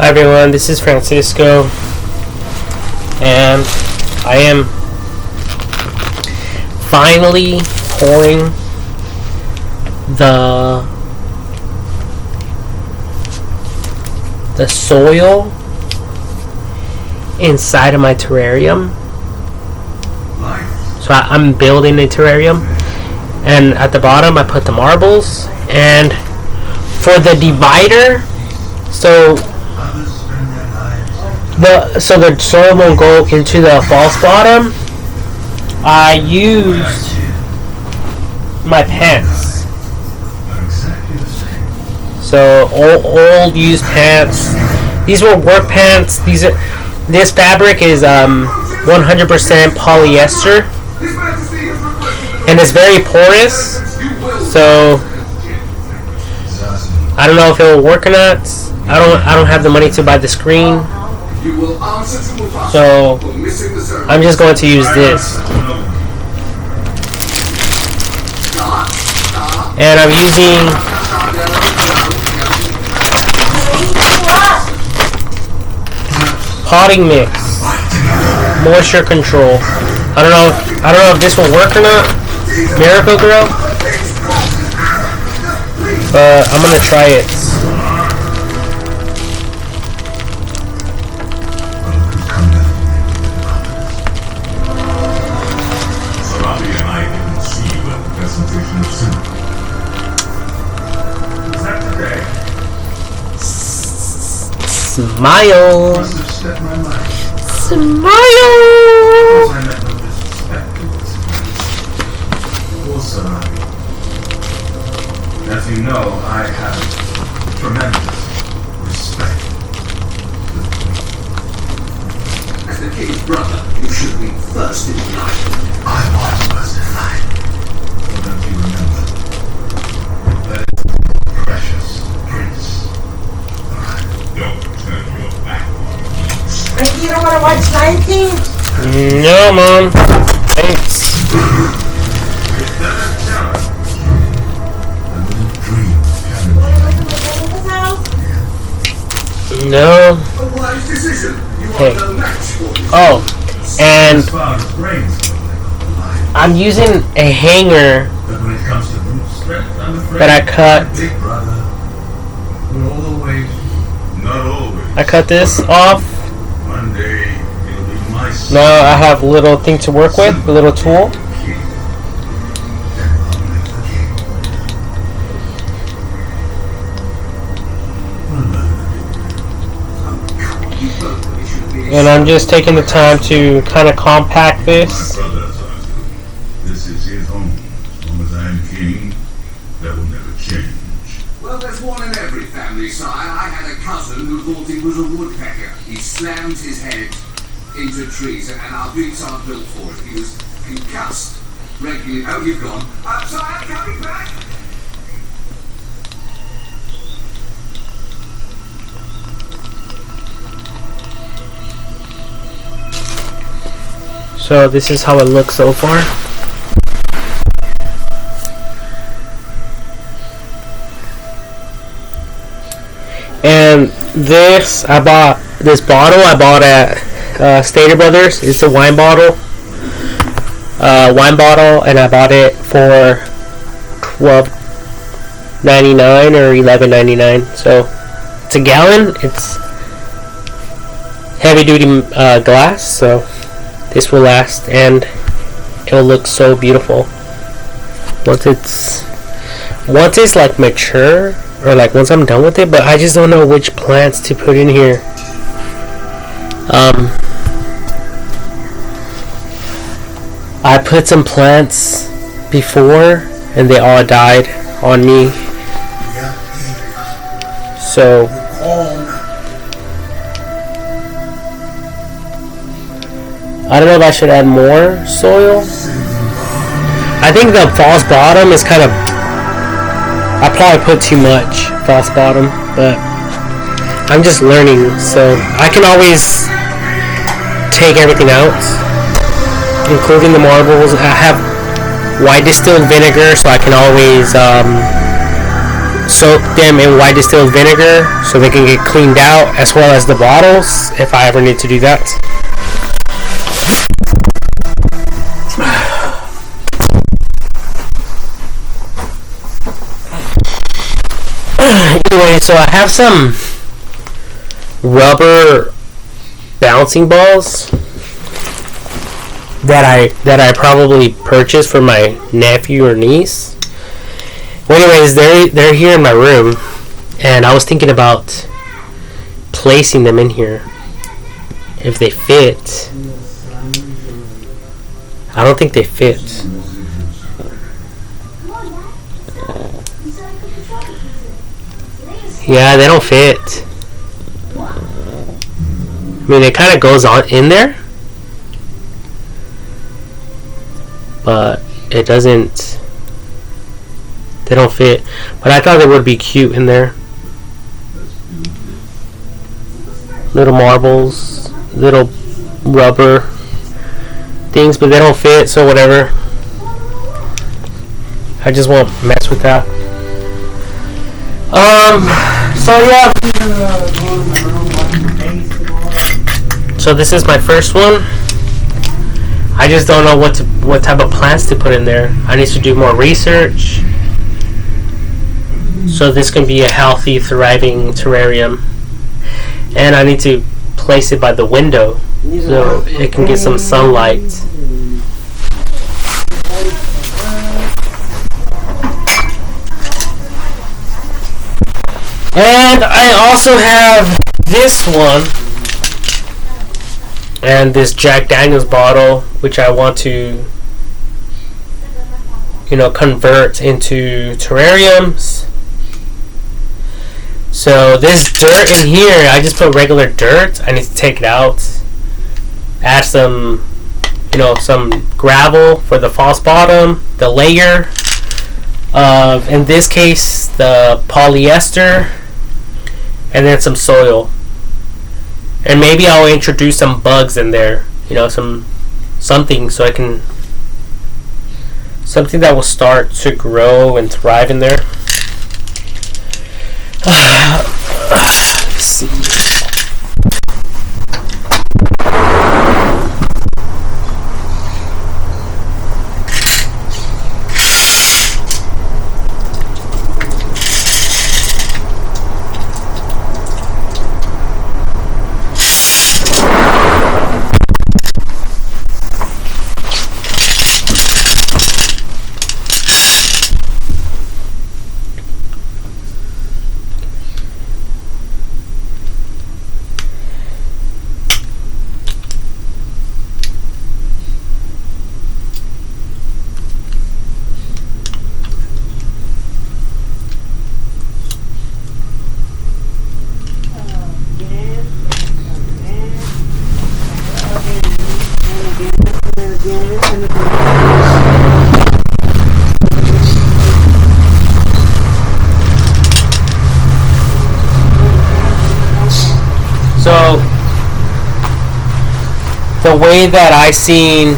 Hi everyone, this is Francisco, and I am finally pouring the soil inside of my terrarium. So I'm building a terrarium, and at the bottom I put the marbles, and for the divider, so the soil won't go into the false bottom, I used my pants. So old used pants. These were work pants. This fabric is 100% polyester, and it's very porous. So I don't know if it will work or not. I don't have the money to buy the screen, so I'm just going to use this. And I'm using potting mix, moisture control. I don't know if this will work or not, Miracle Girl, but I'm gonna try it. Smile! Smile! As you know, I have tremendous respect. As the king's brother, you should be first in line. I was first in line. But don't you remember? That is precious prince. Alright, don't turn your back on me. You don't want to watch Lion King? No, Mom. Thanks. No. Okay. Oh, and I'm using a hanger that I cut. I cut this off. Now I have a little thing to work with, a little tool. And I'm just taking the time to kind of compact this. This is his home. As long as I am king, that will never change. Well, there's one in every family, sire. I had a cousin who thought he was a woodpecker. He slammed his head into trees, and our boots aren't built for it. He was concussed regularly. Oh, you've gone. Sire, coming back. So this is how it looks so far. And this, I bought this bottle. I bought at Stater Brothers. It's a wine bottle. And I bought it for $12.99 or $11.99. So it's a gallon. It's heavy duty glass. So this will last, and it will look so beautiful once it's like mature, or like once I'm done with it. But I just don't know which plants to put in here. I put some plants before and they all died on me, so I don't know if I should add more soil. I think the false bottom is kind of... I probably put too much false bottom, but I'm just learning, so I can always take everything out, including the marbles. I have white distilled vinegar, so I can always soak them in white distilled vinegar so they can get cleaned out, as well as the bottles if I ever need to do that. Anyway, so I have some rubber bouncing balls that I probably purchased for my nephew or niece. Well, anyways, they're here in my room, and I was thinking about placing them in here if they fit. I don't think they fit. Yeah, they don't fit. I mean, it kind of goes on in there, but it doesn't. They don't fit. But I thought they would be cute in there. Little marbles, little rubber things, but they don't fit, so whatever. I just won't mess with that. So yeah. So this is my first one. I just don't know what type of plants to put in there. I need to do more research, so this can be a healthy, thriving terrarium. And I need to place it by the window so it can get some sunlight. And I also have this one and this Jack Daniels bottle, which I want to, convert into terrariums. So this dirt in here, I just put regular dirt. I need to take it out, add some, some gravel for the false bottom, the layer of, in this case, the polyester, and then some soil. And maybe I'll introduce some bugs in there, something so I can, something that will start to grow and thrive in there. Let's see. So the way that I seen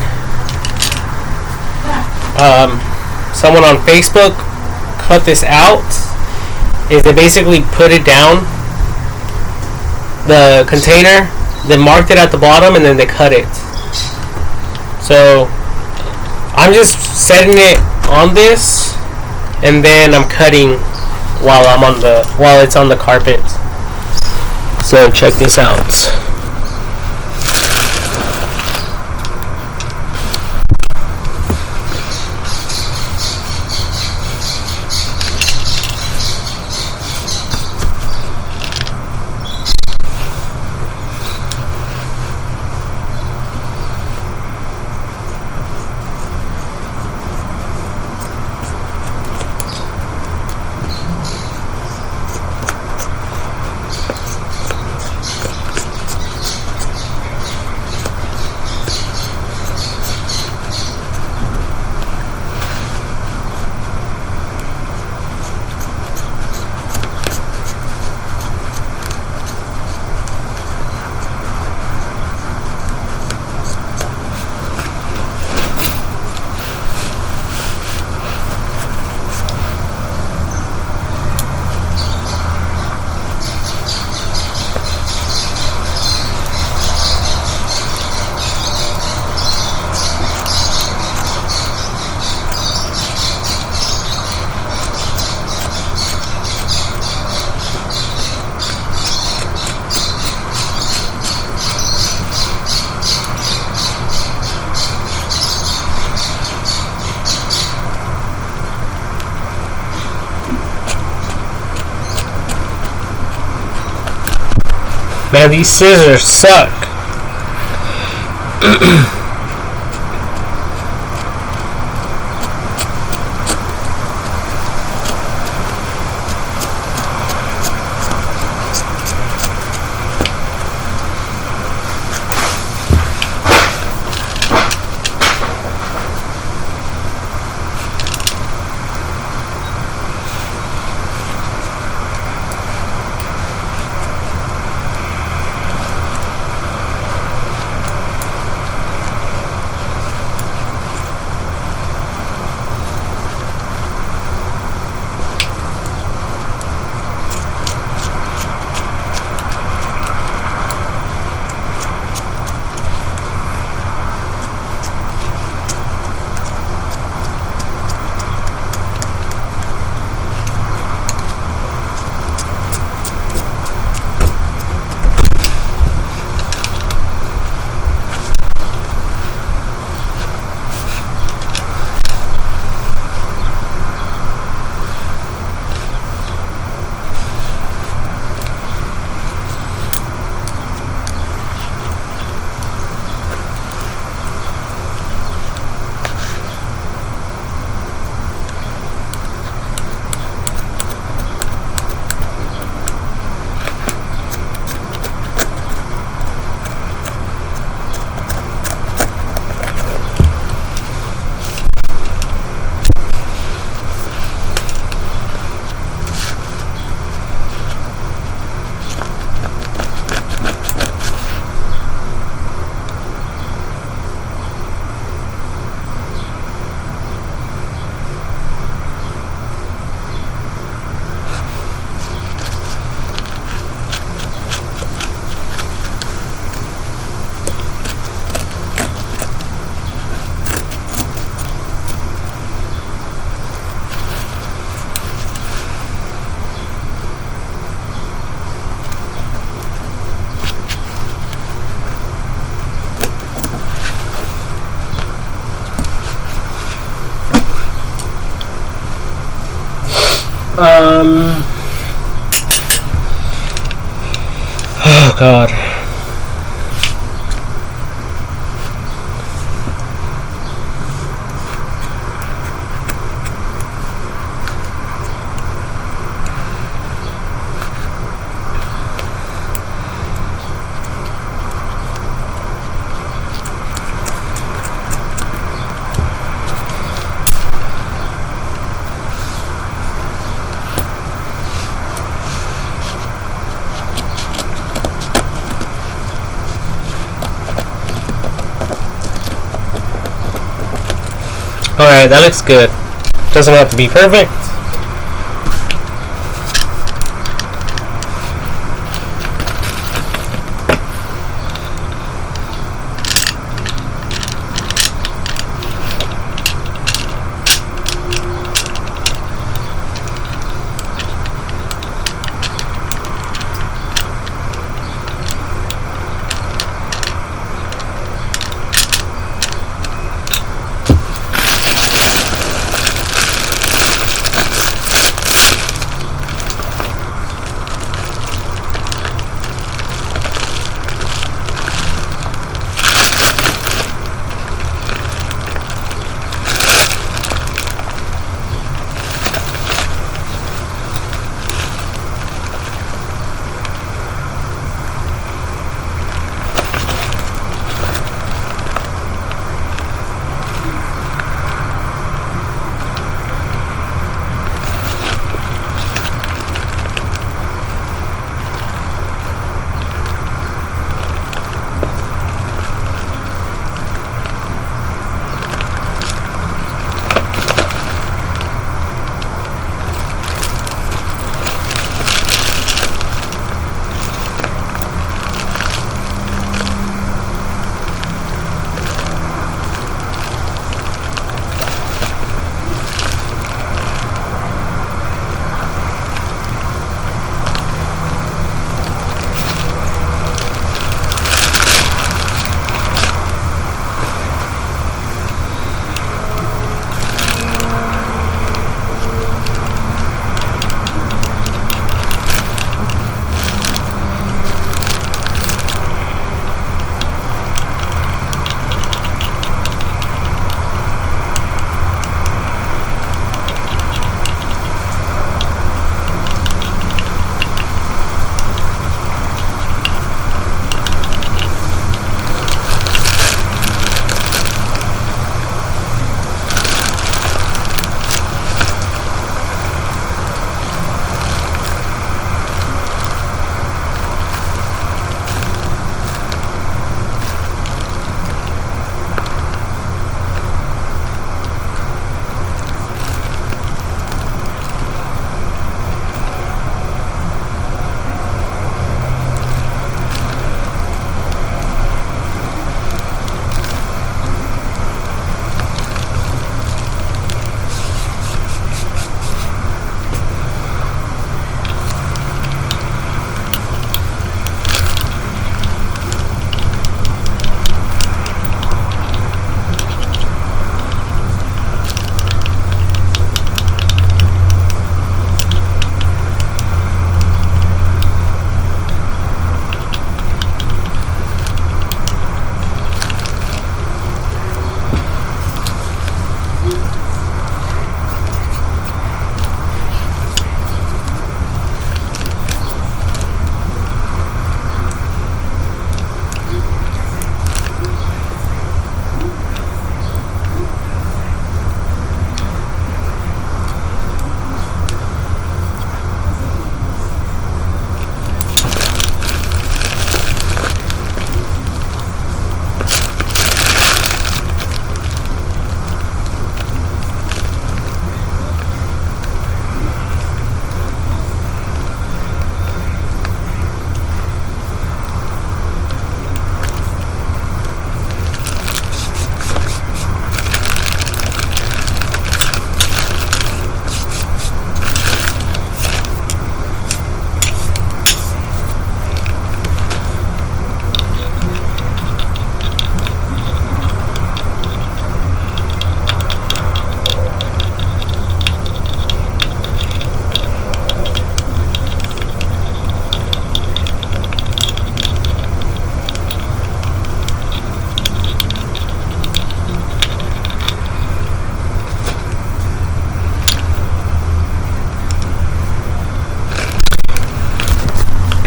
someone on Facebook cut this out is they basically put it down the container, they marked it at the bottom, and then they cut it. So I'm just setting it on this, and then I'm cutting while it's on the carpet. So check this out. Man, these scissors suck. Oh God. Alright, that looks good. Doesn't have to be perfect.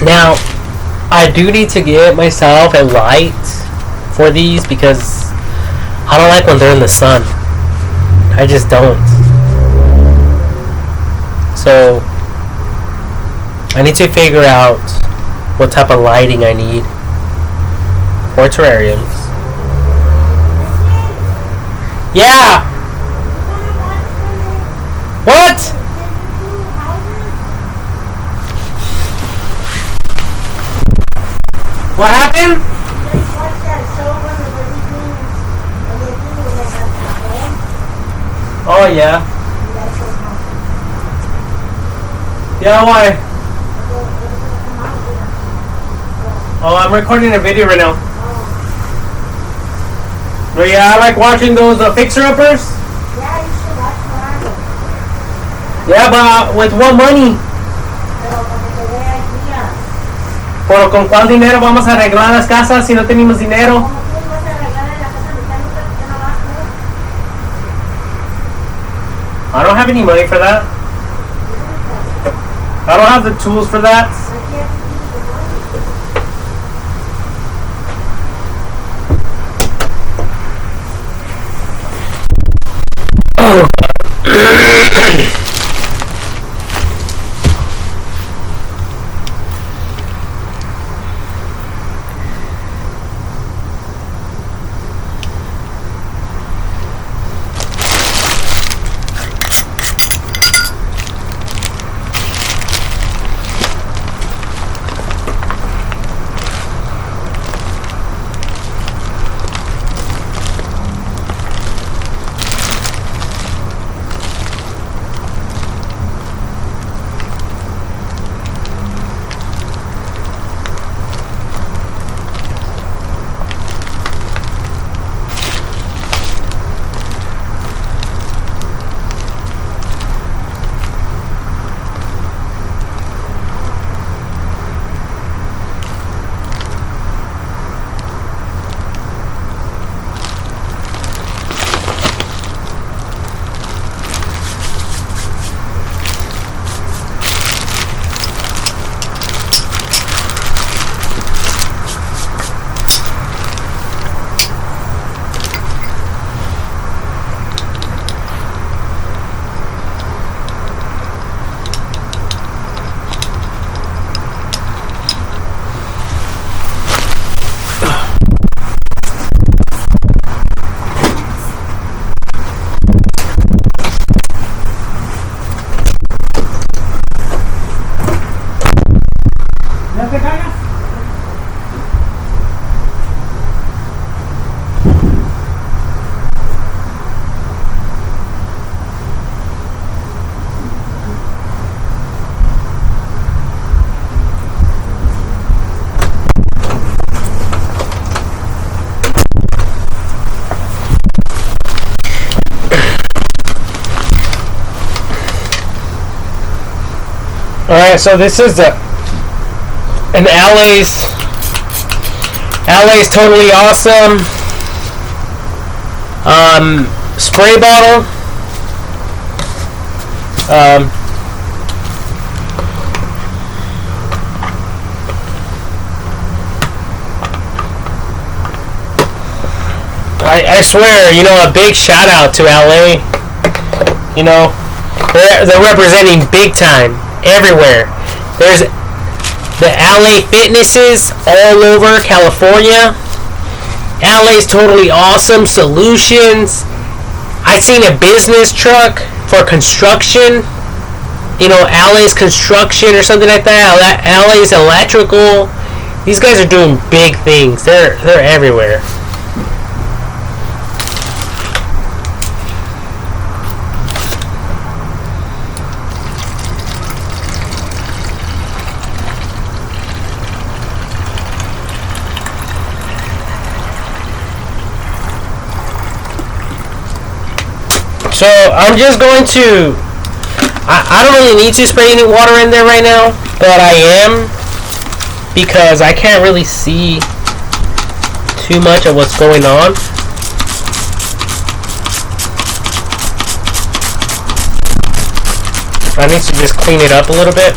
Now, I do need to get myself a light for these because I don't like when they're in the sun. I just don't. So, I need to figure out what type of lighting I need for terrariums. Yeah! What? What happened? Oh yeah. Yeah, why? Oh, I'm recording a video right now. But yeah, I like watching those fixer-uppers. Yeah, you should watch more. Yeah, but with what money? Pero para que te dé ideas. ¿Pero con cuál dinero vamos a arreglar las casas si no tenemos dinero? ¿Cómo tú vas a arreglar en la casa mecánica que no vas tú? I don't have any money for that. I don't have the tools for that. Alright, so this is an LA's Totally Awesome spray bottle. I swear, a big shout out to LA. They're representing big time everywhere. There's the LA Fitnesses all over California. LA's Totally Awesome Solutions. I seen a business truck for construction. LA's Construction or something like that. LA's Electrical. These guys are doing big things. They're everywhere. So I'm just going to, I don't really need to spray any water in there right now, but I am, because I can't really see too much of what's going on. I need to just clean it up a little bit.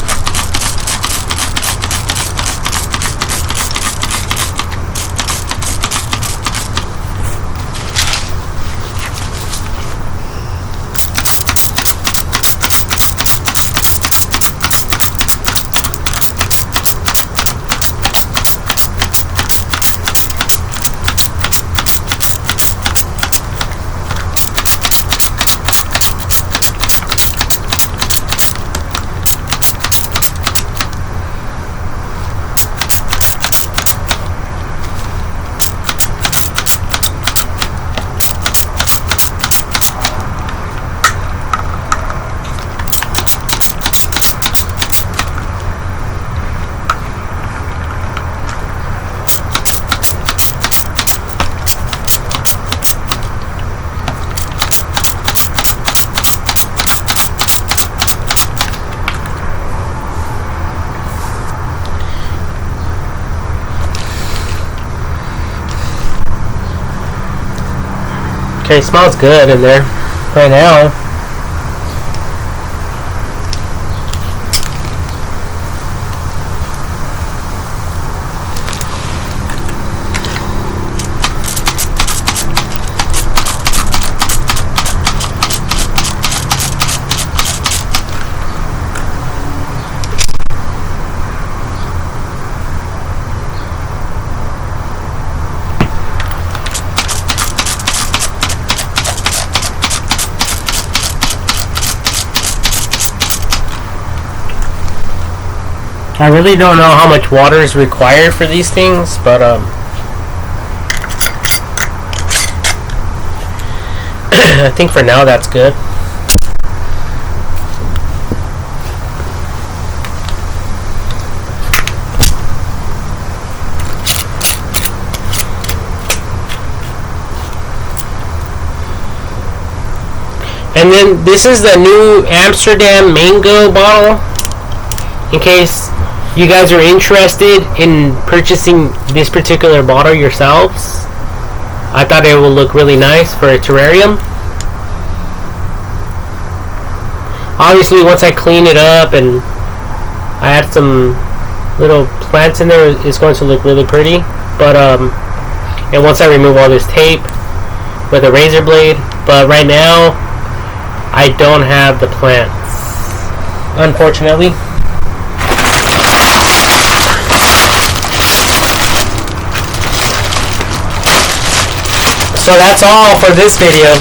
Okay, it smells good in there right now. I really don't know how much water is required for these things, but I think for now that's good. And then this is the new Amsterdam Mango bottle. In case you guys are interested in purchasing this particular bottle yourselves, I thought it would look really nice for a terrarium. Obviously, once I clean it up and I add some little plants in there, it's going to look really pretty. But and once I remove all this tape with a razor blade, but right now I don't have the plants, unfortunately. So that's all for this video.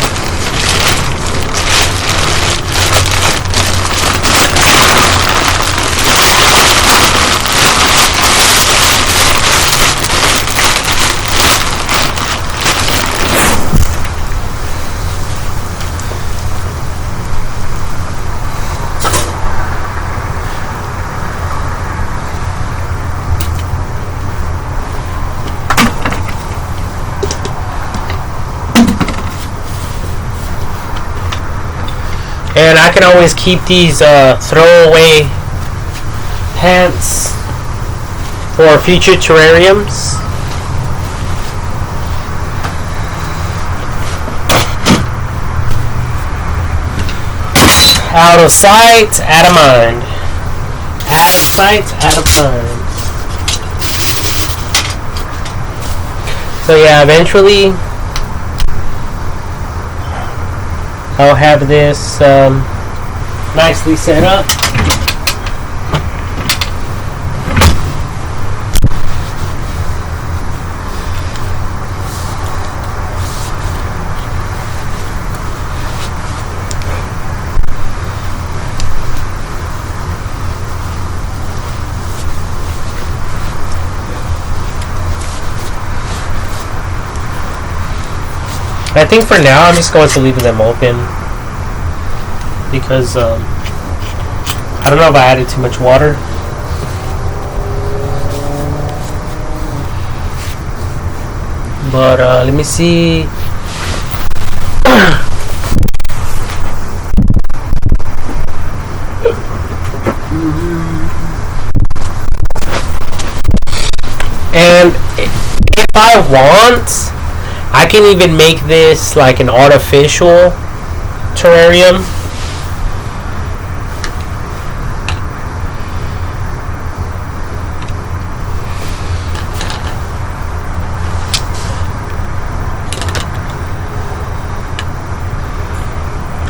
And I can always keep these throwaway plants for future terrariums. Out of sight, out of mind. Out of sight, out of mind. So yeah, eventually I'll have this nicely set up. I think for now I'm just going to leave them open because I don't know if I added too much water. But let me see. And if I want, I can even make this like an artificial terrarium.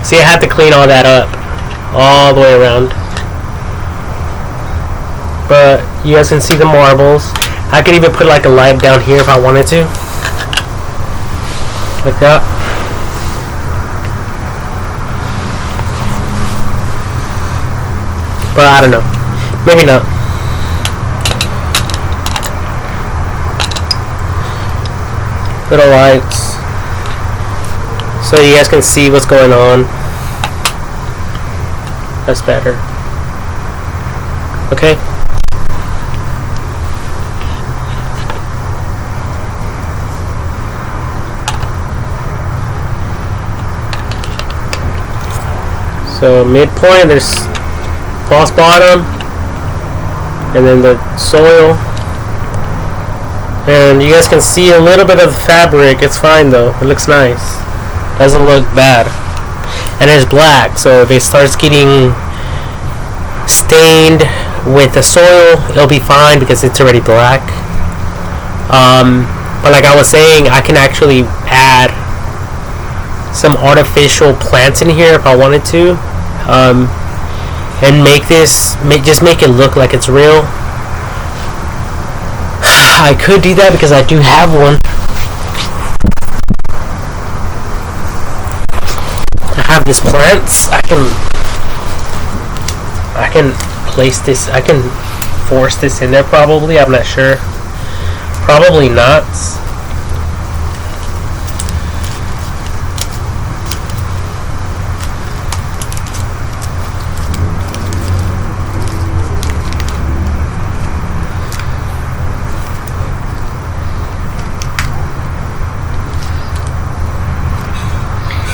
See, I had to clean all that up all the way around. But you guys can see the marbles. I could even put like a light down here if I wanted to. Like that. But I don't know. Maybe not. Little lights. So you guys can see what's going on. That's better. Okay. So midpoint, there's false bottom, and then the soil. And you guys can see a little bit of the fabric. It's fine though. It looks nice. Doesn't look bad. And it's black, so if it starts getting stained with the soil, it'll be fine because it's already black. But like I was saying, I can actually add some artificial plants in here if I wanted to, and just make it look like it's real. I could do that because I do have one. I have these plants. I can place this. I can force this in there probably. I'm not sure. Probably not.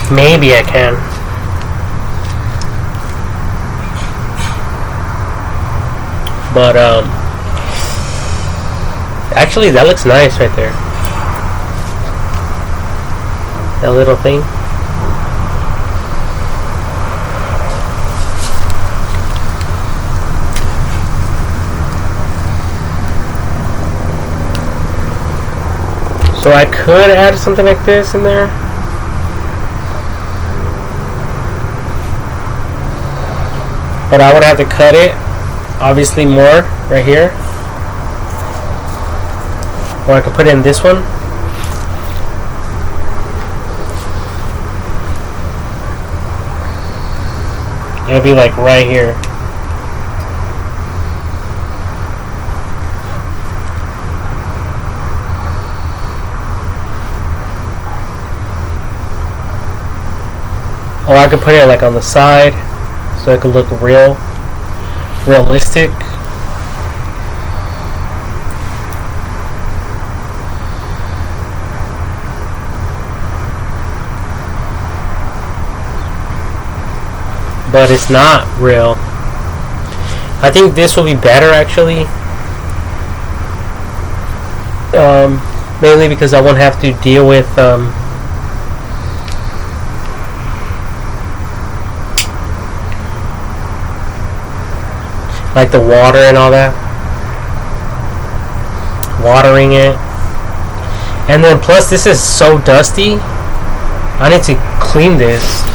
Maybe I can. But actually that looks nice right there. That little thing. So I could add something like this in there. But I would have to cut it, obviously, more right here. Or I could put it in this one. It'll be like right here. Or I could put it like on the side. So it could look realistic. But it's not real. I think this will be better actually. Mainly because I won't have to deal with like the water and all that, watering it. And then plus this is so dusty, I need to clean this.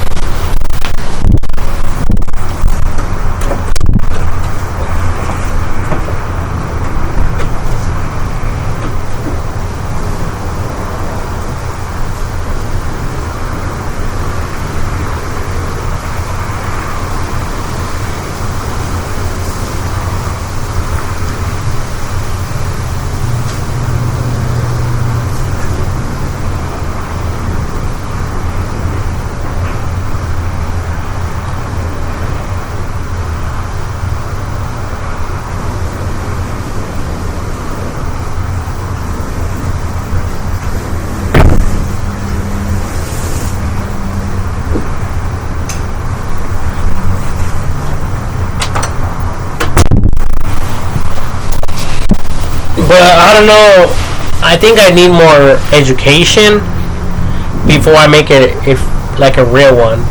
But I don't know. I think I need more education before I make it like a real one.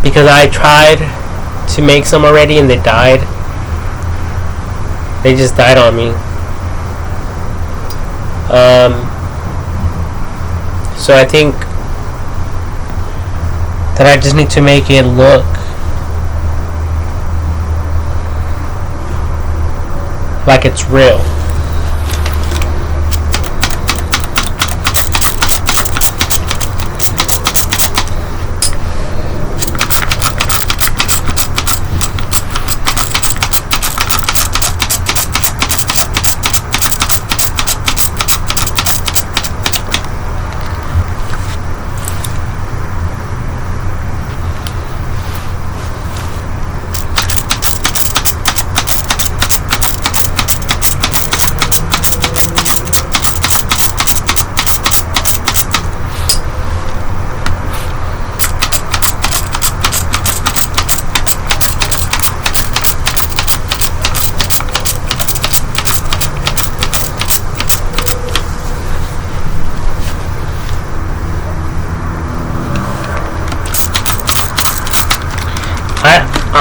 Because I tried to make some already and they died. They just died on me. So I think that I just need to make it look like it's real.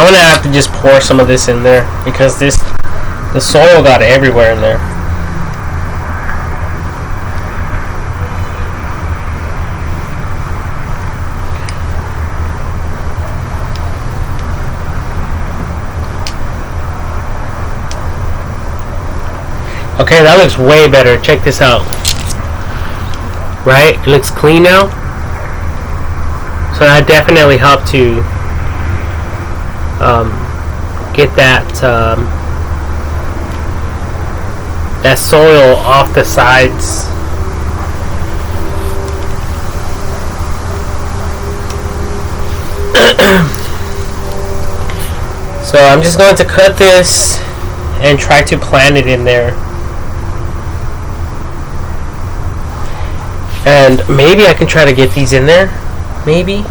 I'm gonna have to just pour some of this in there because the soil got everywhere in there. Okay, that looks way better. Check this out. Right? It looks clean now. So that definitely helped to get that that soil off the sides. So I'm just going to cut this and try to plant it in there. And maybe I can try to get these in there. Maybe.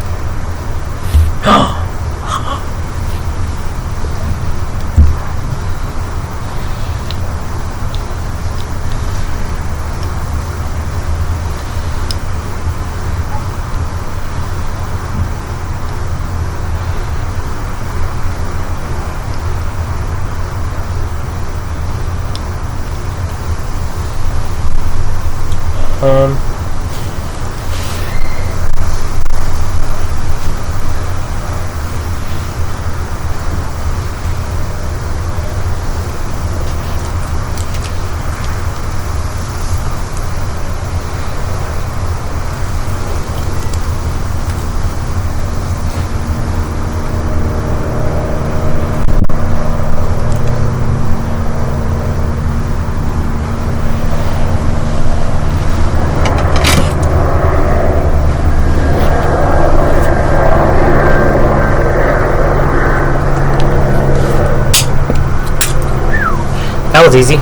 That was easy.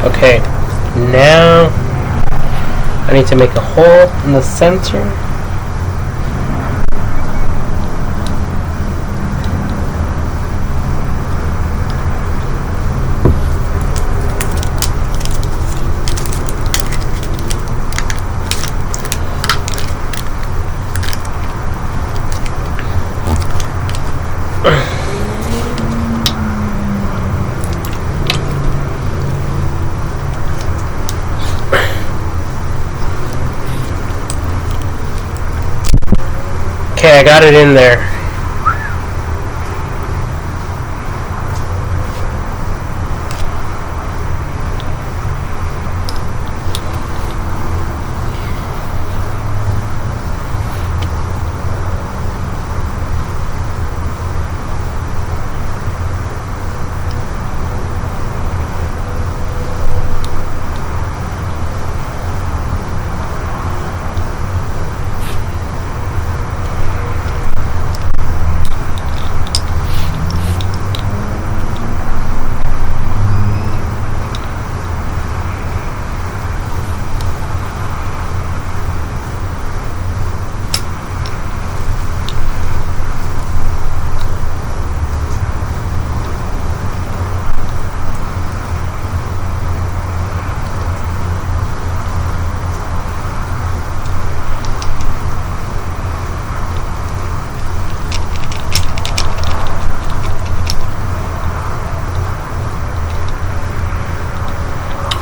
Okay, now I need to make a hole in the center. Okay, I got it in there.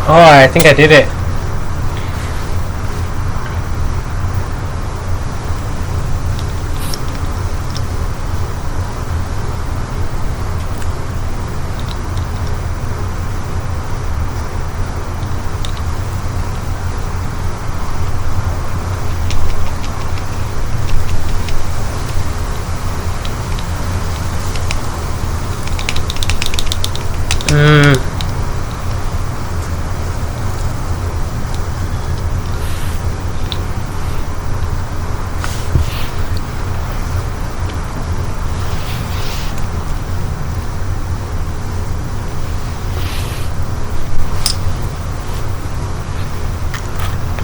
Oh, I think I did it.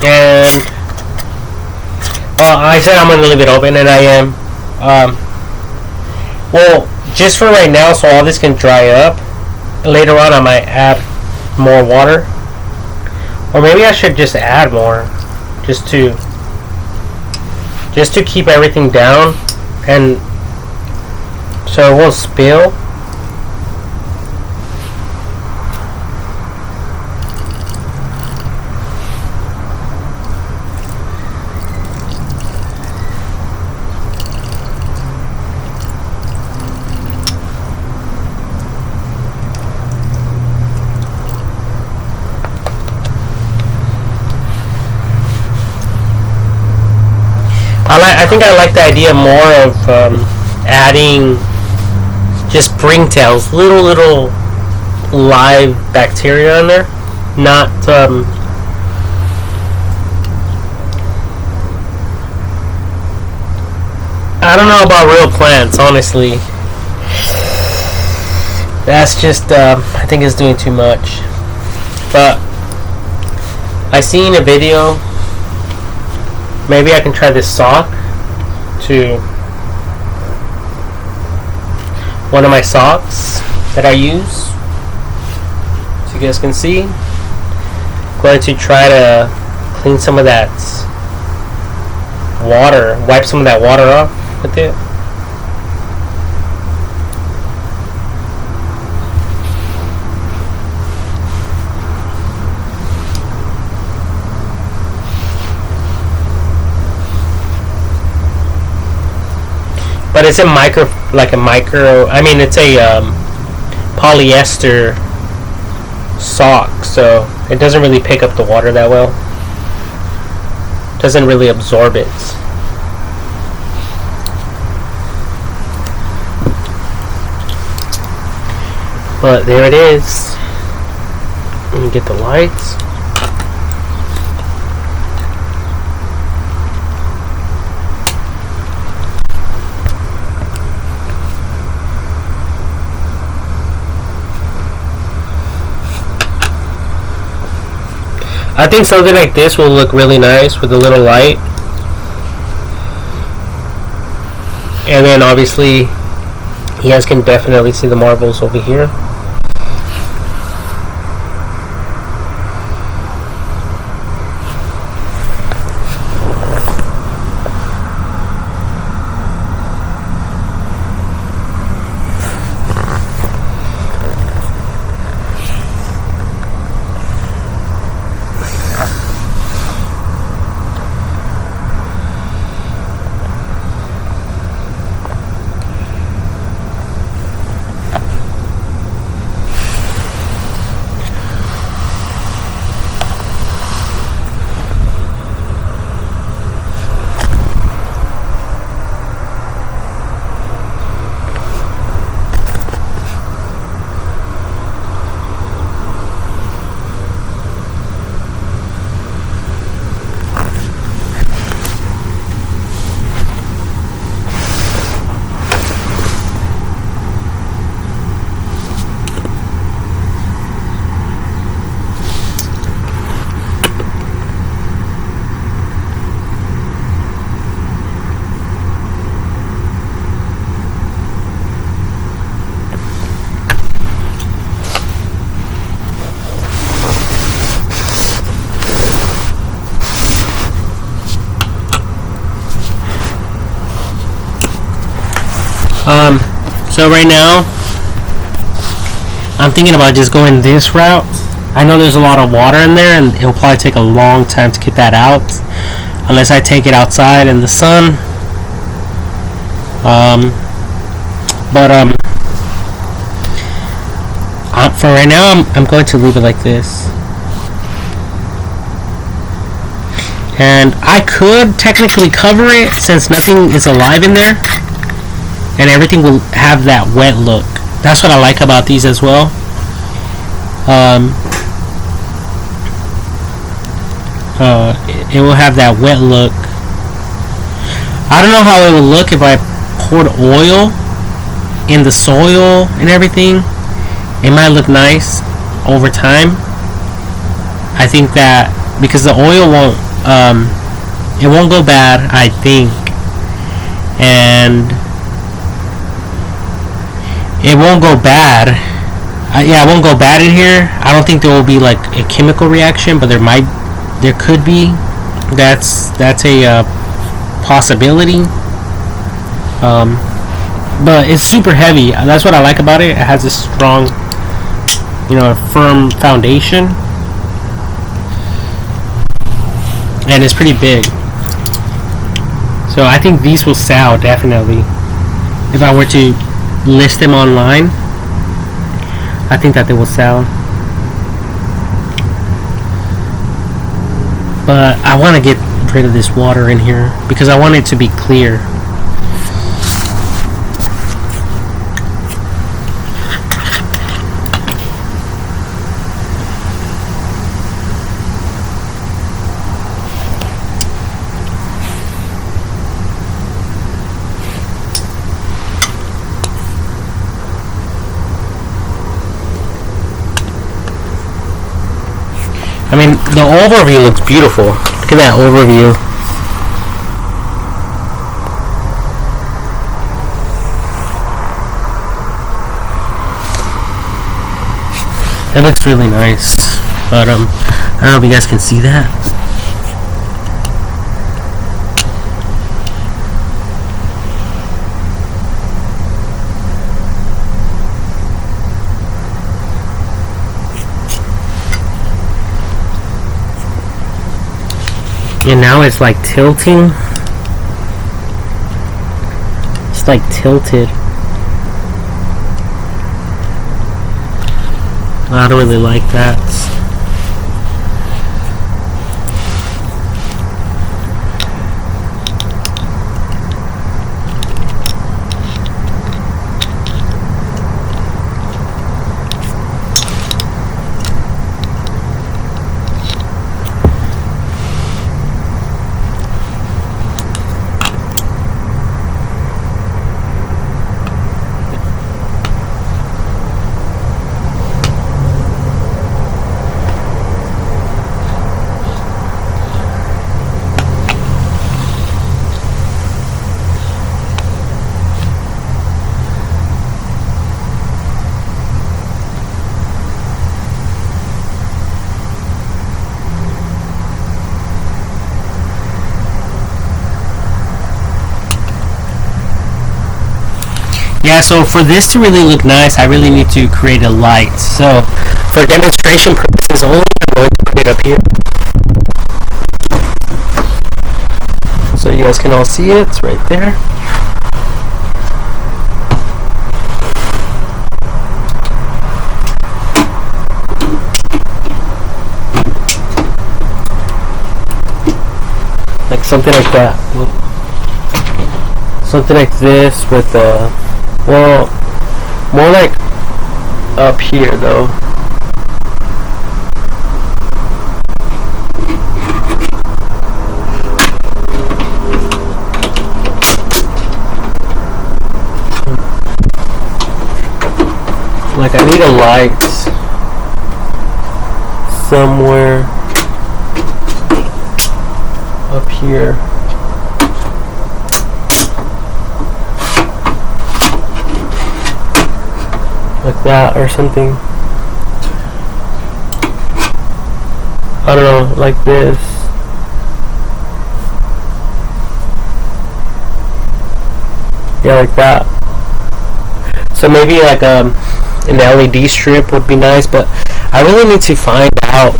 And well, I said I'm gonna leave it open, and I am. Well, just for right now, so all this can dry up. Later on, I might add more water, or maybe I should just add more, just to keep everything down and so it won't spill. I think I like the idea more of adding just springtails, little live bacteria in there, not I don't know about real plants, honestly. That's just I think it's doing too much. But I seen a video. Maybe I can try this sock to one of my socks that I use, so you guys can see. I'm going to try to clean some of that water, wipe some of that water off with it. But it's a micro, I mean, it's a polyester sock, so it doesn't really pick up the water that well. Doesn't really absorb it. But there it is. Let me get the lights. I think something like this will look really nice with a little light. And then obviously you guys can definitely see the marbles over here. So right now, I'm thinking about just going this route. I know there's a lot of water in there, and it'll probably take a long time to get that out, unless I take it outside in the sun. For right now, I'm going to leave it like this. And I could technically cover it since nothing is alive in there, and everything will have that wet look. That's what I like about these as well. It will have that wet look. I don't know how it would look if I poured oil in the soil and everything. It might look nice over time. I think that because the oil won't it won't go bad, I think, and it won't go bad. Yeah, it won't go bad in here. I don't think there will be like a chemical reaction, but there could be. That's a possibility. but it's super heavy. That's what I like about it. It has a strong, a firm foundation, and it's pretty big. So I think these will sell definitely. If I were to list them online, I think that they will sell. But I want to get rid of this water in here because I want it to be clear. I mean, the overview looks beautiful. Look at that overview. That looks really nice. But I don't know if you guys can see that. And now it's like tilting. It's like tilted. I don't really like that. Yeah, so for this to really look nice, I really need to create a light. So for demonstration purposes only, I'm going to put it up here. So you guys can all see it. It's right there. Like something like that. Something like this with well, more like up here though. Like I need a light somewhere up here. Like that or something. I don't know, like this. Yeah, like that. So maybe like an LED strip would be nice, but I really need to find out,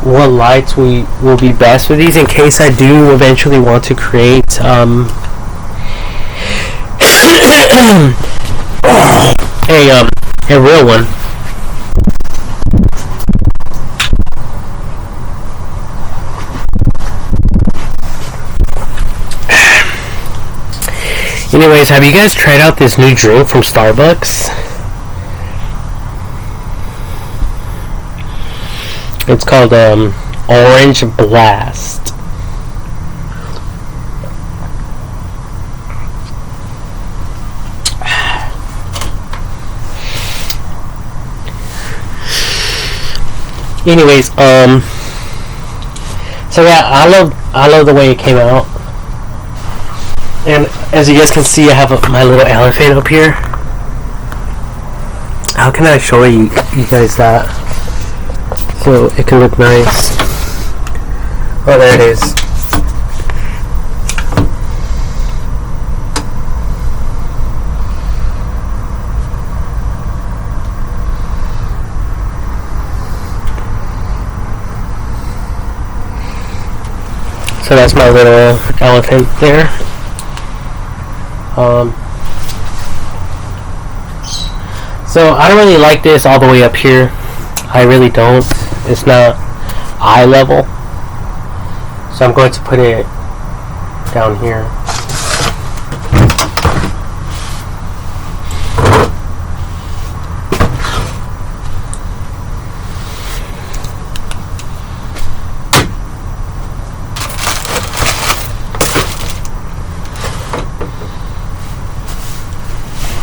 what lights will be best for these in case I do eventually want to create a real one. Anyways, have you guys tried out this new drink from Starbucks? It's called Orange Blast. Anyways, so yeah, I love the way it came out. And as you guys can see, I have my little elephant up here. How can I show you guys that so it can look nice? Oh, there it is. So that's my little elephant there. So I don't really like this all the way up here. I really don't. It's not eye level. So I'm going to put it down here.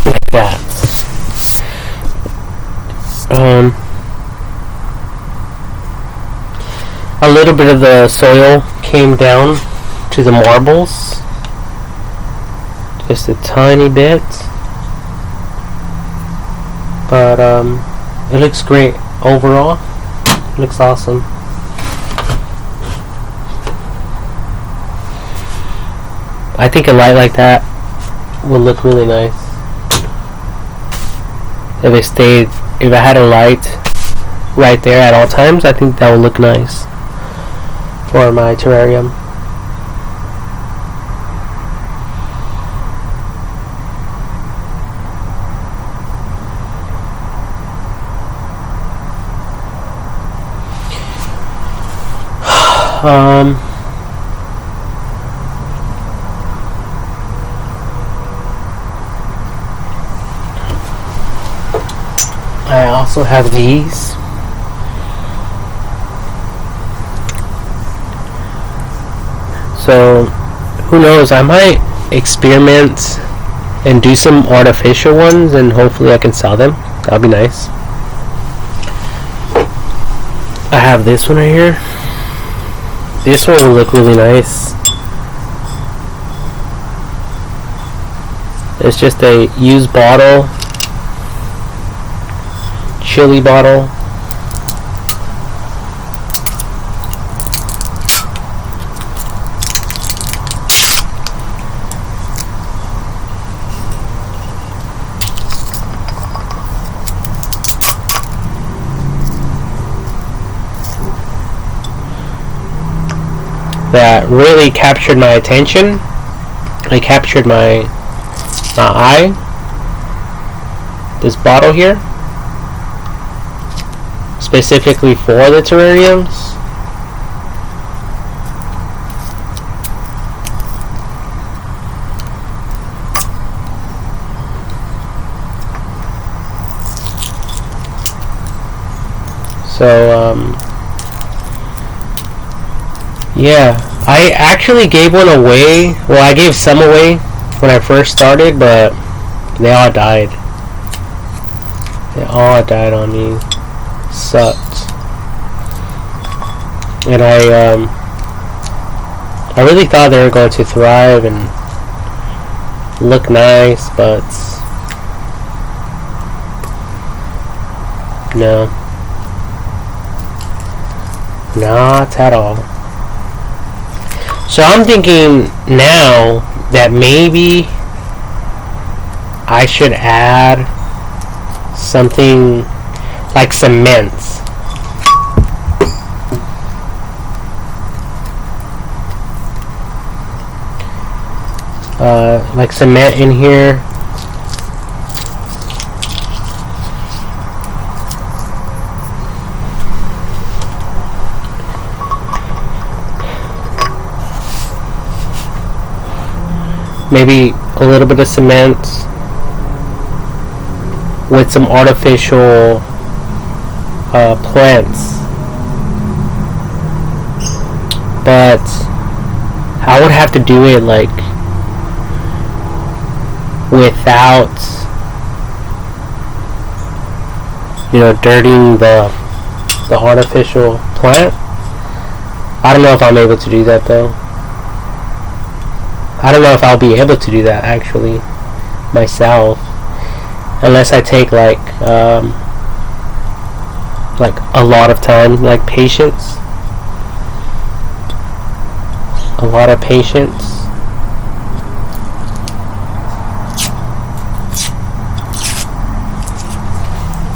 Like that. A little bit of the soil came down to the marbles. Just a tiny bit. But it looks great overall. It looks awesome. I think a light like that would look really nice. If I had a light right there at all times, I think that would look nice for my terrarium. I also have these. So, who knows, I might experiment and do some artificial ones and hopefully I can sell them. That'd be nice. I have this one right here. This one will look really nice. It's just a used bottle. Chili bottle. That really captured my attention. It captured my eye. This bottle here, specifically for the terrariums. So yeah, I actually gave one away. Well, I gave some away when I first started, but they all died. They all died on me. Sucked. And I really thought they were going to thrive and look nice, but no, not at all. So I'm thinking now that maybe I should add something like cement. Like cement in here. Maybe a little bit of cement with some artificial plants. But I would have to do it like without, dirtying the artificial plant. I don't know if I'm able to do that though. I don't know if I'll be able to do that actually myself, unless I take like a lot of time, like patience, a lot of patience.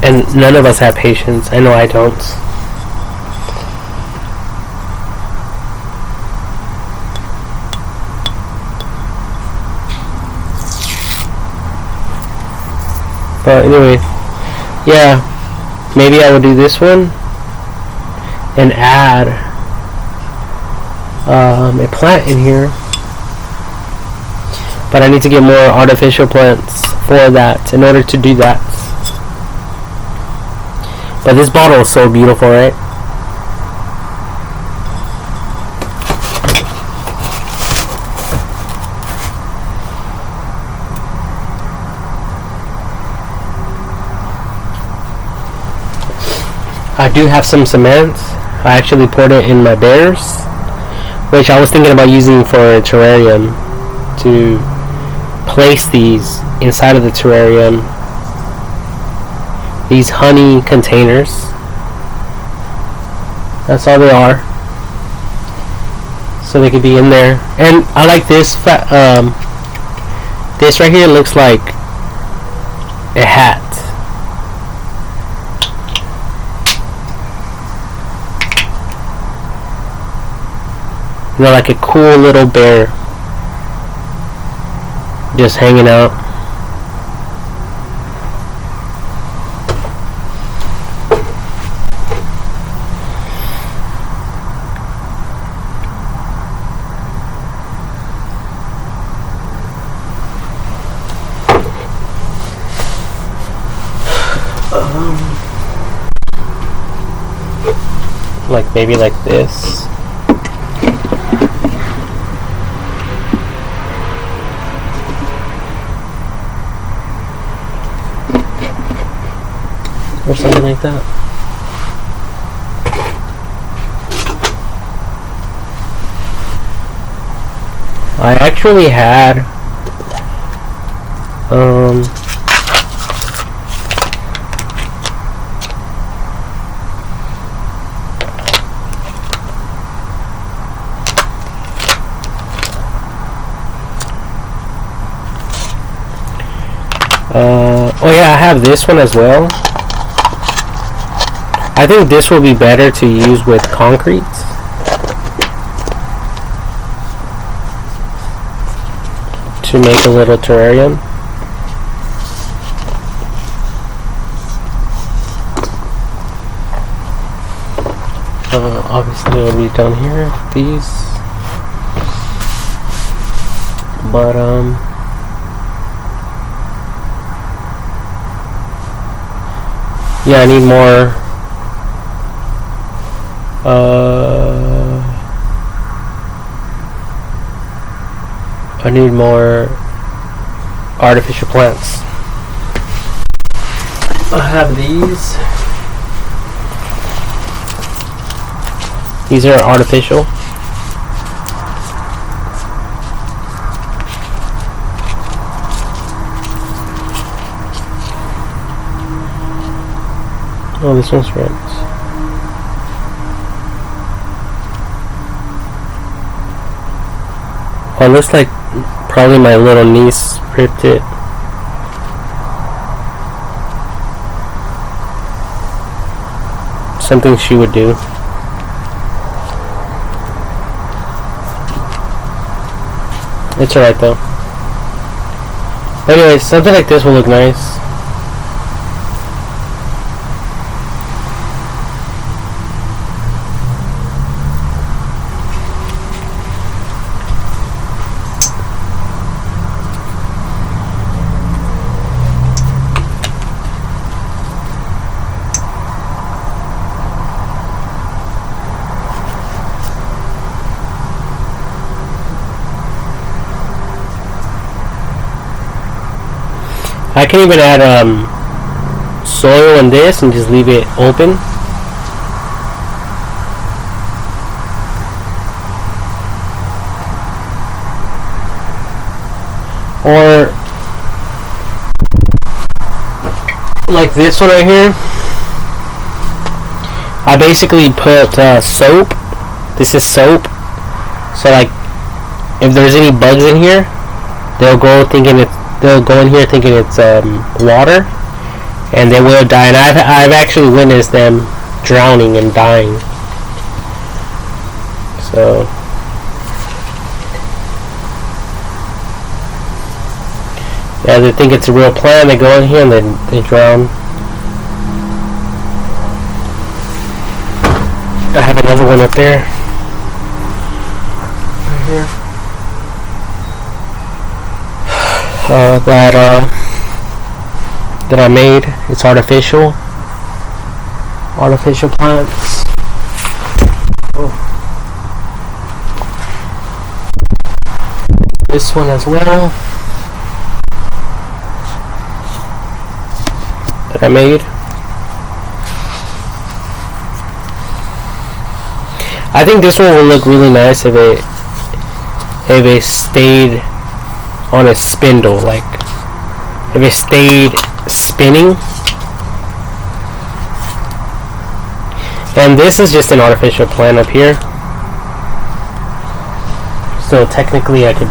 And none of us have patience. I know I don't. But anyway, yeah, maybe I will do this one and add a plant in here. But I need to get more artificial plants for that in order to do that. But this bottle is so beautiful, right? I do have some cement. I actually poured it in my bears, which I was thinking about using for a terrarium, to place these inside of the terrarium. These honey containers. That's all they are. So they could be in there. And I like this. This right here looks like a hat. You know, like a cool little bear just hanging out. Like maybe like this. Or something like that. I actually had oh yeah, I have this one as well. I think this will be better to use with concrete. To make a little terrarium. Obviously it'll be down here, these. But yeah, I need more artificial plants. I have these. These are artificial. Oh, this one's red. Oh, it looks like probably my little niece ripped it. Something she would do. It's alright though. Anyways, something like this will look nice. I can even add soil in this and just leave it open. Or like this one right here. I basically put soap. This is soap. So like if there's any bugs in here, they'll go in here thinking it's water, and they will die. And I've actually witnessed them drowning and dying. So Yeah, they think it's a real plant. They go in here and they drown. I have another one up there. Right here. That I made. It's artificial. Artificial plants. Oh. This one as well. That I made. I think this one will look really nice if it stayed on a spindle, like if it stayed spinning. And this is just an artificial plant up here, so technically I could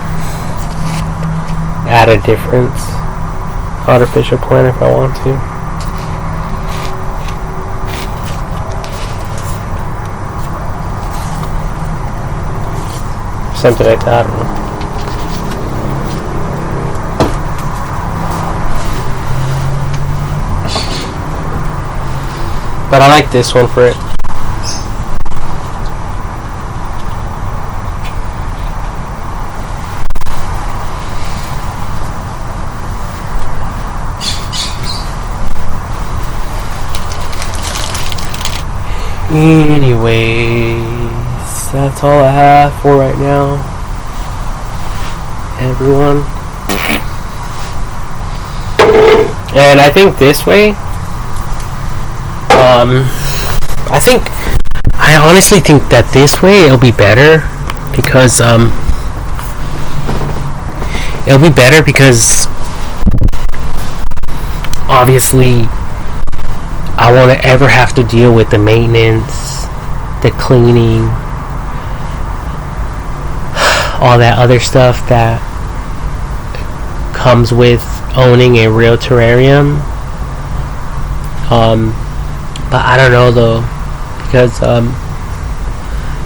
add a different artificial plant if I want to. Something like that. I don't know. But I like this one for it. Anyways, that's all I have for right now, everyone. And I think this way, I honestly think that this way it'll be better because obviously I won't ever have to deal with the maintenance, the cleaning, all that other stuff that comes with owning a real terrarium. But I don't know though, because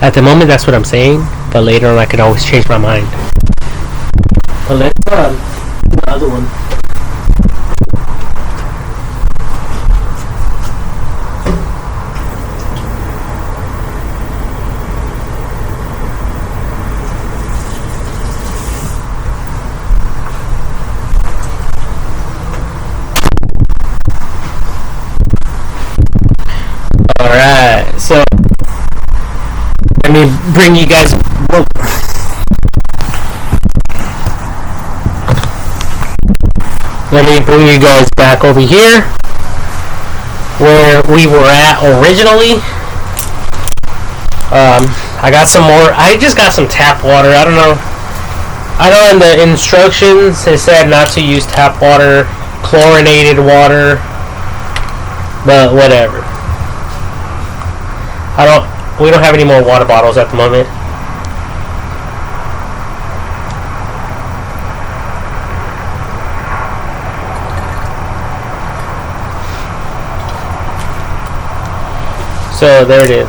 at the moment that's what I'm saying, but later on I could always change my mind. But let's do the other one. Alright, so let me bring you guys. Whoa. Let me bring you guys back over here where we were at originally. I got some more. I just got some tap water. I don't know. I know in the instructions it said not to use tap water, chlorinated water, but whatever. We don't have any more water bottles at the moment. So there it is.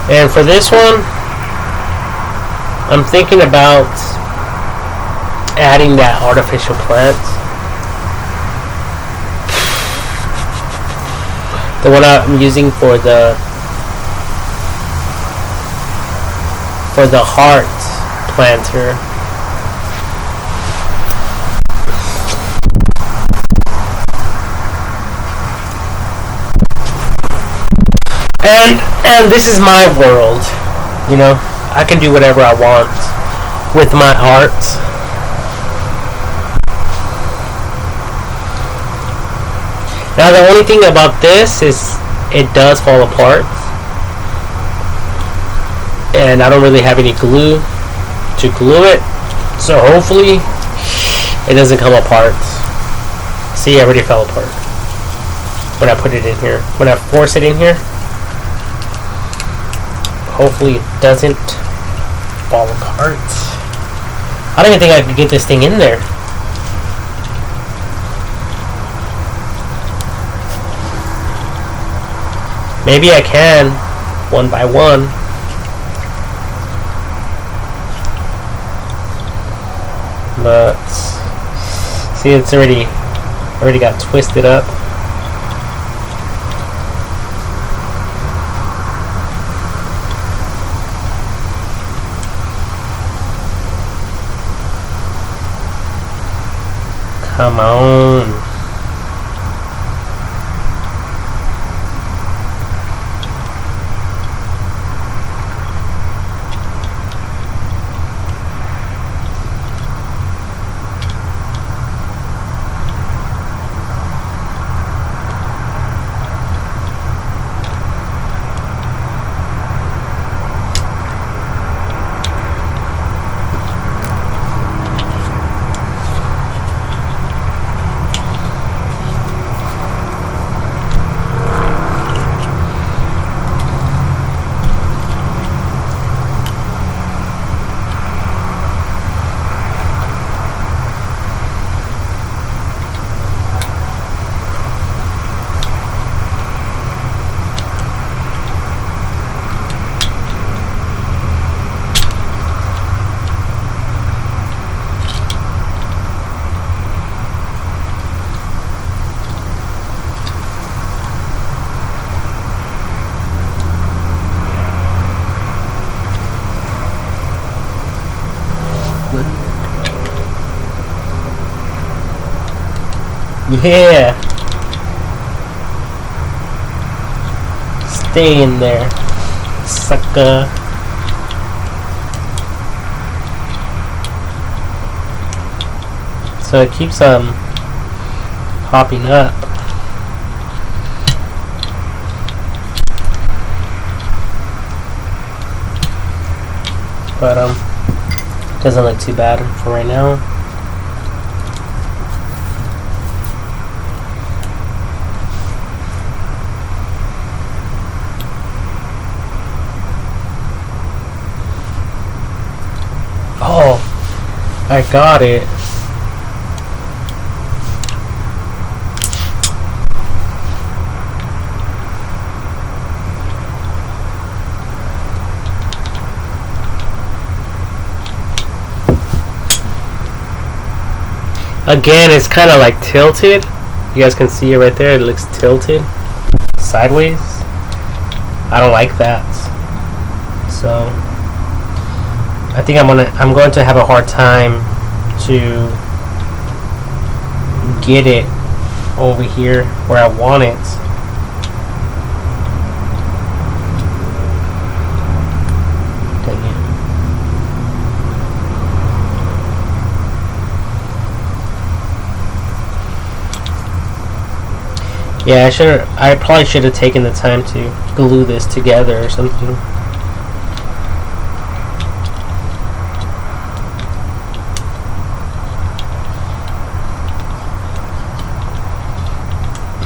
And for this one, I'm thinking about adding that artificial plant. The one I'm using for the heart planter. And this is my world, you know. I can do whatever I want with my art. Now the only thing about this is it does fall apart, and I don't really have any glue to glue it, so hopefully it doesn't come apart. See, it already fell apart when I put it in here. When I force it in here, hopefully it doesn't fall apart. I don't even think I could get this thing in there. Maybe I can, one by one. But see, it's already got twisted up. Come on. Yeah. Stay in there, sucker. So it keeps popping up. But doesn't look too bad for right now. Oh, I got it. Again, it's kind of like tilted. You guys can see it right there. It looks tilted sideways. I don't like that. So I think I'm going to have a hard time to get it over here where I want it. Dang it. Yeah, I probably should have taken the time to glue this together or something.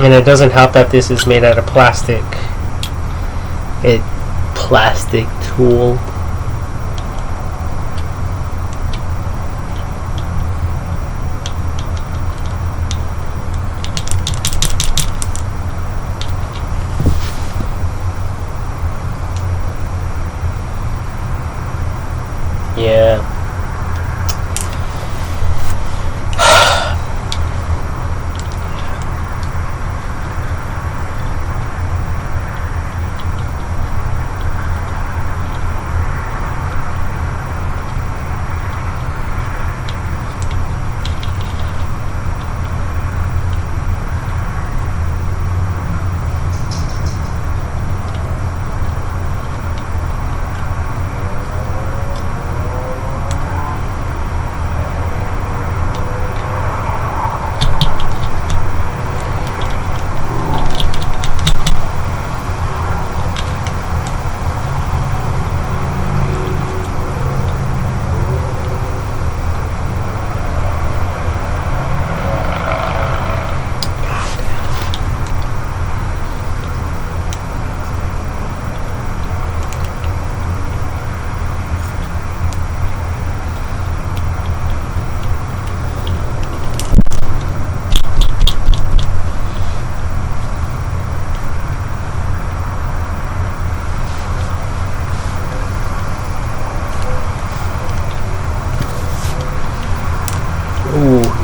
And it doesn't help that this is made out of plastic. Plastic tool. Yeah.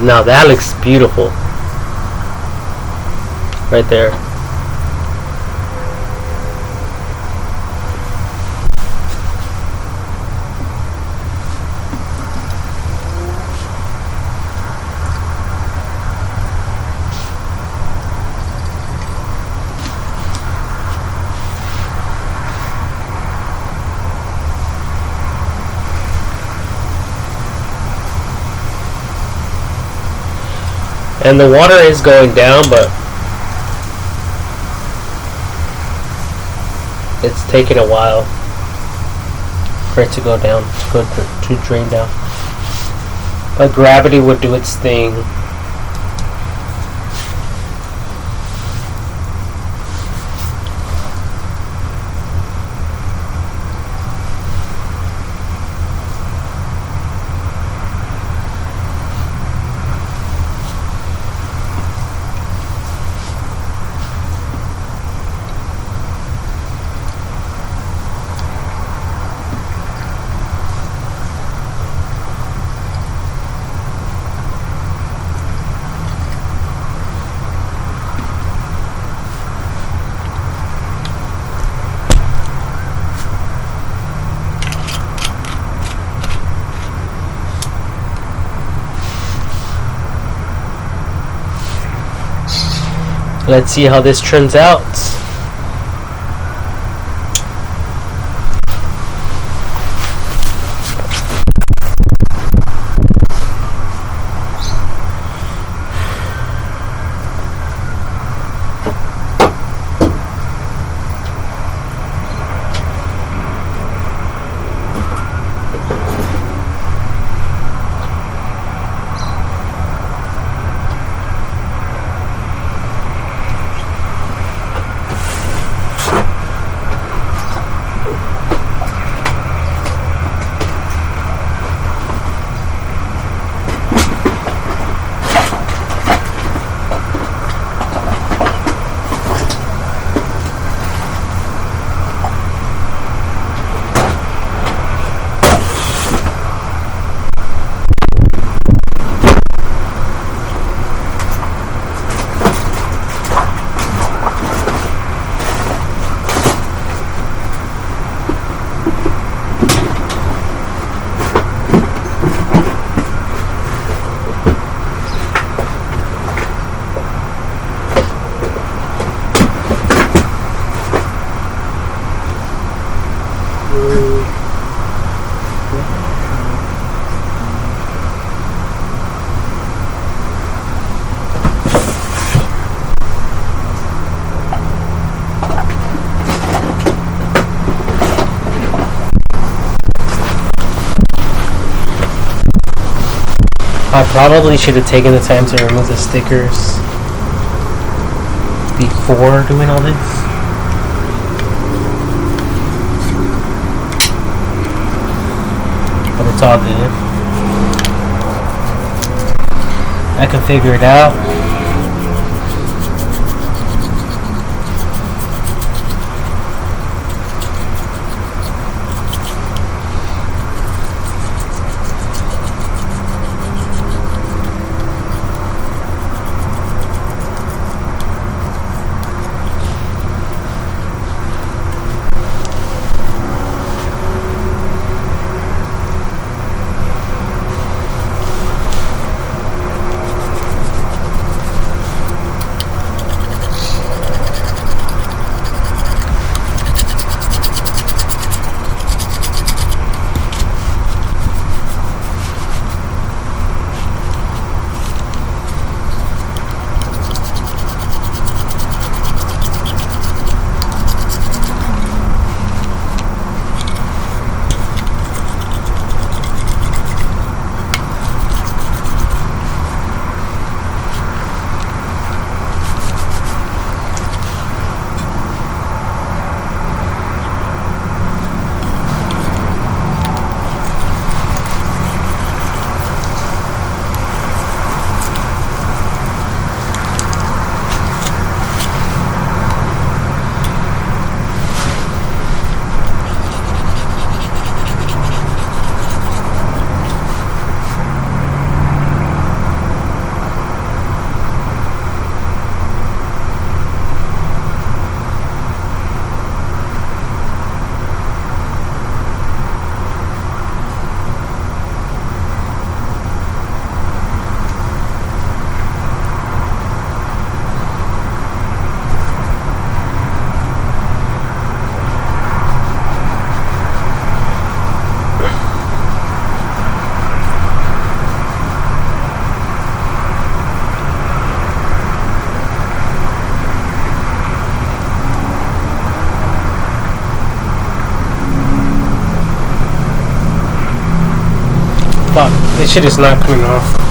Now that looks beautiful. Right there. And the water is going down, but it's taking a while for it to go down, to drain down. But gravity would do its thing. Let's see how this turns out. I probably should have taken the time to remove the stickers before doing all this. But it's all good. I can figure it out. Fuck, this shit is not coming off.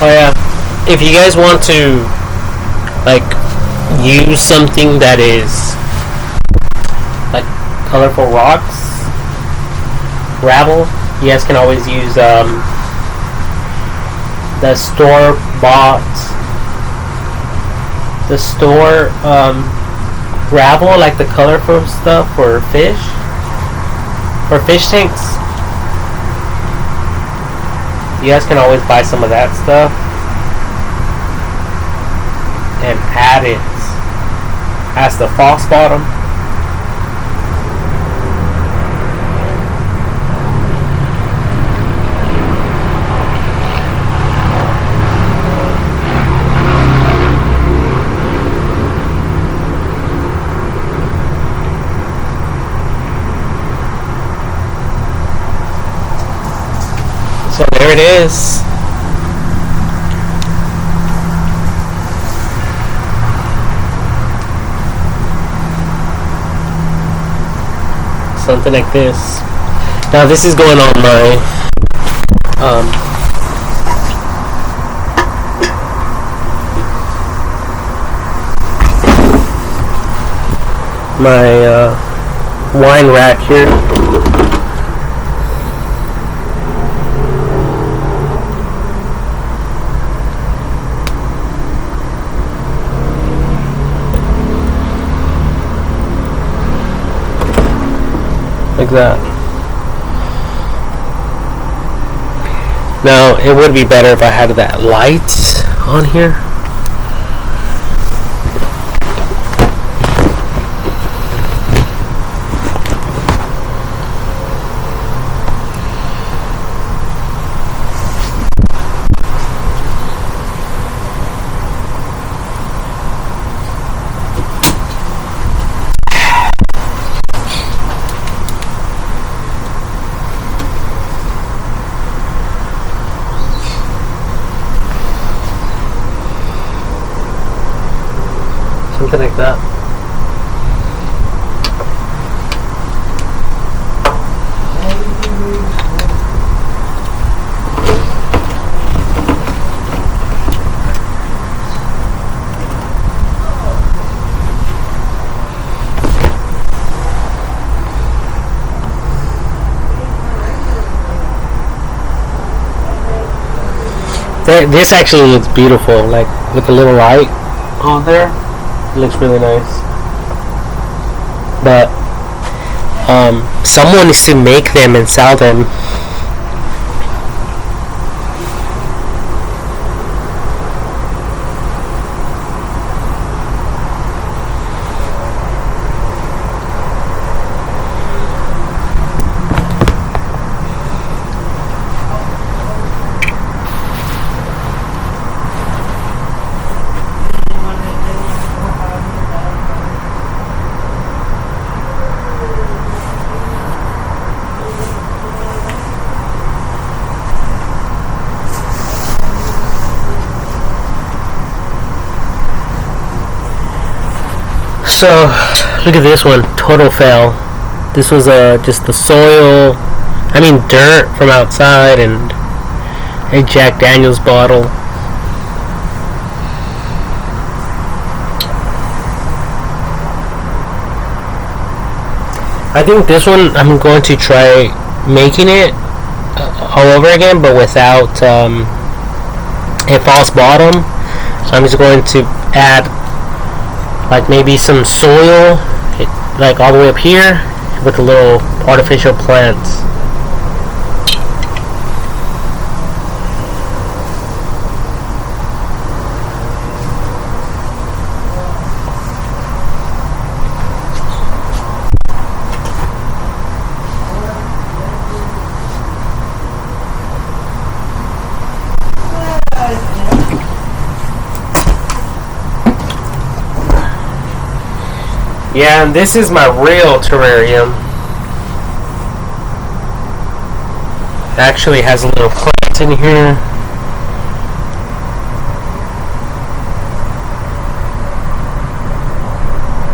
Oh yeah, if you guys want to like use something that is like colorful rocks, gravel, you guys can always use the store gravel, like the colorful stuff for fish tanks. You guys can always buy some of that stuff and add it as the false bottom. So there it is. Something like this. Now this is going on my wine rack here. Like that. Now it would be better if I had that light on here. something like that. This actually looks beautiful, like with a little light on there. It looks really nice. But someone needs to make them and sell them. So, look at this one. Total fail. This was just the soil, dirt from outside and a Jack Daniels bottle. I think this one I'm going to try making it all over again, but without a false bottom. So I'm just going to add like maybe some soil, like all the way up here, with a little artificial plants. Yeah, and this is my real terrarium. It actually has a little plant in here.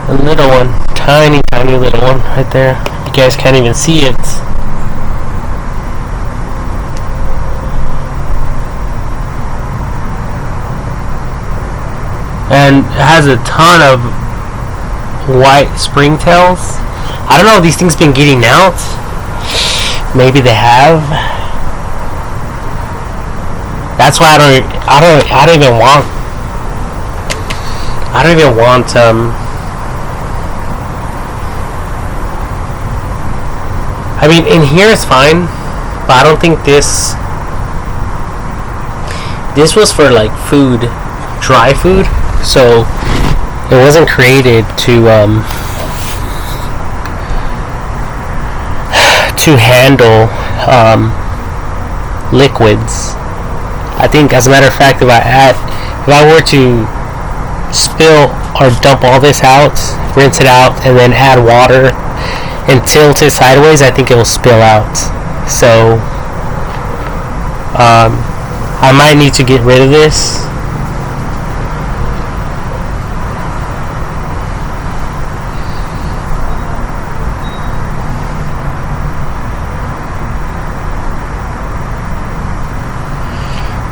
A little one. Tiny, tiny little one right there. You guys can't even see it. And it has a ton of white springtails. I don't know if these things been getting out. Maybe they have. That's why I don't even want in here it's fine, but I don't think this was for like food, dry food, so it wasn't created to handle liquids. I think, as a matter of fact, if I were to spill or dump all this out, rinse it out, and then add water and tilt it sideways, I think it will spill out. So I might need to get rid of this.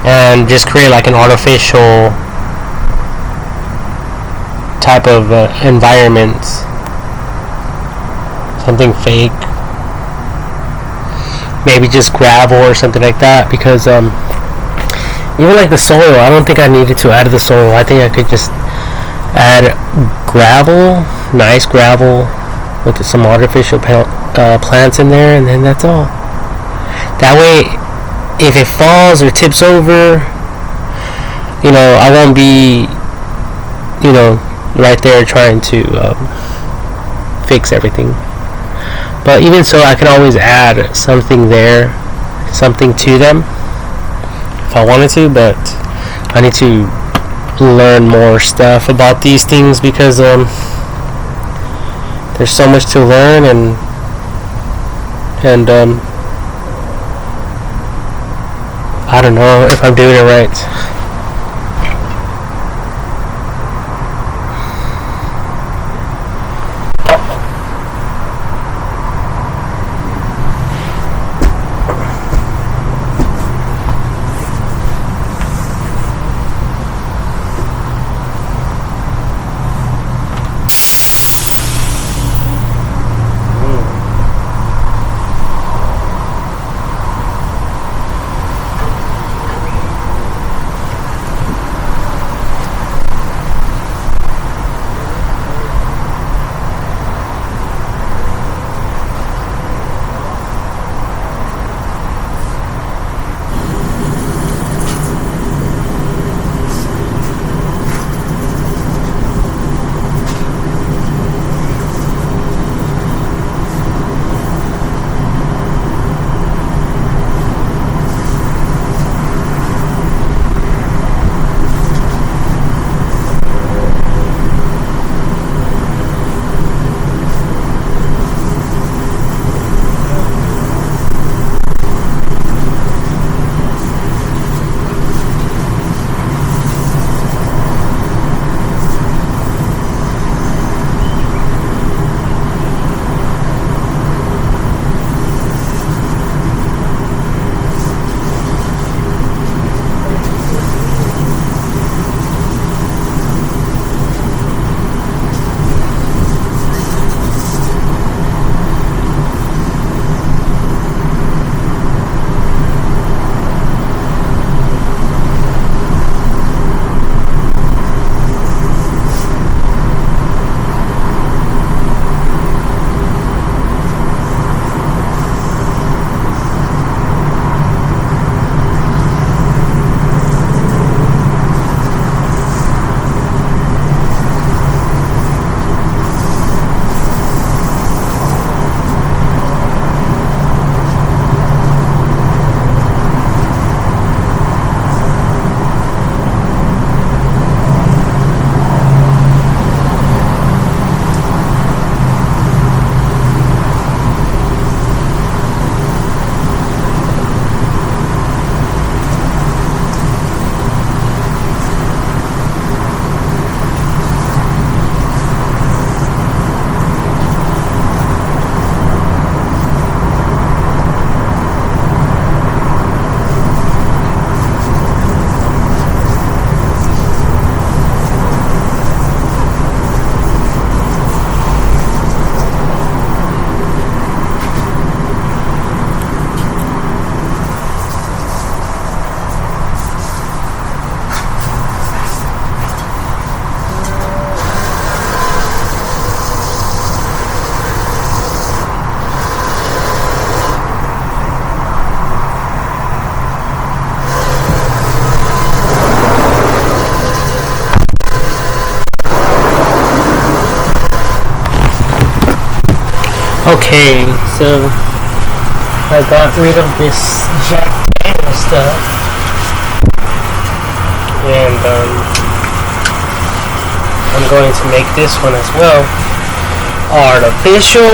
And just create like an artificial type of environment, something fake, maybe just gravel or something like that, because even like the soil, I don't think I needed to add the soil. I think I could just add gravel, nice gravel with some artificial plants in there, and then that's all. That way, if it falls or tips over, I won't be, right there trying to fix everything. But even so, I can always add something there, something to them, if I wanted to. But I need to learn more stuff about these things, because there's so much to learn, and I don't know if I'm doing it right. Okay, so I got rid of this Jack Daniels stuff, and I'm going to make this one as well artificial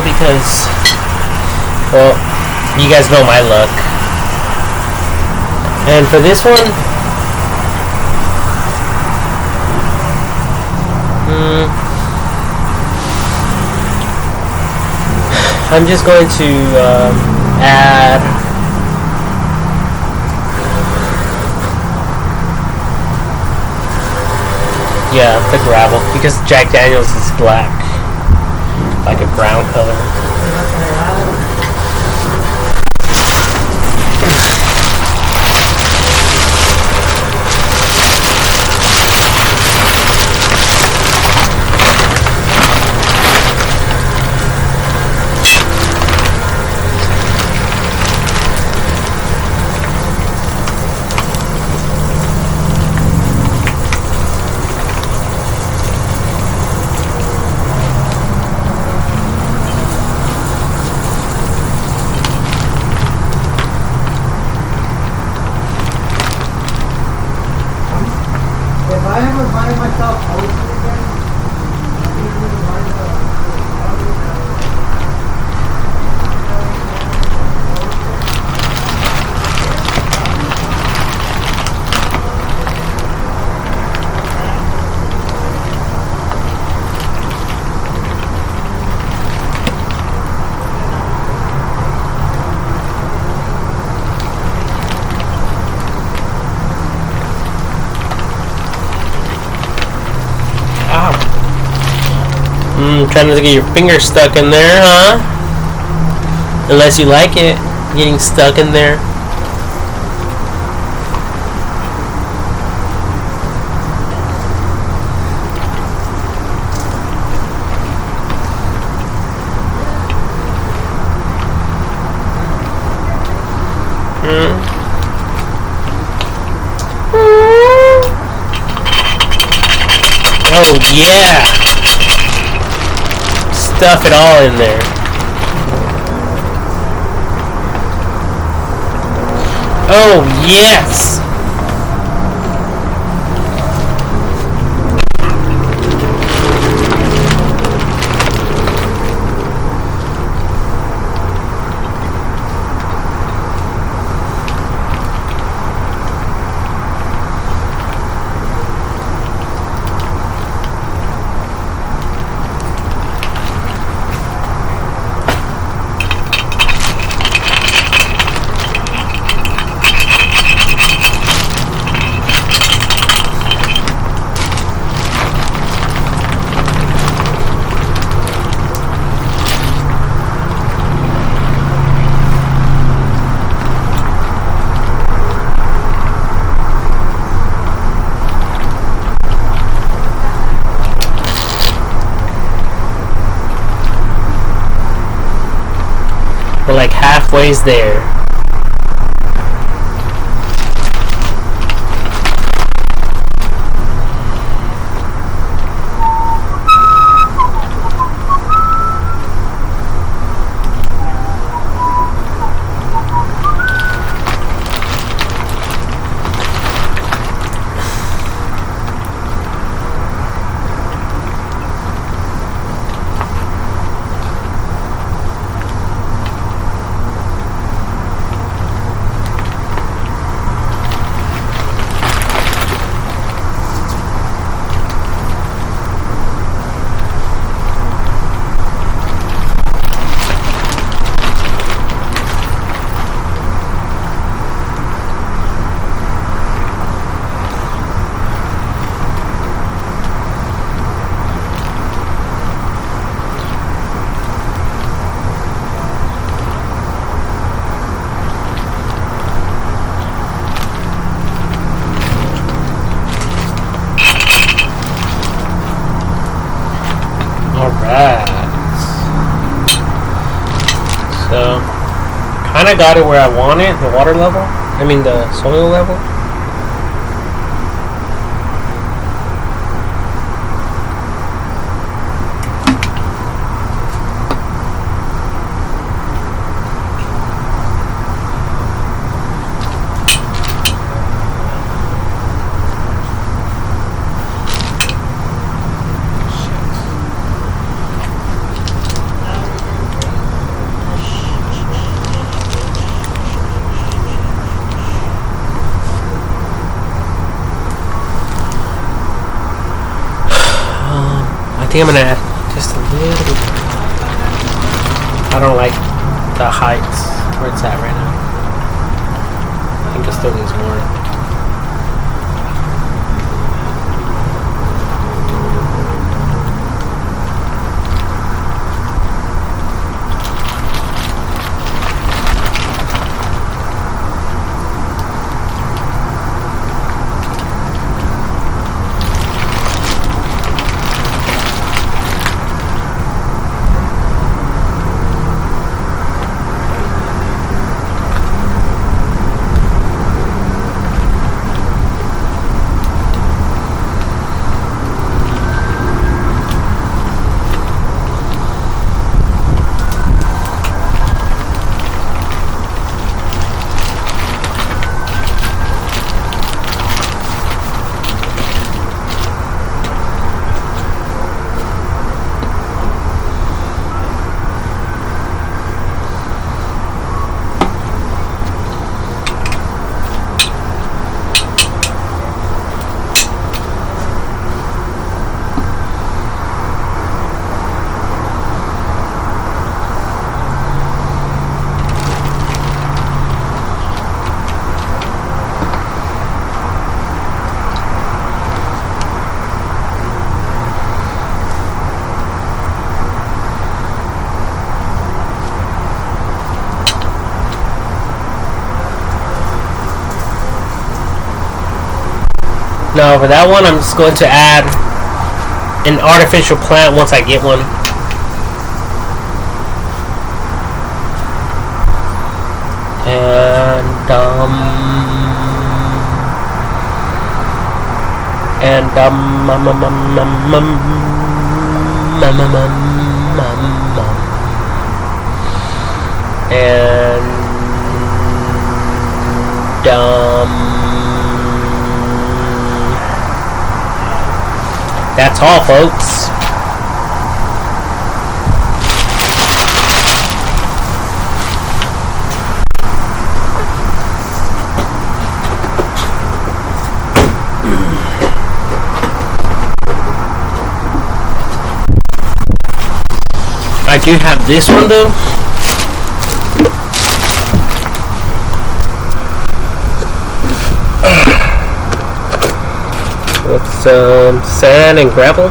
because, well, you guys know my luck. And for this one, I'm just going to add the gravel, because Jack Daniels is black, like a brown color. If I ever find myself hosting again, I usually find Trying to get your finger stuck in there, huh? Unless you like it, getting stuck in there. Oh yeah! Stuff it all in there. Oh yes! We're like halfway's there. So, kind of got it where I want it, the water level. I mean the soil level. think I'm gonna add just a little bit. I don't like the heights where it's at right now. I think it still needs more. No, for that one, I'm just going to add an artificial plant once I get one. That's all, folks. I do have this one though. With some sand and gravel.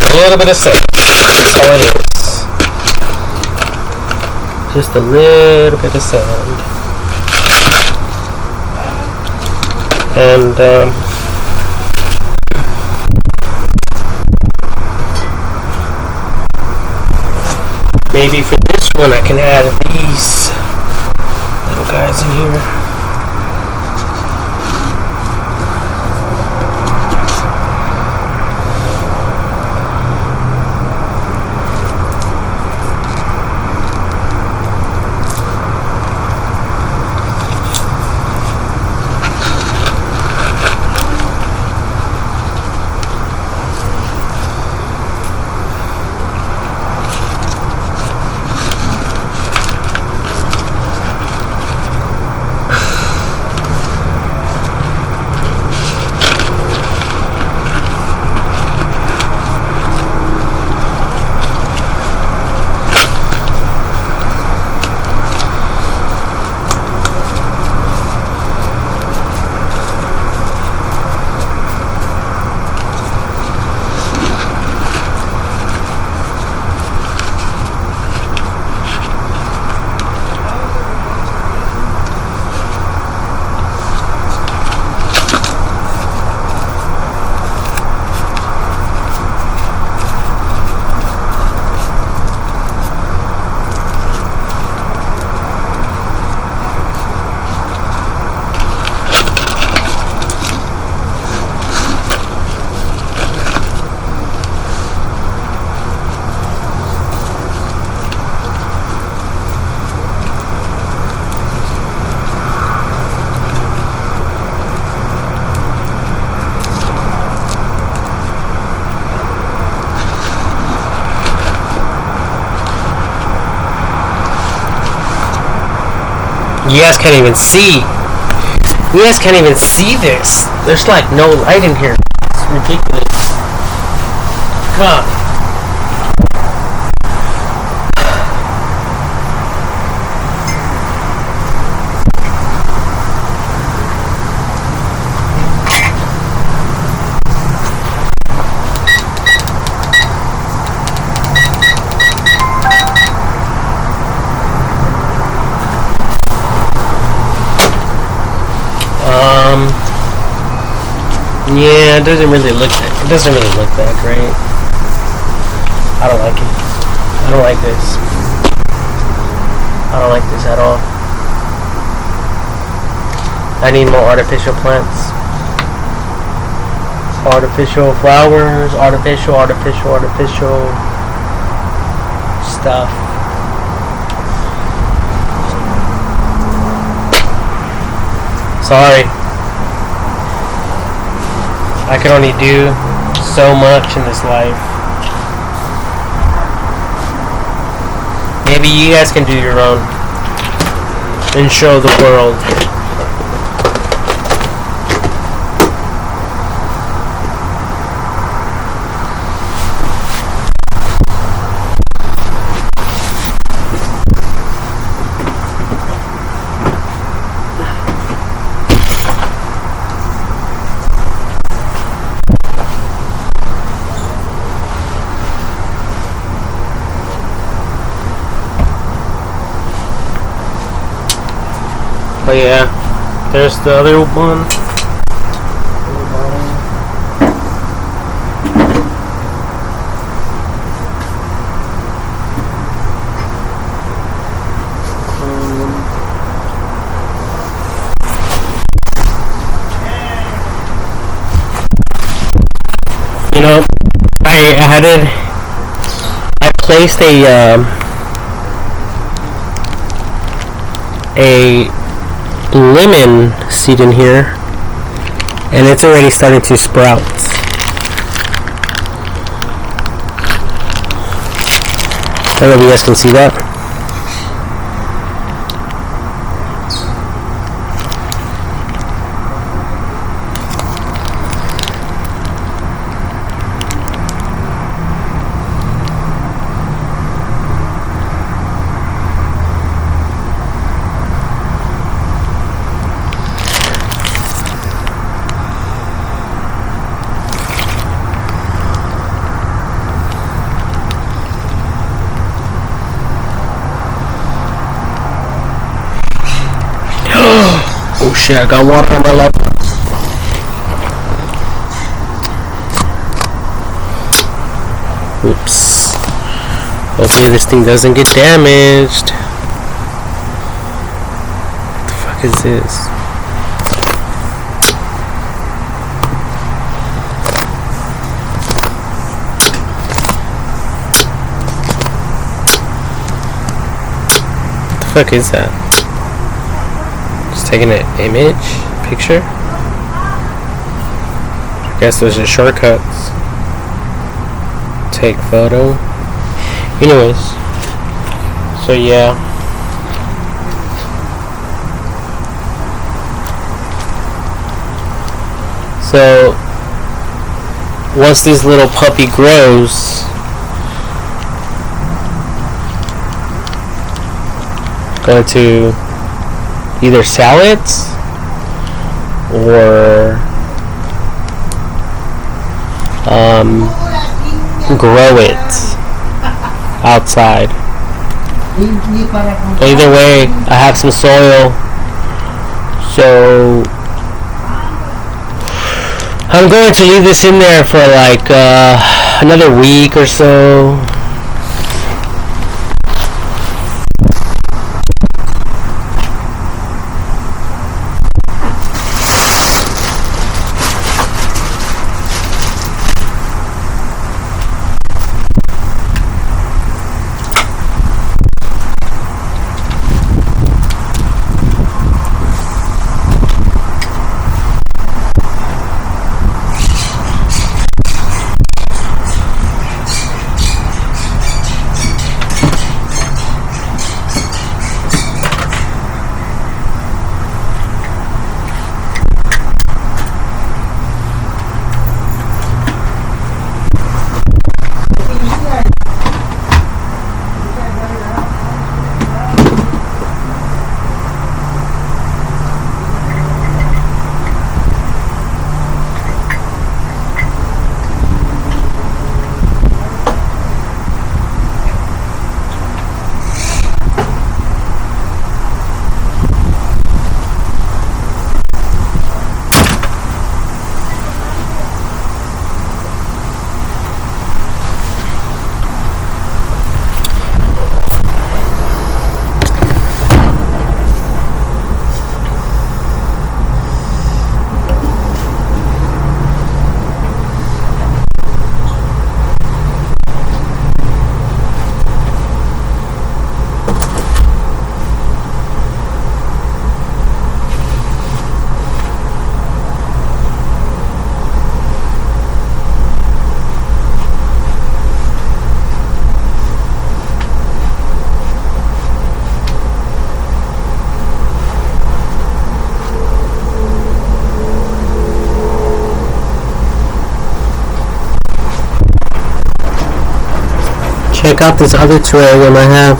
A little bit of sand. That's all it is. Just a little bit of sand. And maybe for this one I can add these little guys in here. You guys can't even see. You guys can't even see this. There's like no light in here. It's ridiculous. God. Yeah, it doesn't really look that great. I don't like it. I don't like this. I don't like this at all. I need more artificial plants. Artificial flowers, artificial stuff. Sorry. I can only do so much in this life. Maybe you guys can do your own and show the world. But yeah, there's the other one. You know, I placed a lemon seed in here, and it's already starting to sprout. I don't know if you guys can see that. Oh shit, I got water on my lap. Oops. Hopefully this thing doesn't get damaged. What the fuck is this? What the fuck is that? Taking an picture. I guess those are shortcuts. Take photo. Anyways, so yeah. So once this little puppy grows, go to either salads or grow it outside. Either way, I have some soil, so I'm going to leave this in there for like another week or so. Check out this other terrarium I have.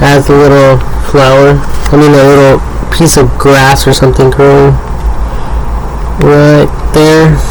Has a little flower. I mean a little piece of grass or something growing right there.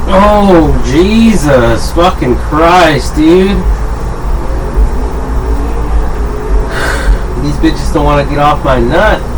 Oh, Jesus fucking Christ, dude. These bitches don't want to get off my nuts.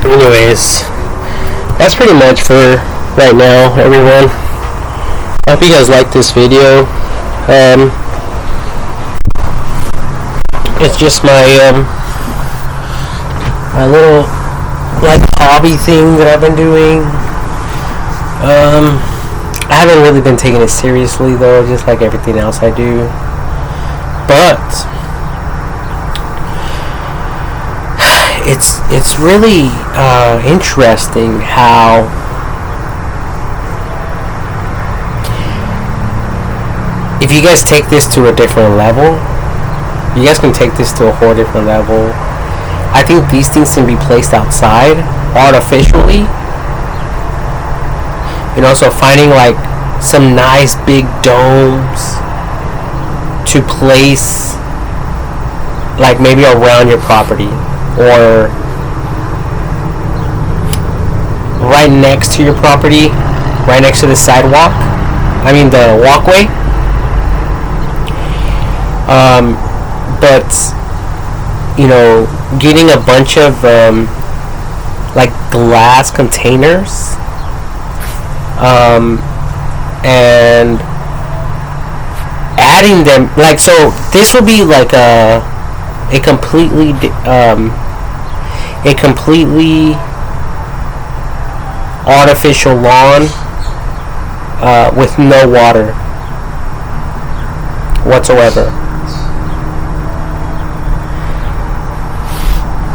Anyways, that's pretty much for right now, everyone. I hope you guys like this video. It's just my my little like hobby thing that I've been doing. I haven't really been taking it seriously though, just like everything else I do. But it's really interesting how if you guys take this to a different level, you guys can take this to a whole different level. I think these things can be placed outside artificially. You know, so finding like some nice big domes to place like maybe around your property or right next to your property, right next to the sidewalk, I mean the walkway. But you know, getting a bunch of like glass containers and adding them, like, so this will be like a completely artificial lawn with no water whatsoever.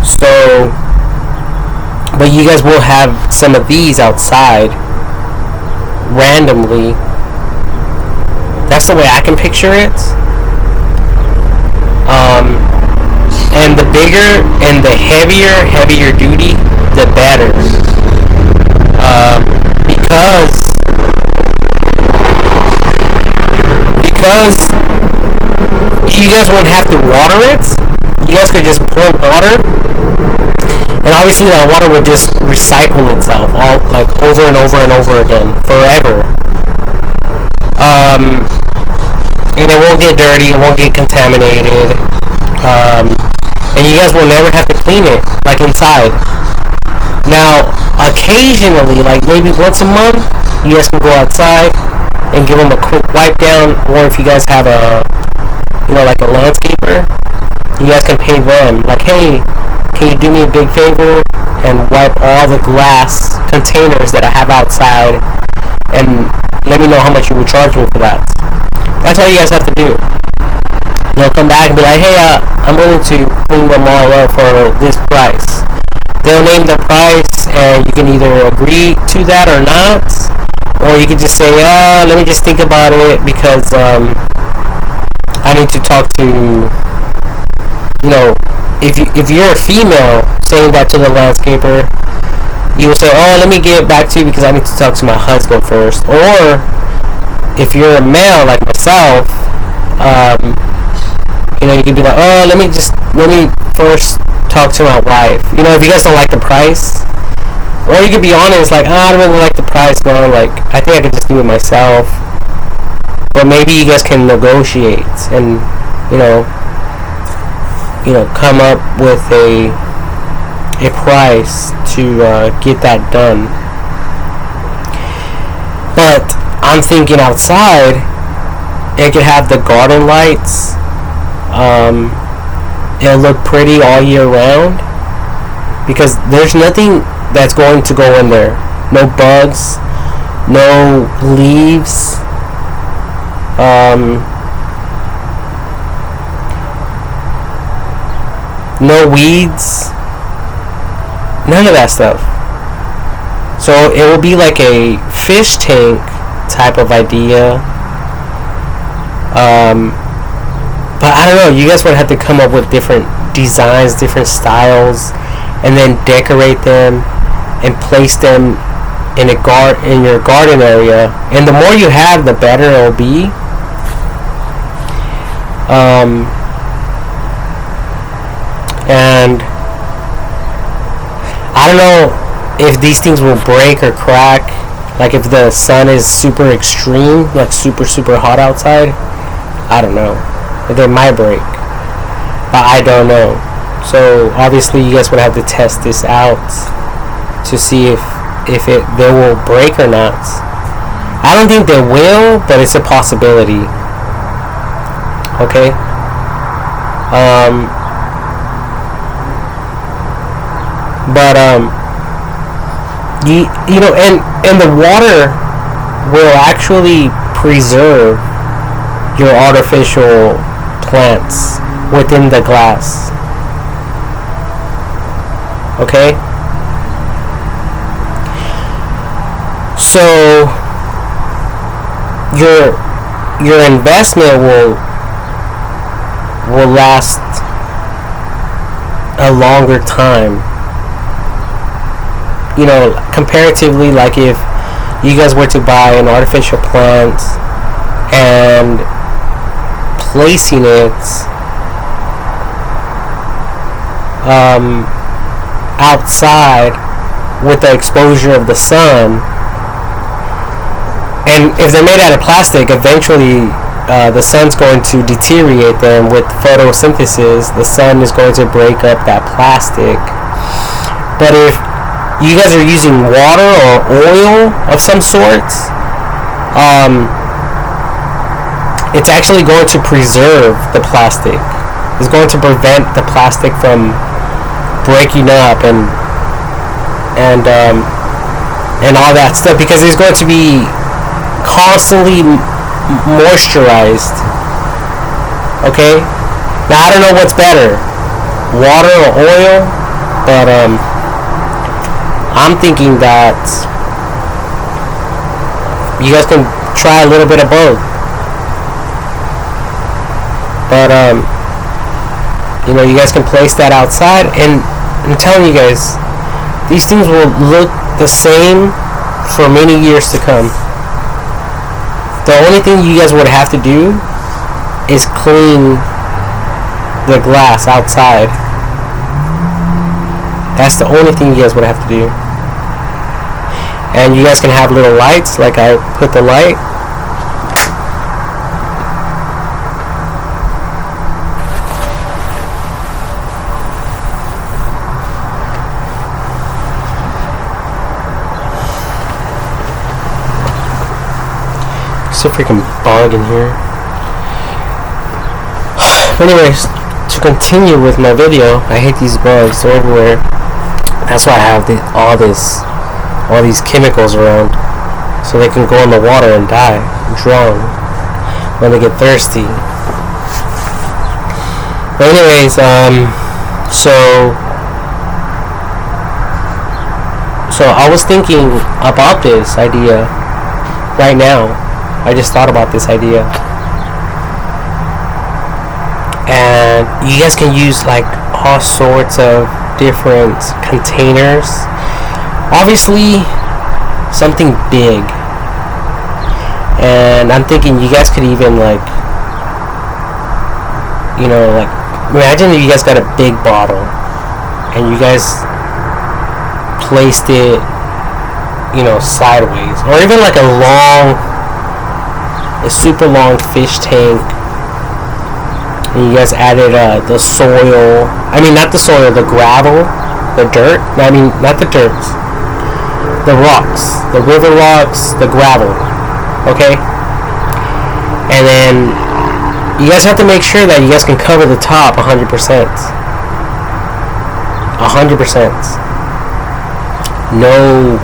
So, but you guys will have some of these outside randomly. That's the way I can picture it. And the bigger and the heavier duty, the better. Because you guys won't have to water it. You guys could just pour water, and obviously that water would just recycle itself, all like over and over and over again, forever. And it won't get dirty, it won't get contaminated. and you guys will never have to clean it like inside. Now, occasionally, like maybe once a month, you guys can go outside and give them a quick wipe down, or if you guys have a, like a landscaper, you guys can pay them, like, hey, can you do me a big favor and wipe all the glass containers that I have outside, and let me know how much you would charge me for that. That's all you guys have to do. They'll come back and be like, hey, I'm willing to clean them all up for this price. They'll name the price, and you can either agree to that or not, or you can just say, let me just think about it, because I need to talk to, if you're a female saying that to the landscaper, you will say, let me get back to you because I need to talk to my husband first. Or if you're a male like myself, you can be like, let me first talk to my wife. If you guys don't like the price, or you could be honest, like, I don't really like the price, man. Like, I think I could just do it myself. But maybe you guys can negotiate and, come up with a price to get that done. But I'm thinking outside, it could have the garden lights. It'll look pretty all year round, because there's nothing that's going to go in there. No bugs, no leaves, no weeds, none of that stuff. So it will be like a fish tank type of idea. But I don't know, you guys would have to come up with different designs, different styles, and then decorate them and place them in your garden area. And the more you have, the better it'll be. And I don't know if these things will break or crack, like if the sun is super extreme, like super hot outside. I don't know, they might break, but I don't know. So obviously you guys would have to test this out to see if they will break or not. I don't think they will, but it's a possibility. Okay. And the water will actually preserve your artificial plants within the glass. Okay? So your investment will last a longer time. Comparatively, like if you guys were to buy an artificial plant and placing it outside with the exposure of the sun, and if they're made out of plastic, eventually the sun's going to deteriorate them with photosynthesis. The sun is going to break up that plastic. But if you guys are using water or oil of some sort, it's actually going to preserve the plastic. It's going to prevent the plastic from breaking up and all that stuff, because it's going to be constantly moisturized. Okay? Now I don't know what's better, water or oil, but I'm thinking that you guys can try a little bit of both. But you guys can place that outside, and I'm telling you guys, these things will look the same for many years to come. The only thing you guys would have to do is clean the glass outside. That's the only thing you guys would have to do. And you guys can have little lights, like I put the light. It's a freaking bug in here. Anyways, to continue with my video, I hate these bugs. They're everywhere. That's why I have all these chemicals around, so they can go in the water and die, drown when they get thirsty. But anyways, so I was thinking about this idea right now. I just thought about this idea, and you guys can use like all sorts of different containers. Obviously, something big, and I'm thinking you guys could even like, imagine if you guys got a big bottle and you guys placed it, sideways, or even like a super long fish tank, and you guys added the soil. I mean, not the soil, the gravel, the dirt. I mean, not the dirt, the rocks, the river rocks, the gravel. Okay, and then you guys have to make sure that you guys can cover the top 100%. 100%. No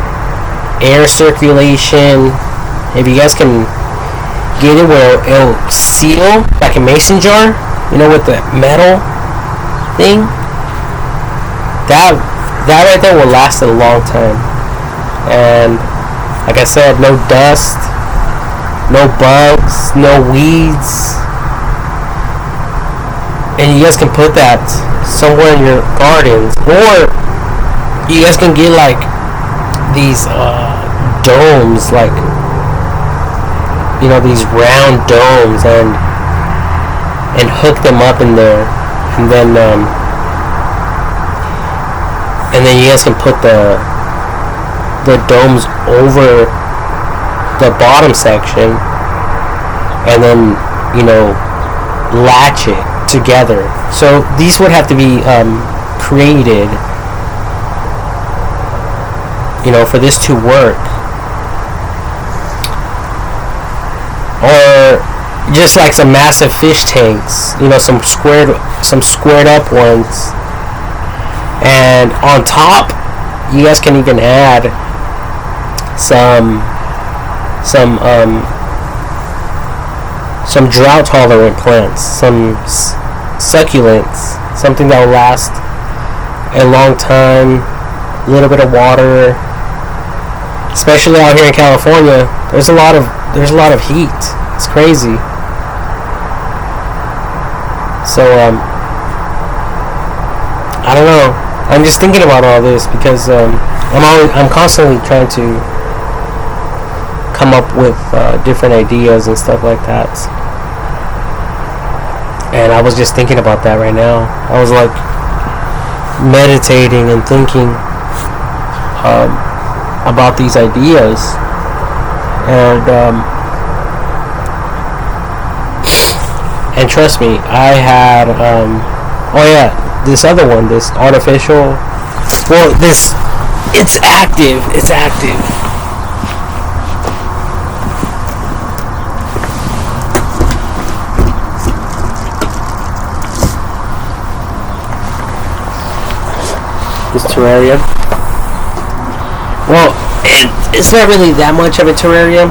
air circulation. If you guys can get it where it'll seal like a mason jar, with the metal thing, that right there will last a long time. And like I said, no dust, no bugs, no weeds. And you guys can put that somewhere in your gardens, or you guys can get like these domes, like these round domes, and hook them up in there, and then you guys can put the domes over the bottom section, and then latch it together. So these would have to be created, for this to work, or just like some massive fish tanks, some squared up ones, and on top you guys can even add some drought tolerant plants, some succulents, something that will last a long time, a little bit of water. Especially out here in California, there's a lot of heat. It's crazy. So I don't know. I'm just thinking about all this because I'm constantly trying to come up with different ideas and stuff like that. And I was just thinking about that right now. I was like meditating and thinking about these ideas, and trust me, I had this other one, this artificial. Well, it's active. This terrarium. Well, it's not really that much of a terrarium.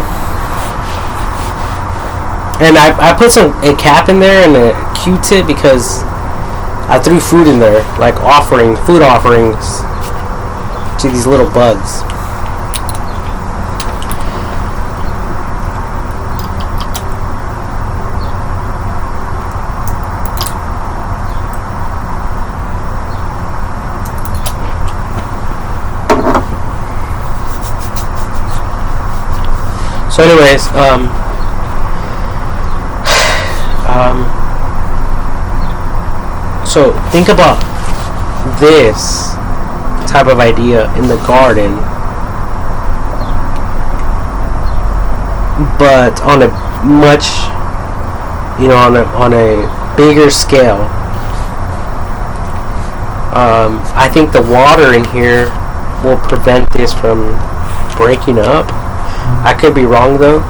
And I put a cap in there and a Q-tip because I threw food in there, like food offerings to these little bugs. So anyways, so think about this type of idea in the garden, but on a much, on a bigger scale. I think the water in here will prevent this from breaking up. I could be wrong though,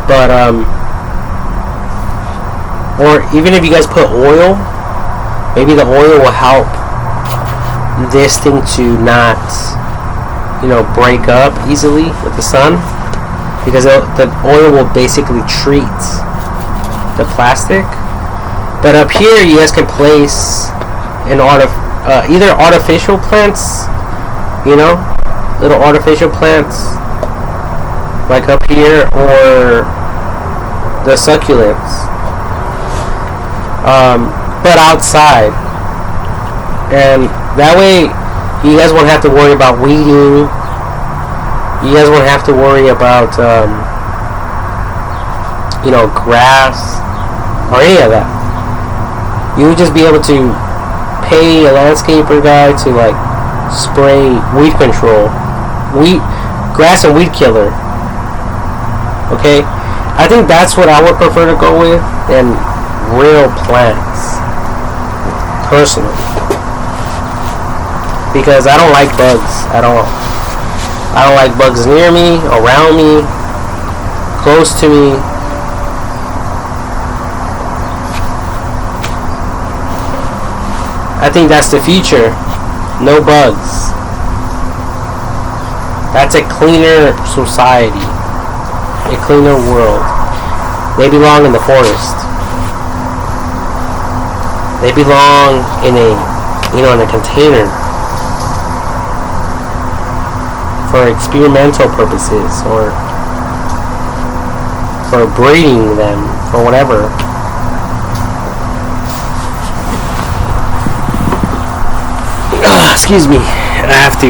But or even if you guys put oil, maybe the oil will help this thing to not, break up easily with the sun, because the oil will basically treat the plastic. But up here, you guys can place either artificial plants, little artificial plants, like up here, or the succulents, but outside, and that way you guys won't have to worry about weeding. You guys won't have to worry about grass or any of that. You would just be able to pay a landscaper guy to spray weed control, grass and weed killer. Okay, I think that's what I would prefer to go with than real plants, personally, because I don't like bugs. I don't like bugs near me, around me, close to me. I think that's the future. No bugs. That's a cleaner society. A cleaner world. They belong in the forest. They belong in a container for experimental purposes, or for breeding them, or whatever. Excuse me, I have to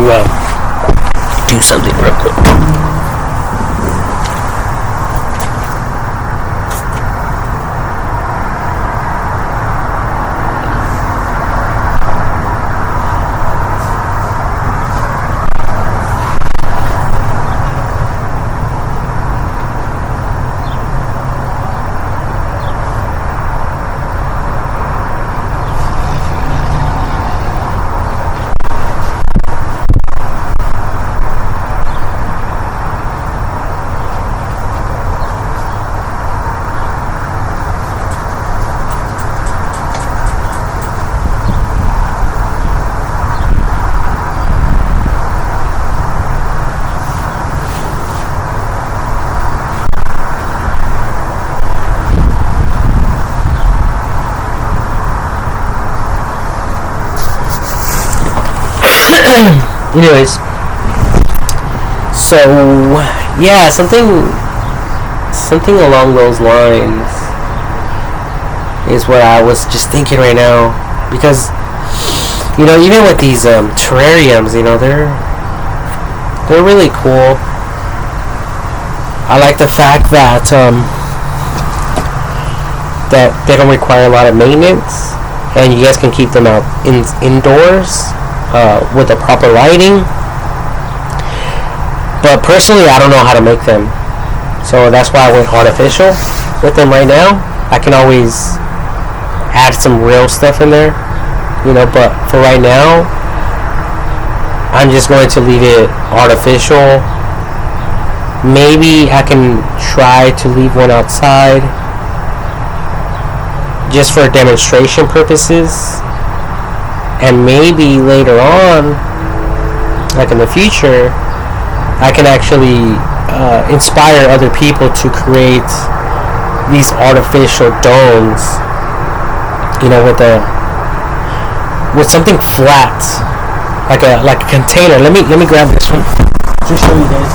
do something real quick. Anyways, so yeah, something along those lines is what I was just thinking right now, because even with these terrariums, they're really cool. I like the fact that that they don't require a lot of maintenance, and you guys can keep them out indoors. With the proper lighting. But personally, I don't know how to make them, so that's why I went artificial with them right now. I can always add some real stuff in there, but for right now, I'm just going to leave it artificial. Maybe I can try to leave one outside just for demonstration purposes. And maybe later on, like in the future, I can actually inspire other people to create these artificial domes, with something flat, like a container. Let me grab this one to show you guys.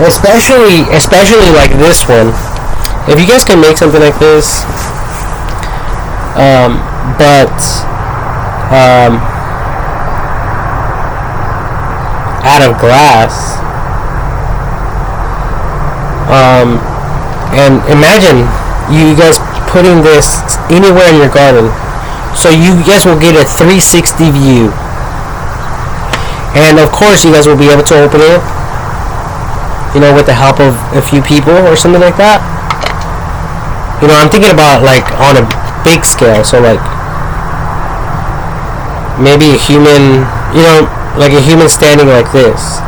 Especially like this one. If you guys can make something like this, but out of glass, and imagine you guys putting this anywhere in your garden, so you guys will get a 360 view, and of course you guys will be able to open it, with the help of a few people or something like that. I'm thinking about on a big scale, so maybe a human, like a human standing like this,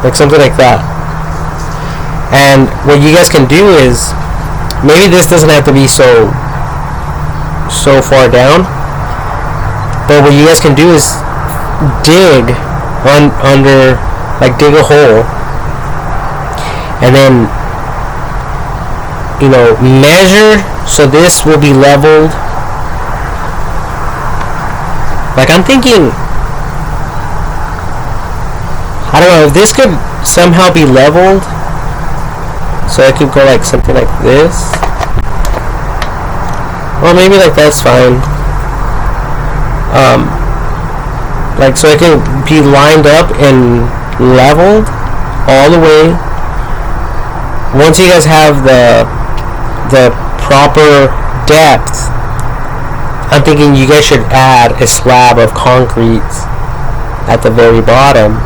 like something like that. And what you guys can do is, maybe this doesn't have to be so far down, but what you guys can do is dig under, like dig a hole, and then, you know, measure so this will be leveled. Like I'm thinking, I don't know if this could somehow be leveled, so it could go like something like this, or maybe like that's fine. Like so it can be lined up and leveled all the way. Once you guys have the proper depth, I'm thinking you guys should add a slab of concrete at the very bottom.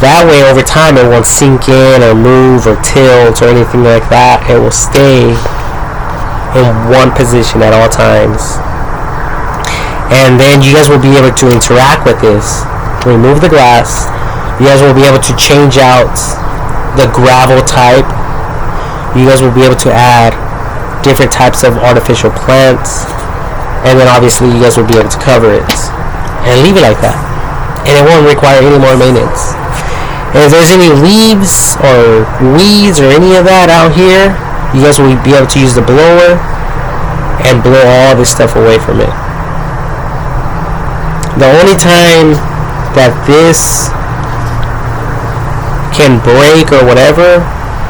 That way over time it won't sink in or move or tilt or anything like that. It will stay in one position at all times. And then you guys will be able to interact with this. Remove the glass. You guys will be able to change out the gravel type. You guys will be able to add different types of artificial plants, and then obviously you guys will be able to cover it and leave it like that, and it won't require any more maintenance. And if there's any leaves or weeds or any of that out here, you guys will be able to use the blower and blow all this stuff away from it. The only time that this can break or whatever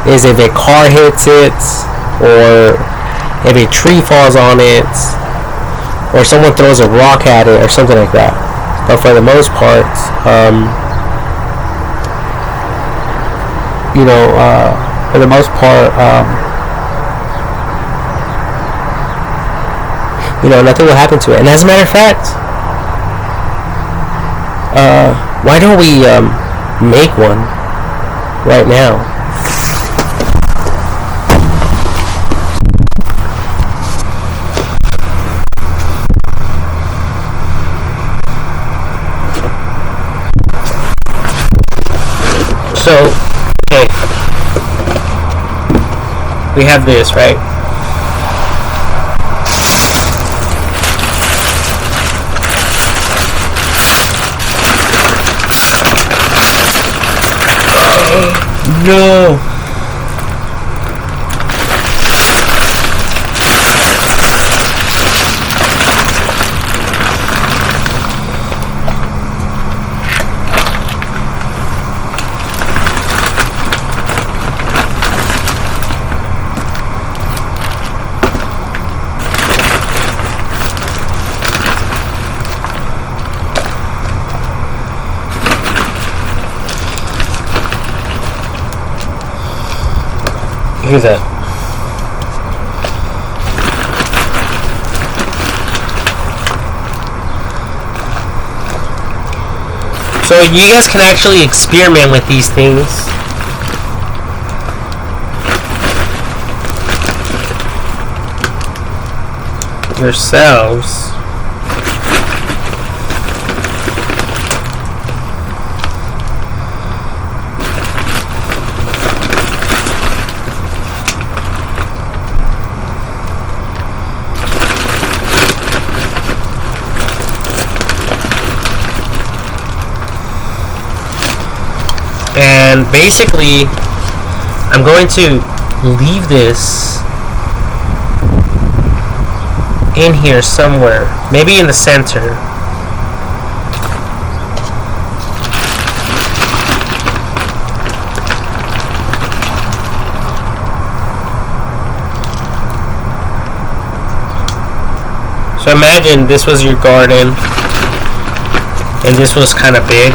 is if a car hits it, or if a tree falls on it, or someone throws a rock at it or something like that. But for the most part, for the most part, nothing will happen to it. And as a matter of fact, why don't we make one right now? So, okay, we have this, right? No. Who's that? So you guys can actually experiment with these things. Yourselves. And basically, I'm going to leave this in here somewhere, maybe in the center. So imagine this was your garden, and this was kind of big.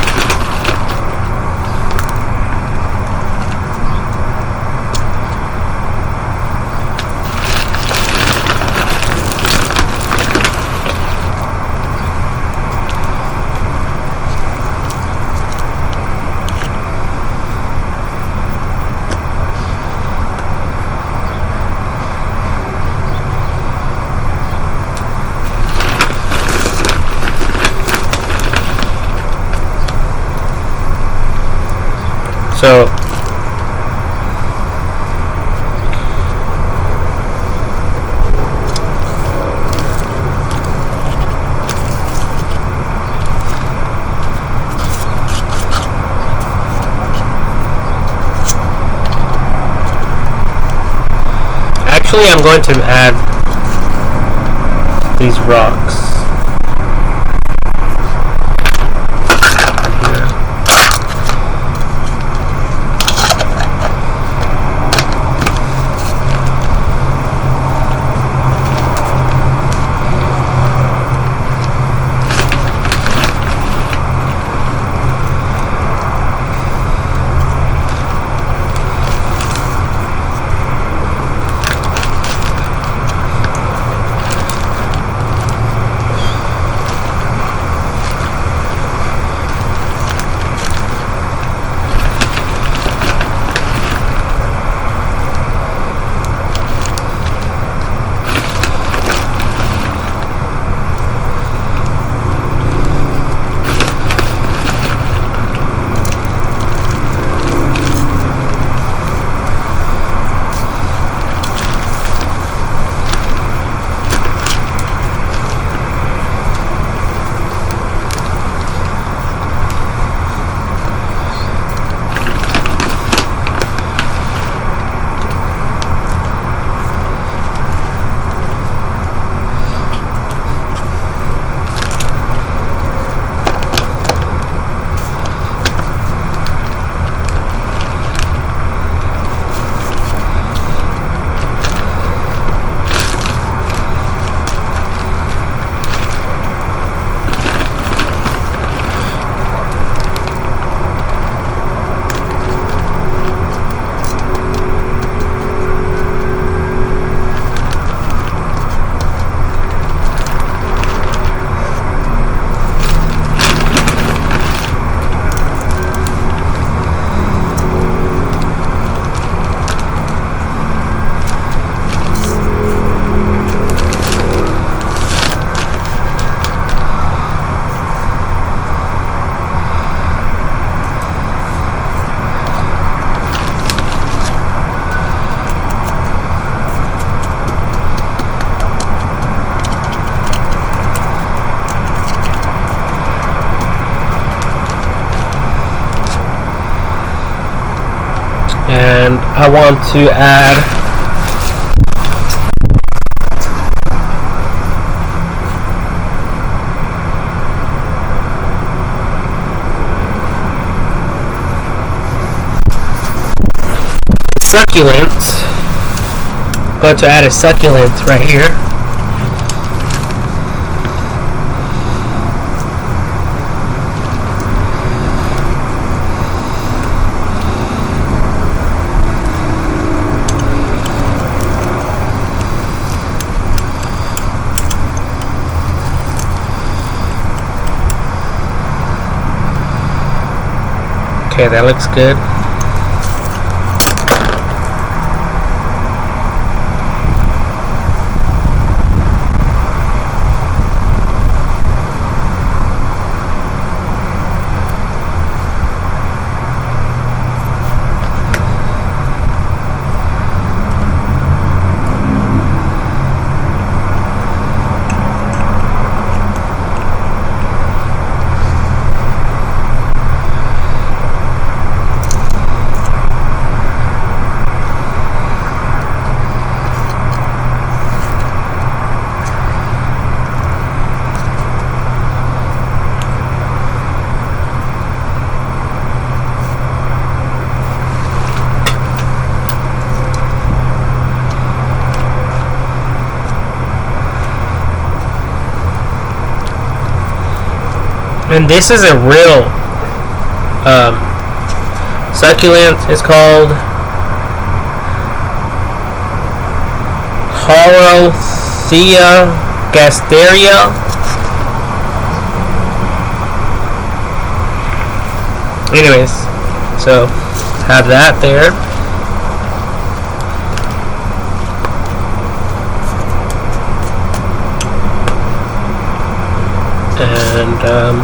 So actually I'm going to add these rocks. And I want to add succulents. I'm going to add a succulent right here. Okay, that looks good. And this is a real succulent. It's called Horothea gasteria. Anyways, so have that there. And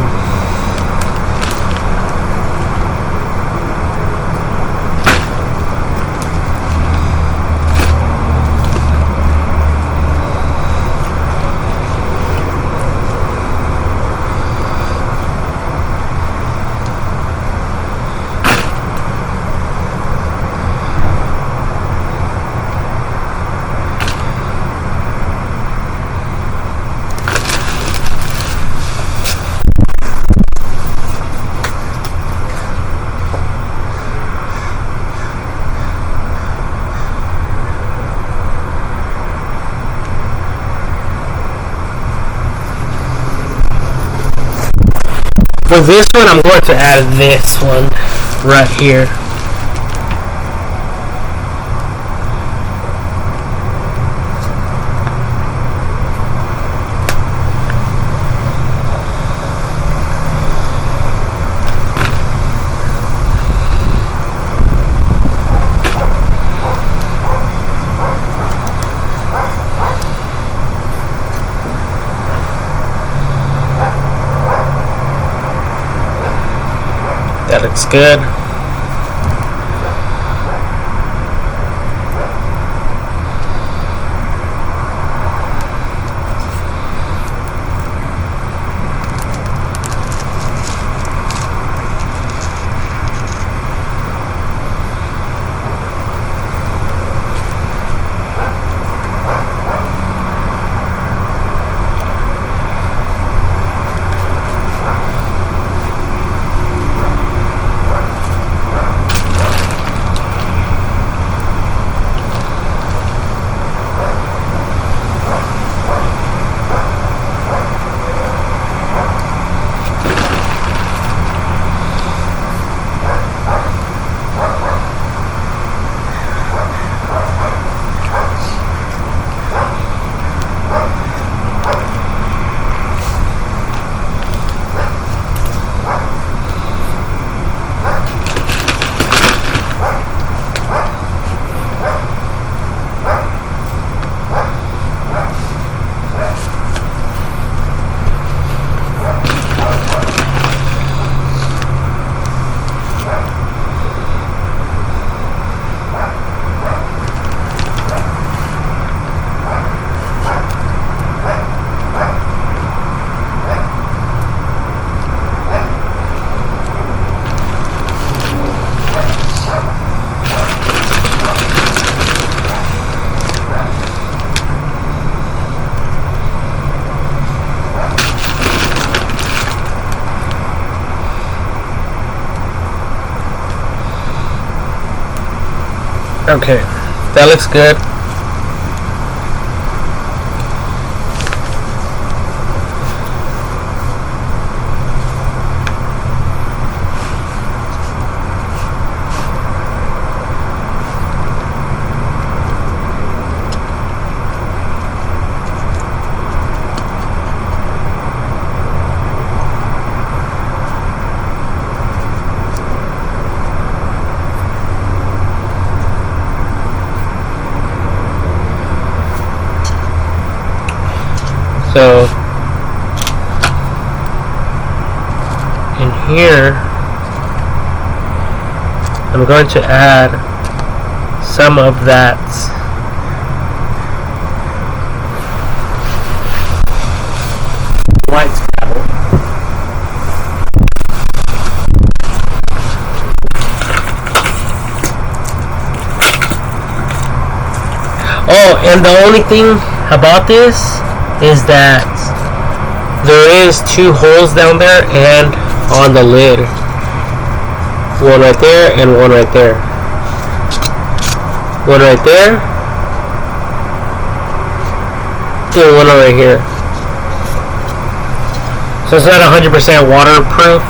For this one, I'm going to add this one right here. That looks good. Okay, that looks good. So in here I'm going to add some of that white Scrabble. Oh, and the only thing about this is that there is 2 holes down there and on the lid. One right there and one right there. One right there. And one right here. So it's not 100% waterproof.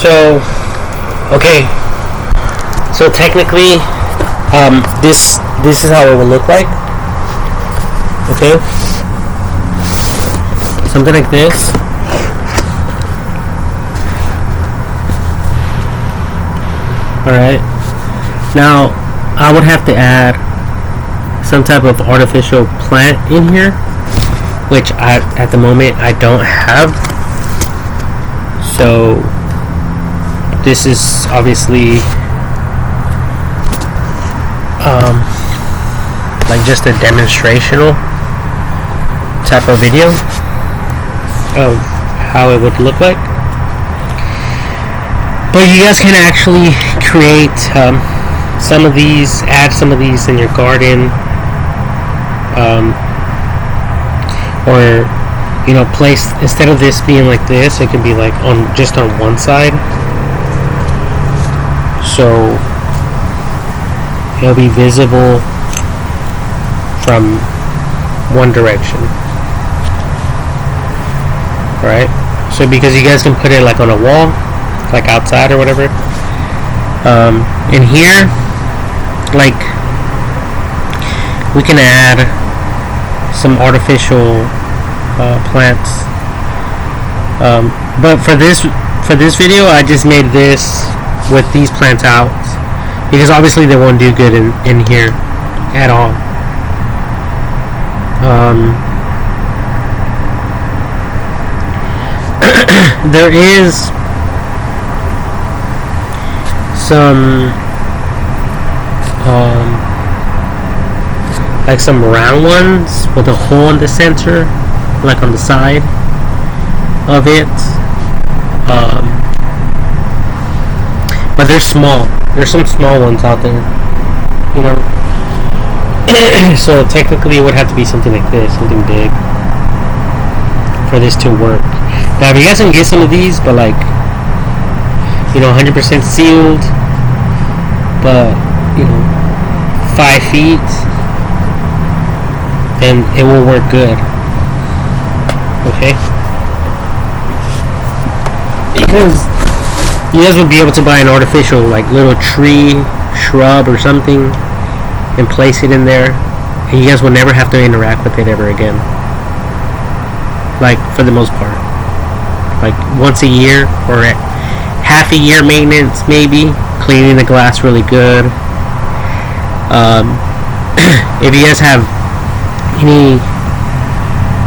So, okay. So technically, this is how it will look like. Okay. Something like this. Alright. Now, I would have to add some type of artificial plant in here, which at the moment I don't have. So this is obviously like just a demonstrational type of video of how it would look like. But you guys can actually create some of these, add some of these in your garden, or you know, place, instead of this being like this, it can be like on just on one side, so it'll be visible from one direction. Alright, so because you guys can put it like on a wall, like outside or whatever. In here, like, we can add some artificial plants. But for this video, I just made this with these plants out, because obviously they won't do good in here at all. There is some like some round ones with a hole in the center, like on the side of it, but they're small. There's some small ones out there, you know. So technically it would have to be something like this, something big, for this to work. Now if you guys can get some of these, but like, you know, 100% sealed, but you know, 5 feet, then it will work good. Okay, because you guys would be able to buy an artificial like little tree, shrub or something, and place it in there, and you guys will never have to interact with it ever again, like for the most part, like once a year or half a year maintenance, maybe cleaning the glass really good. If you guys have any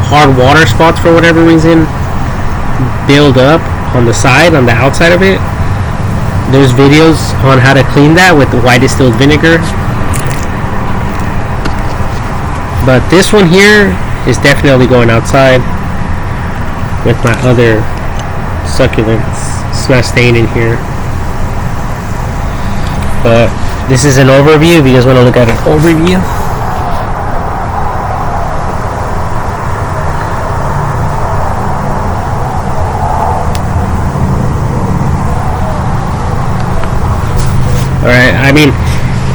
hard water spots for whatever reason build up on the side, on the outside of it, there's videos on how to clean that with white distilled vinegar. But this one here is definitely going outside with my other succulents. It's not staying in here. But this is an overview if you guys want to look at an overview. Alright, I mean,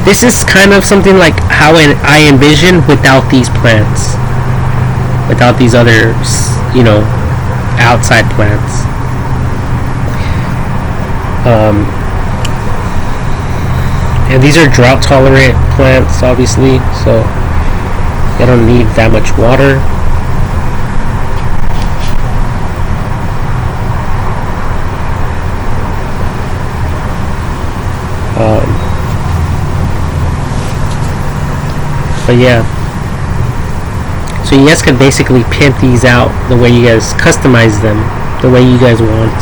this is kind of something like how I envision without these plants. Without these other, you know, outside plants. And these are drought tolerant plants, obviously, so they don't need that much water. But yeah, so you guys can basically pimp these out the way you guys customize them, the way you guys want.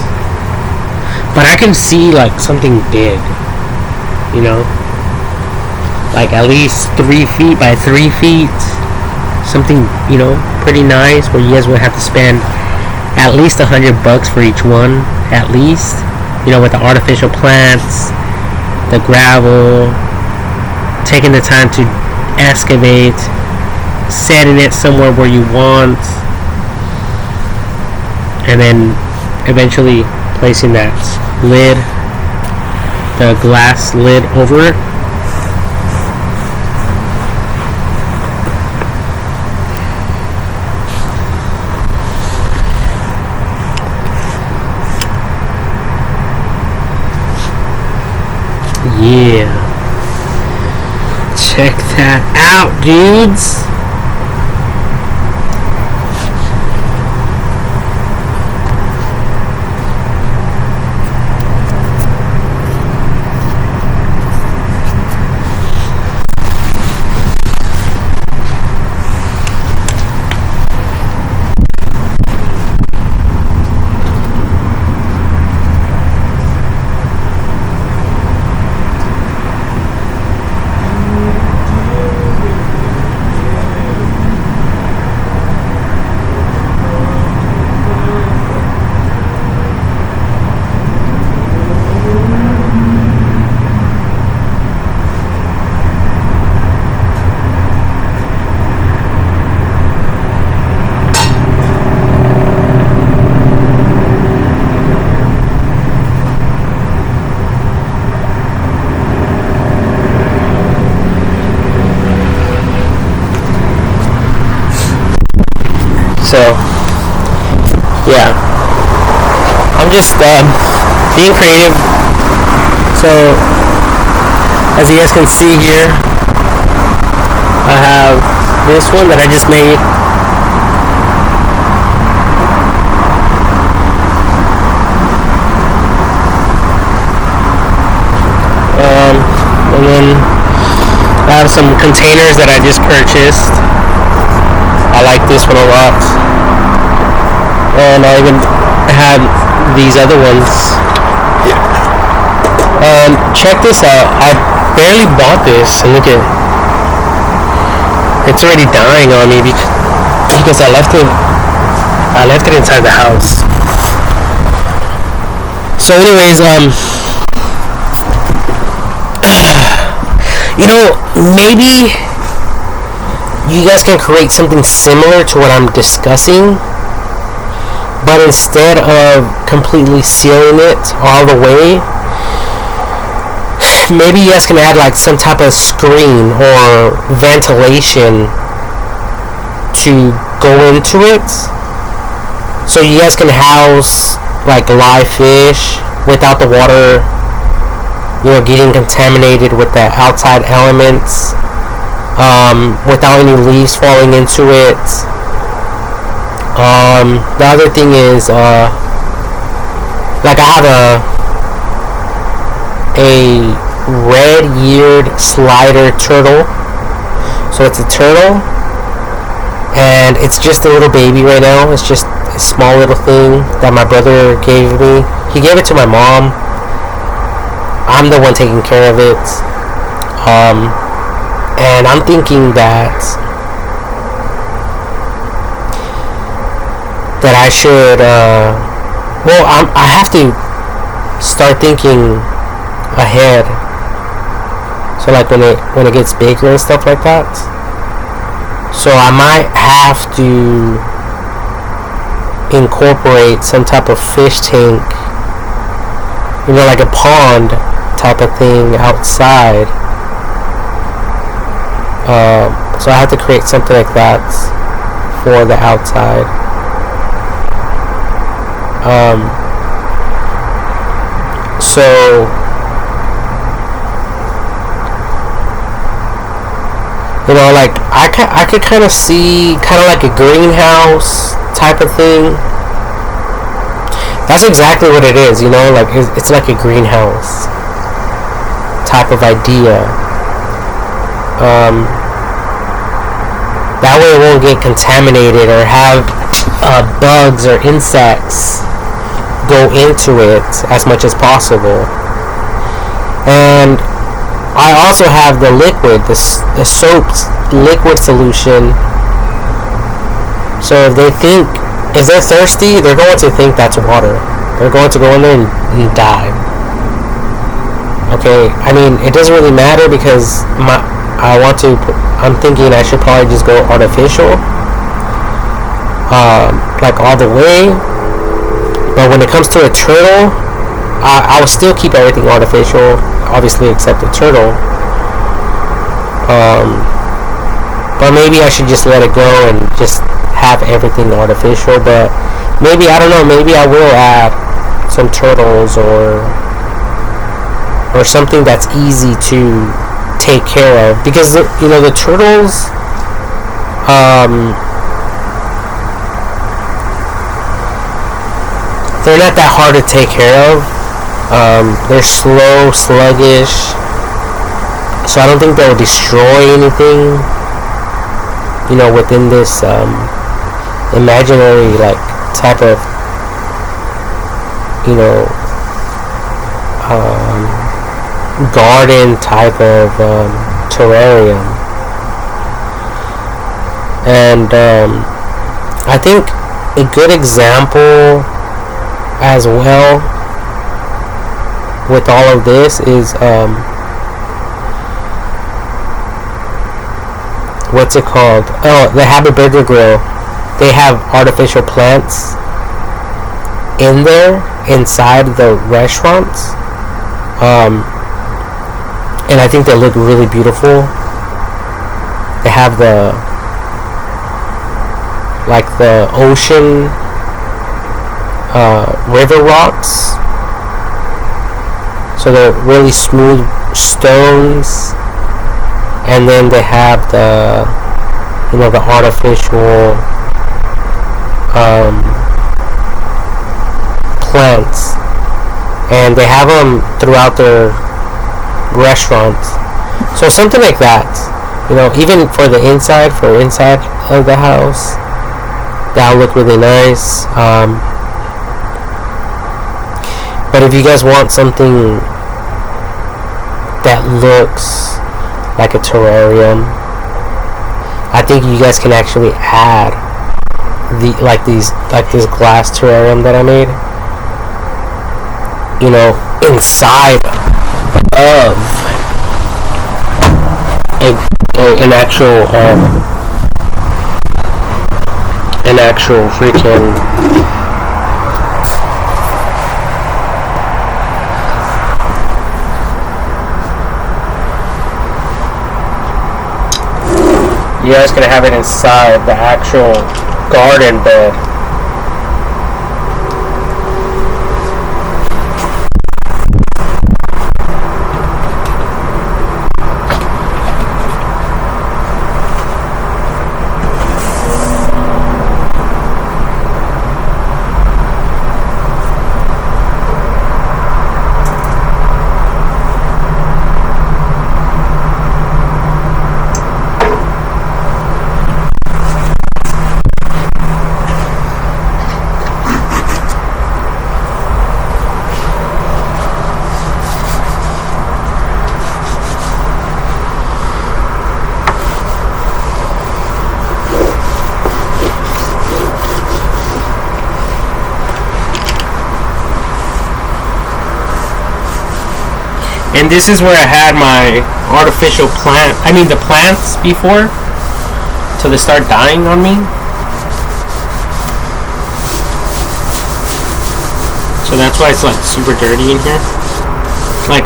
But I can see like something big, you know, like at least 3 feet by 3 feet, something, you know, pretty nice, where you guys would have to spend at least $100 for each one, at least, you know, with the artificial plants, the gravel, taking the time to excavate, setting it somewhere where you want, and then eventually placing that lid, the glass lid over it. Check that out, dudes. So, yeah, I'm just being creative. So, as you guys can see here, I have this one that I just made. And then I have some containers that I just purchased. I like this one a lot. And I even had these other ones. Check this out. I barely bought this, and look at it. It's already dying on me because I left it inside the house. So anyways, you know, maybe you guys can create something similar to what I'm discussing, but instead of completely sealing it all the way, maybe you guys can add like some type of screen or ventilation to go into it, so you guys can house like live fish without the water, you know, getting contaminated with the outside elements, without any leaves falling into it. The other thing is, like I have a red-eared slider turtle. So it's a turtle, and it's just a little baby right now. It's just a small little thing that my brother gave me. He gave it to my mom. I'm the one taking care of it. And I'm thinking that I should, I have to start thinking ahead. So like when it gets bigger and stuff like that. So I might have to incorporate some type of fish tank, you know, like a pond type of thing outside. So I have to create something like that for the outside. So you know, like I could kind of see kind of like a greenhouse type of thing. That's exactly what it is, you know, like it's like a greenhouse type of idea. That way it won't get contaminated or have bugs or insects go into it as much as possible. And I also have the liquid, the soap liquid solution. So if they're thirsty, they're going to think that's water. They're going to go in there and die. Okay, I mean, it doesn't really matter because I'm thinking I should probably just go artificial, like all the way. But when it comes to a turtle, I will still keep everything artificial, obviously except the turtle. But maybe I should just let it go and just have everything artificial. But maybe, I don't know, maybe I will add some turtles or something that's easy to take care of, because the turtles, they're not that hard to take care of. They're slow, sluggish, so I don't think they'll destroy anything, within this imaginary type of garden type of terrarium. And I think a good example as well with all of this is what's it called? Oh, the Happy Burger Grill. They have artificial plants in there, inside the restaurants, and I think they look really beautiful. They have the ocean river rocks, so they're really smooth stones, and then they have the artificial plants, and they have them throughout their restaurants. So something like that, even for inside of the house, that'll look really nice. But if you guys want something that looks like a terrarium, I think you guys can actually add this glass terrarium that I made, inside of an actual freaking you guys can have it inside the actual garden bed. And this is where I had my artificial the plants before, till they start dying on me. So that's why it's super dirty in here,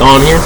on here.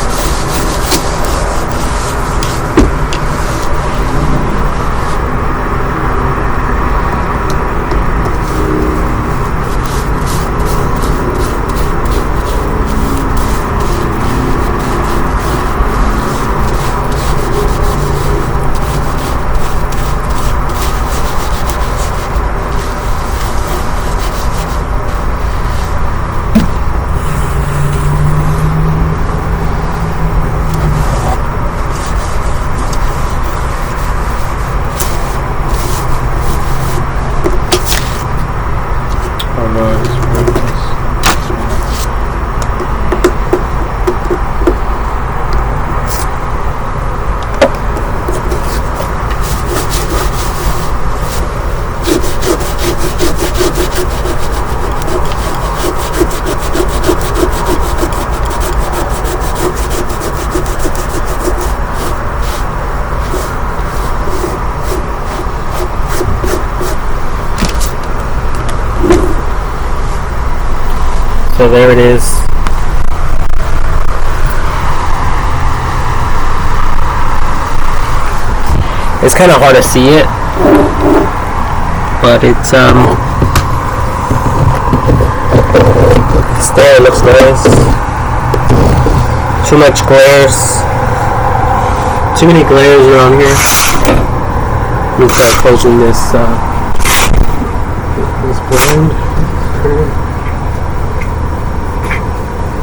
So there it is. It's kind of hard to see it, but it's there. It looks nice. Too much glares. too many glares around here. Let me try closing this blend.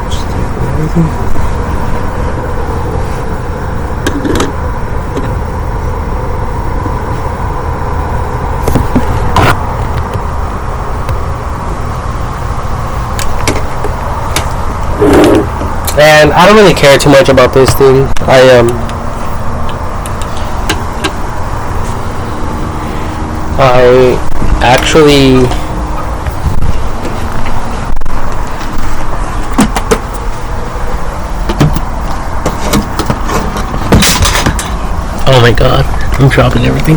Just take everything. And I don't really care too much about this thing. I actually oh my god, I'm dropping everything.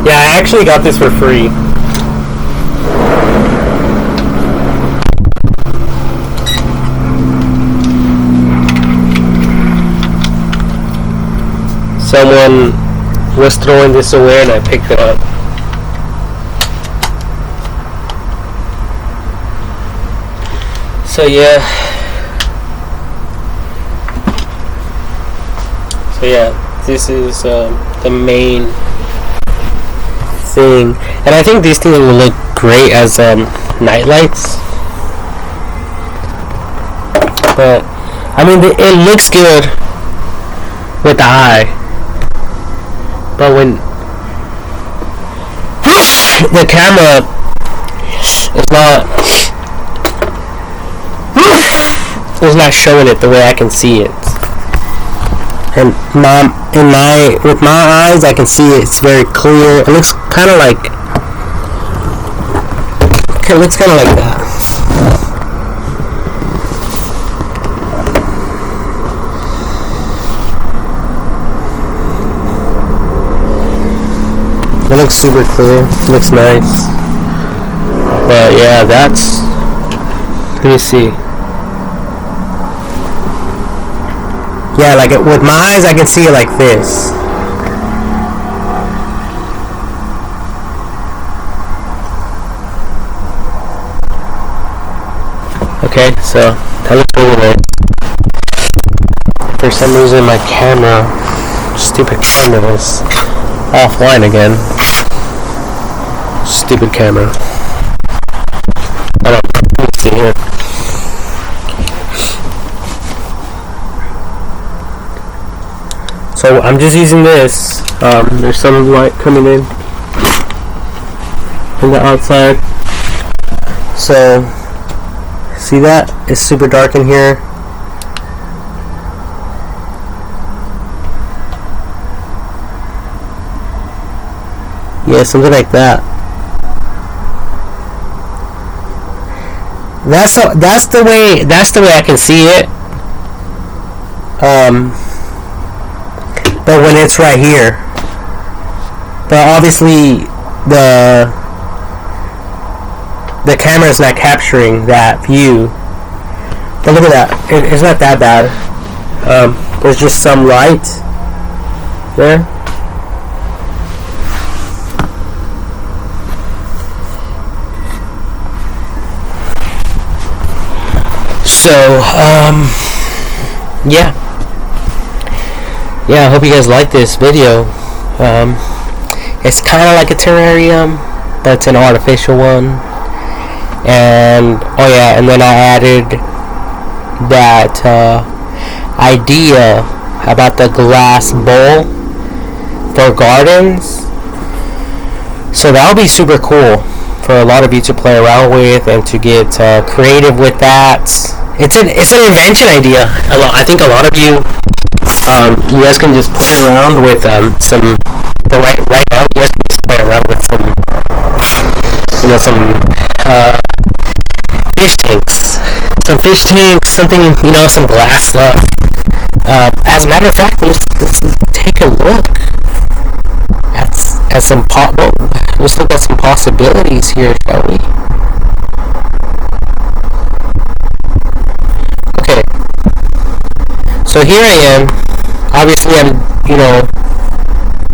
Yeah, I actually got this for free. Someone was throwing this away and I picked it up. So yeah. This is the main thing. And I think these things will look great as night lights. But, I mean, it looks good with the eye. But when the camera is not showing it the way I can see it, and with my eyes I can see it's very clear. It looks kind of like that. It looks super clear. It looks nice. But yeah, that's... Let me see. Yeah, like with my eyes, I can see it like this. Okay, so that looks really nice. For some reason, my camera, stupid camera, is offline again. Stupid camera. I don't see it. So I'm just using this. There's some light coming in from the outside. So see that? It's super dark in here. Yeah, something like that. That's the way I can see it. But when it's right here, but obviously the camera is not capturing that view. But look at that. It's not that bad. There's just some light there. So, yeah, I hope you guys like this video. It's kind of like a terrarium, but it's an artificial one. And, oh yeah, and then I added that idea about the glass bowl for gardens. So that'll be super cool for a lot of you to play around with and to get creative with that. It's an invention idea. I think a lot of you guys can just play around with some. Right now, you guys can just play around with some fish tanks, something, some glass stuff. As a matter of fact, let's take a look at some let's look at some possibilities here, shall we? Okay. So here I am. Obviously, I'm,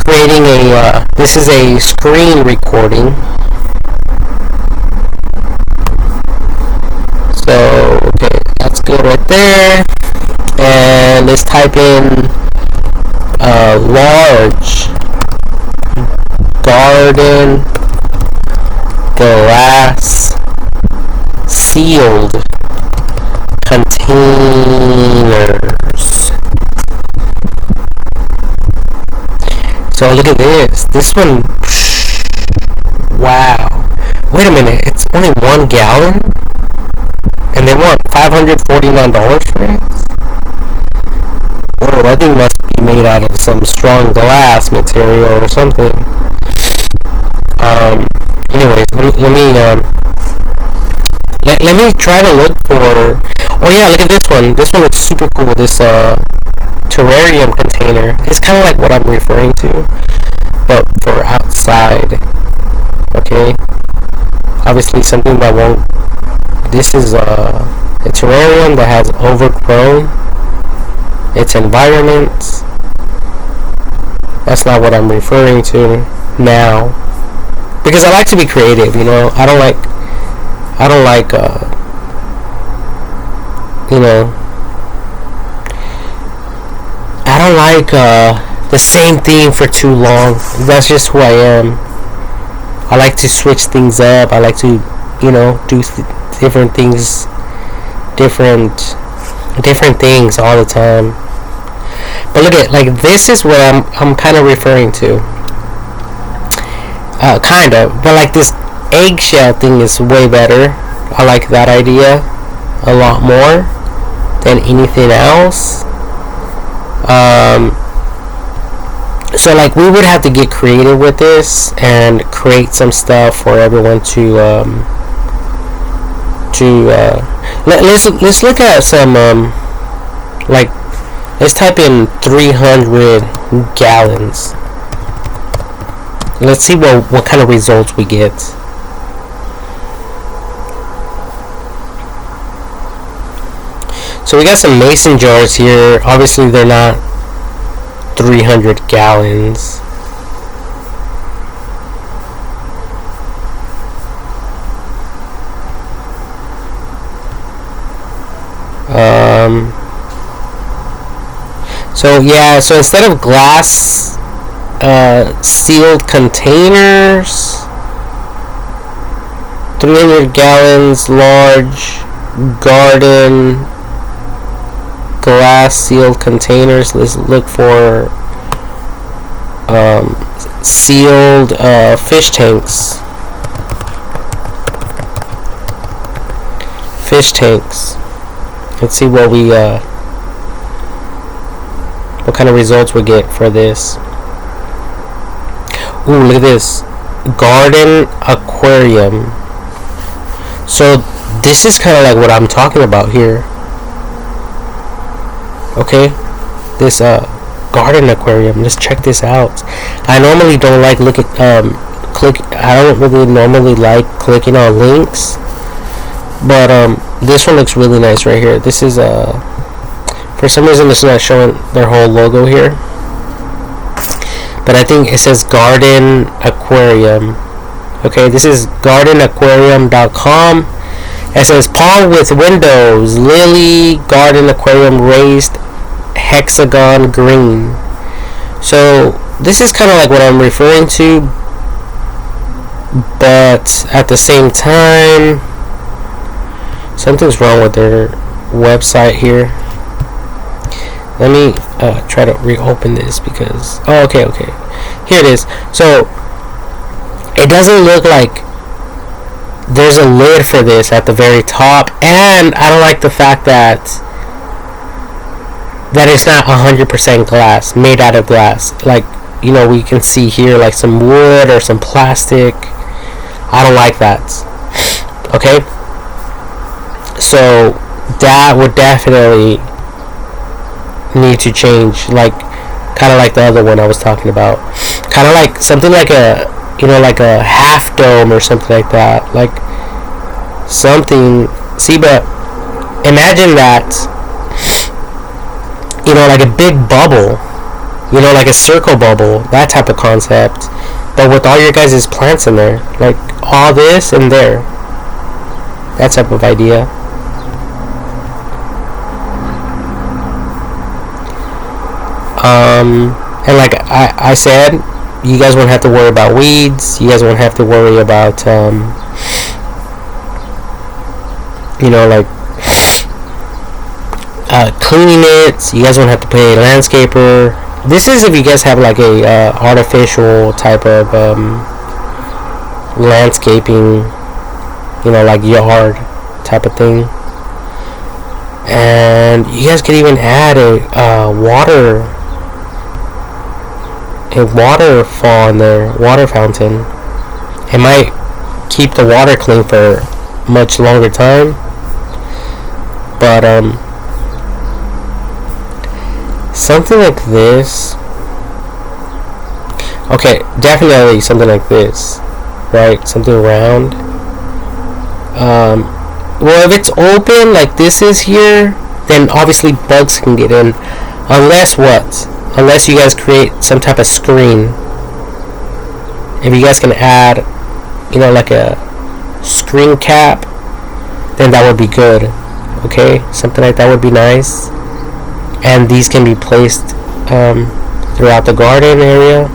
creating this is a screen recording. So, okay, that's good right there. and let's type in large garden glass sealed containers. So look at this. This one, wow. Wait a minute, it's only 1 gallon? And they want $549 for it? Oh, that thing must be made out of some strong glass material or something. Anyways, let me try to look for. Oh yeah, look at this one. This one looks super cool. This terrarium container. It's kind of like what I'm referring to, but for outside. Okay. Obviously, something that won't. This is a terrarium that has overgrown its environment. That's not what I'm referring to now, because I like to be creative. You know, I don't like you know, I don't like the same theme for too long. That's just who I am. I like to switch things up. I like to, you know, do different things, different things all the time. But look at, like, this is what I'm kind of referring to. Kind of, but like this eggshell thing is way better. I like that idea a lot more than anything else. So like we would have to get creative with this and create some stuff for everyone to let's look at some like, let's type in 300 gallons. Let's see what kind of results we get. So we got some mason jars here. Obviously they're not 300 gallons. So yeah, so instead of glass sealed containers, 300 gallons large garden glass sealed containers. Let's look for sealed fish tanks. Let's see what we what kind of results we get for this. Ooh, look at this. Garden aquarium. So this is kind of like what I'm talking about here. Okay, this garden aquarium. Let's check this out. I normally don't like I don't really normally like clicking on links, but this one looks really nice right here. This is for some reason it's not showing their whole logo here, but I think it says garden aquarium. Okay, this is gardenaquarium.com. It says pond with windows, lily garden aquarium, raised hexagon green. So this is kind of like what I'm referring to, but at the same time something's wrong with their website here. Let me try to reopen this because okay, here it is. So it doesn't look like there's a lid for this at the very top, and I don't like the fact that it's not 100% glass, made out of glass. Like, you know, we can see here like some wood or some plastic. I don't like that. Okay, so that would definitely need to change, like kind of like the other one I was talking about, kind of like something like a, you know, like a half dome or something like that, like something. See, but imagine that, you know, like a big bubble, you know, like a circle bubble, that type of concept, but with all your guys' plants in there, like all this and there, that type of idea. And like I said, you guys won't have to worry about weeds. You guys won't have to worry about like cleaning it. You guys won't have to pay a landscaper. This is if you guys have like a artificial type of landscaping, like yard type of thing. And you guys could even add a waterfall in there, water fountain. It might keep the water clean for much longer time. But something like this. Okay, definitely something like this, right? Something round. Well, if it's open like this is here, then obviously bugs can get in. Unless what? Unless you guys create some type of screen. If you guys can add, like a screen cap, then that would be good. Okay, something like that would be nice. And these can be placed throughout the garden area.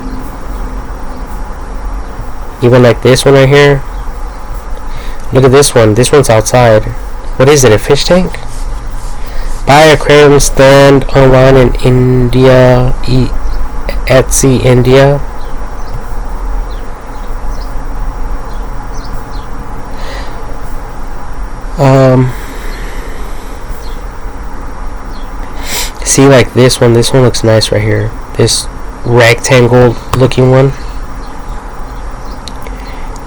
Even like this one right here. Look at this one. This one's outside. What is it? A fish tank? Buy aquarium stand online in India. Etsy India. See, like this one looks nice right here. This rectangle looking one.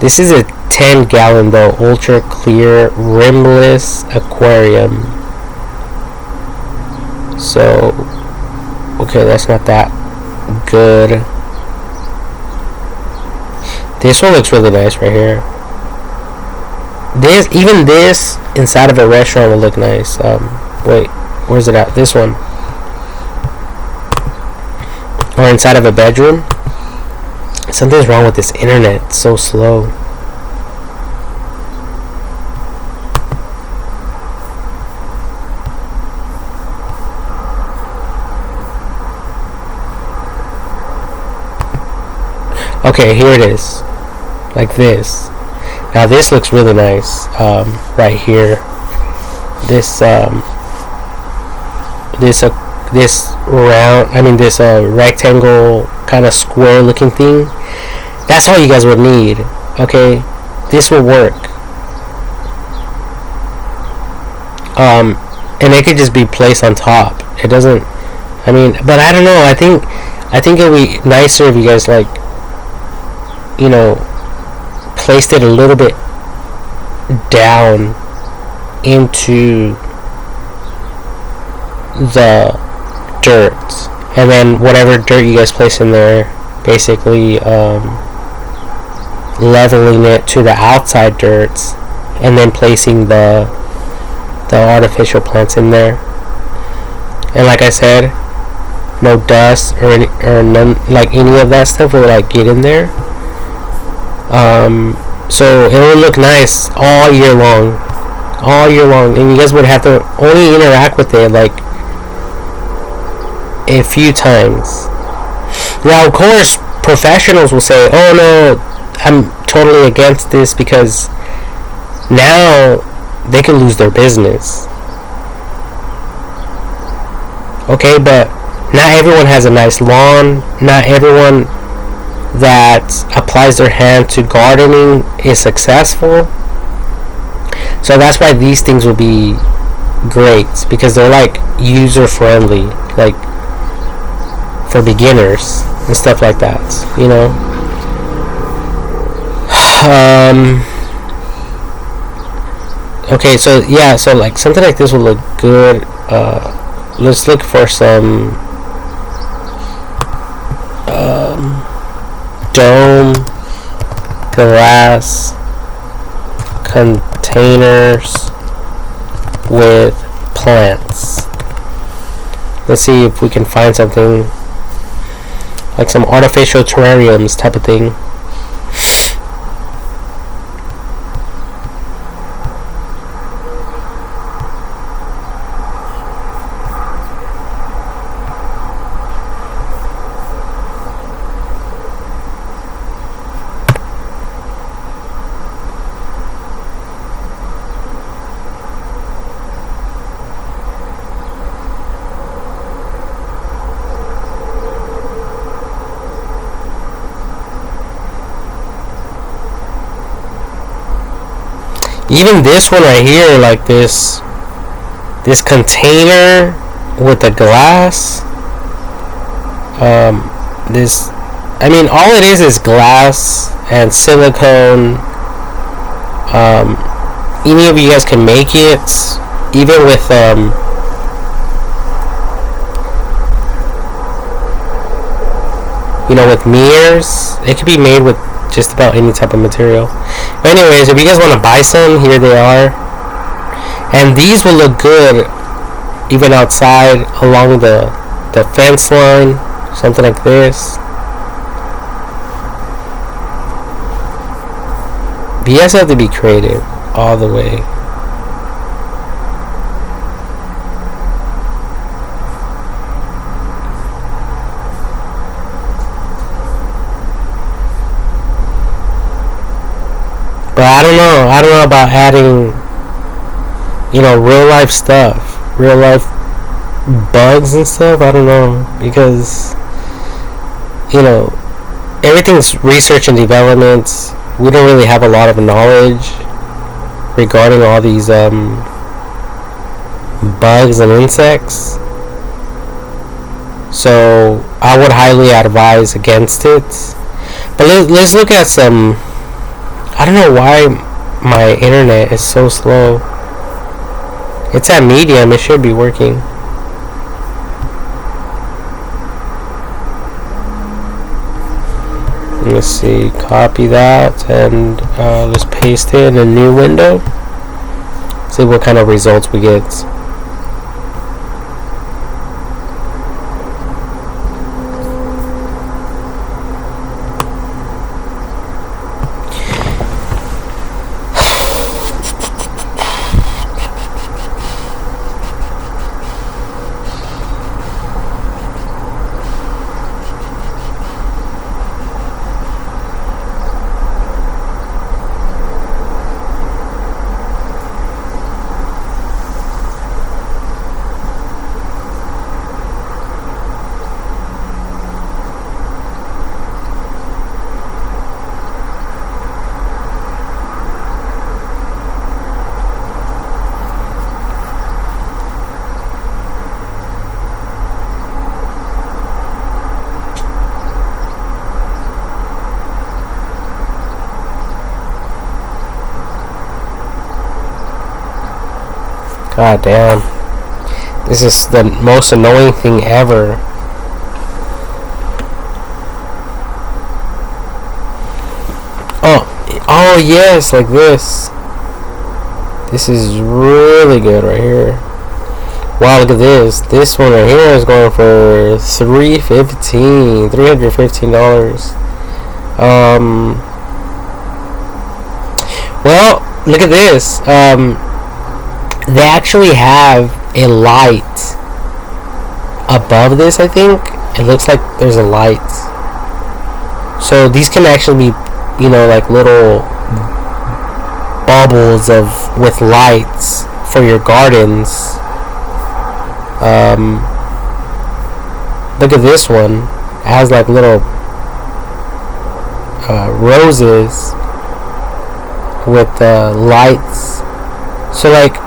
This is a 10-gallon though, ultra clear rimless aquarium. So, okay, that's not that good. This one looks really nice right here. Even this inside of a restaurant will look nice. Wait, where's it at? This one. Or inside of a bedroom. Something's wrong with this internet. It's so slow. Okay, here it is. Like this. Now this looks really nice. Right here. This rectangle kind of square looking thing. That's all you guys would need. Okay, this will work. And it could just be placed on top. It doesn't. But I don't know. I think it'd be nicer if you guys placed it a little bit down into the dirt, and then whatever dirt you guys place in there, basically leveling it to the outside dirt, and then placing the artificial plants in there. And like I said, no dust or none, like any of that stuff will get in there. So it will look nice all year long, and you guys would have to only interact with it a few times. Now, of course, professionals will say, "Oh no, I'm totally against this," because now they can lose their business. Okay, but not everyone has a nice lawn. Not everyone that applies their hand to gardening is successful. So that's why these things will be great, because they're user friendly, for beginners and stuff like that, Okay, so yeah, so something like this will look good. Let's look for some dome glass containers with plants. Let's see if we can find something like some artificial terrariums type of thing. Even this one right here, like this container with the glass. This, I mean, all it is glass and silicone. Any of you guys can make it, even with you know, with mirrors. It could be made with just about any type of material. But anyways, if you guys want to buy some, here they are. And these will look good even outside along the fence line, something like this. But you guys have to be creative all the way. But I don't know about adding, you know, real life stuff, real life bugs and stuff. I don't know, because, you know, everything's research and development. We don't really have a lot of knowledge regarding all these bugs and insects. So I would highly advise against it. But let's look at some. I don't know why my internet is so slow. It's at medium. It should be working. Let's see. Copy that and let's paste it in a new window. See what kind of results we get. God damn. This is the most annoying thing ever. Oh yes, like this. This is really good right here. Wow, look at this. This one right here is going for $315. Well, look at this. They actually have a light above this, I think. It looks like there's a light. So these can actually be, you know, like little bubbles with lights for your gardens. Look at this one. It has like little roses with lights. So like,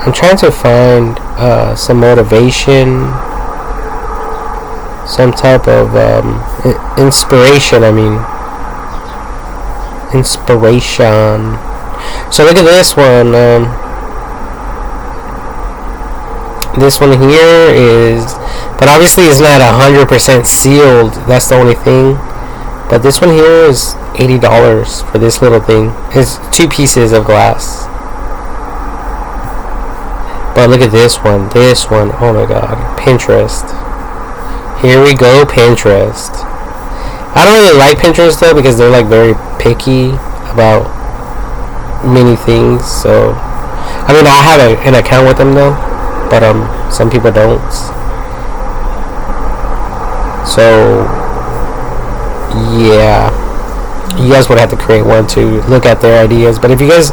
I'm trying to find some motivation, some type of inspiration. Inspiration. So look at this one. This one here is, but obviously it's not 100% sealed. That's the only thing. But this one here is $80 for this little thing. It's 2 pieces of glass. But look at this one. This one. Oh my god. Pinterest. Here we go, Pinterest. I don't really like Pinterest though, because they're like very picky about many things. So I mean, I have an account with them though, but some people don't. So yeah, you guys would have to create one to look at their ideas. But if you guys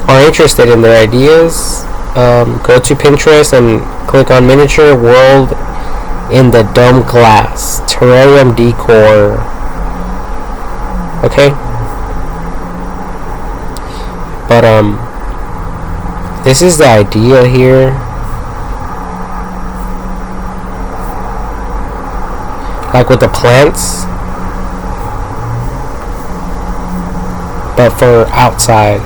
are interested in their ideas, go to Pinterest and click on miniature world in the dome glass terrarium decor. Okay, But this is the idea here. Like with the plants, but for outside.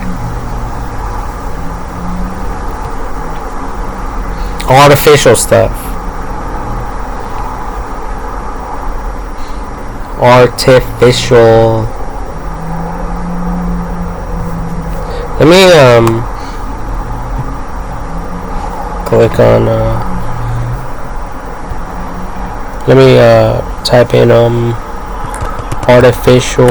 Artificial stuff. Artificial. Let me click on let me type in artificial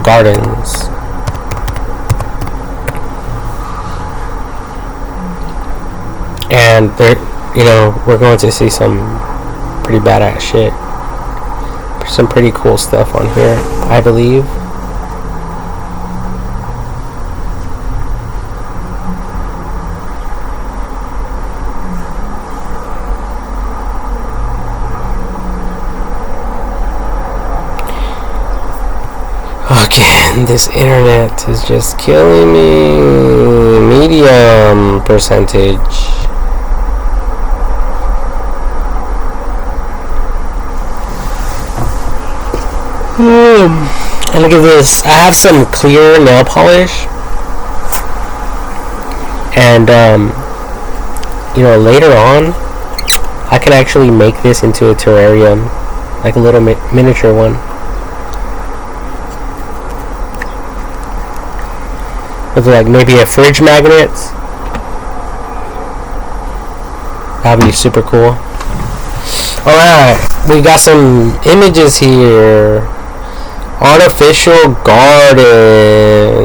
gardens. And there, we're going to see some pretty badass shit. Some pretty cool stuff on here, I believe. Again, this internet is just killing me. Medium percentage. And look at this. I have some clear nail polish. And, later on, I can actually make this into a terrarium. Like a little miniature one. With like maybe a fridge magnet. That'd be super cool. Alright, we got some images here. Artificial gardens.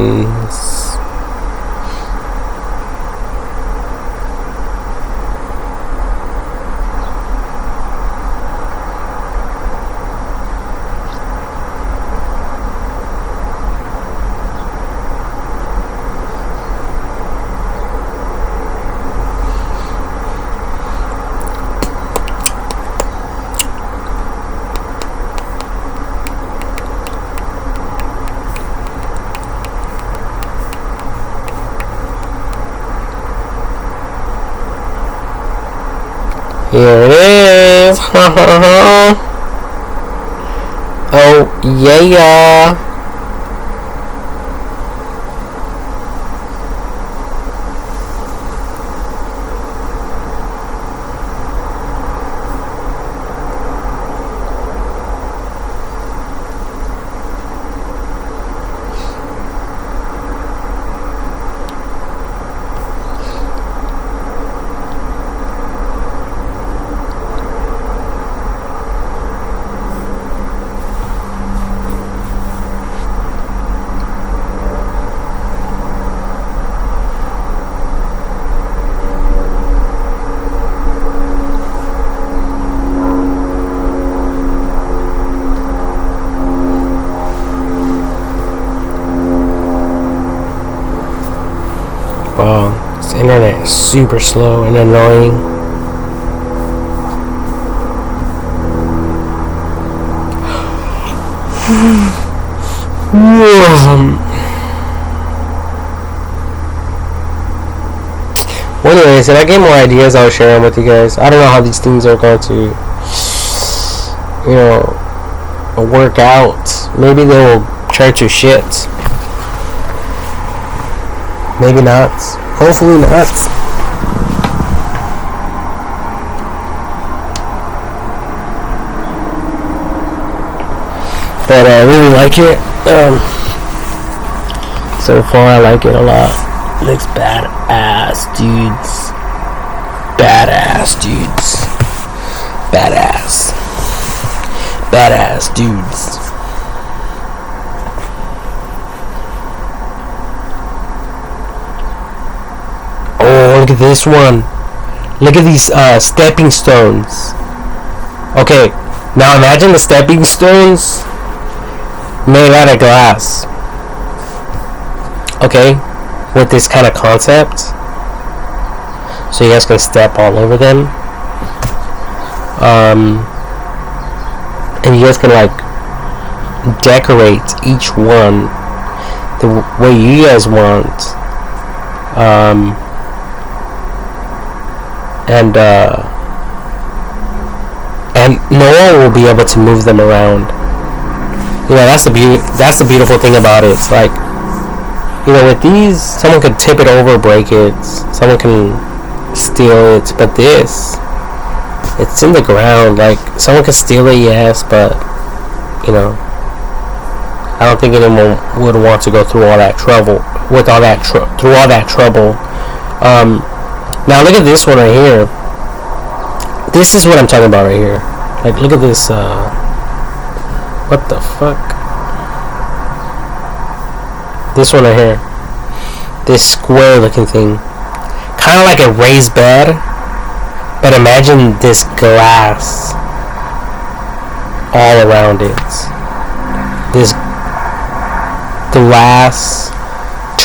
Here it is. Oh, yeah. Wow, this internet is super slow and annoying. Well, anyways, if I get more ideas, I'll share them with you guys. I don't know how these things are going to, work out. Maybe they will turn to shit. Maybe not. Hopefully not. But I really like it. So far, I like it a lot. Looks badass, dudes. Badass, dudes. Badass. Badass, dudes. Look at this one. Look at these stepping stones. Okay, now imagine the stepping stones made out of glass. Okay, with this kind of concept, so you guys can step all over them. And you guys can like decorate each one the way you guys want, and no one will be able to move them around. That's the beautiful thing about it. It's like, with these, someone could tip it over, break it, someone can steal it, but this, it's in the ground. Like, someone could steal it, yes, but I don't think anyone would want to go through all that trouble. Now look at this one right here. This is what I'm talking about right here. Like, look at this. What the fuck? This one right here. This square-looking thing, kind of like a raised bed, but imagine this glass all around it. This glass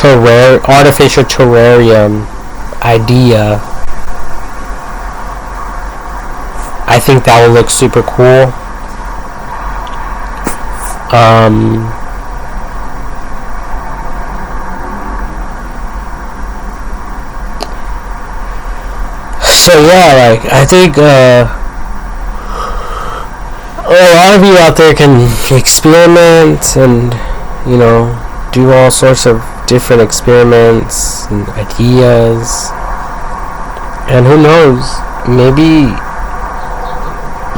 artificial terrarium idea. I think that would look super cool. So yeah, like, I think a lot of you out there can experiment and do all sorts of different experiments and ideas, and who knows, maybe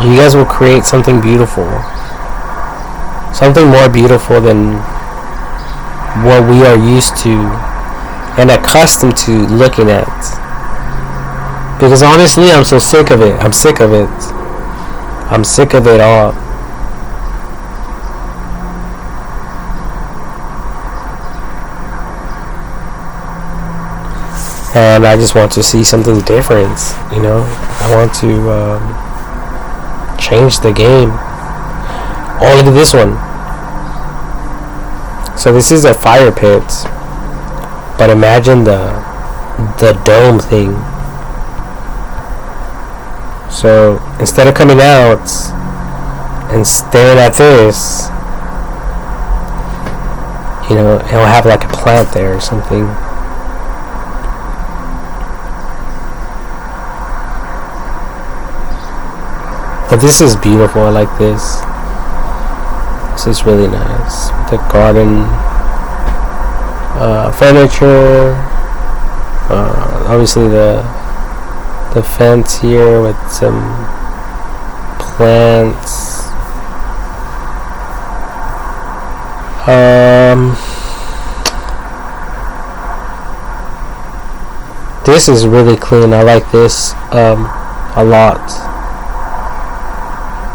you guys will create something beautiful, something more beautiful than what we are used to and accustomed to looking at. Because honestly, I'm so sick of it. I'm sick of it. I'm sick of it all. And I just want to see something different, I want to change the game. Oh, look at this one. So this is a fire pit, but imagine the dome thing. So instead of coming out and staring at this, it'll have like a plant there or something. But this is beautiful. I like this. This is really nice. The garden furniture. Obviously the fence here with some plants. This is really clean. I like this a lot.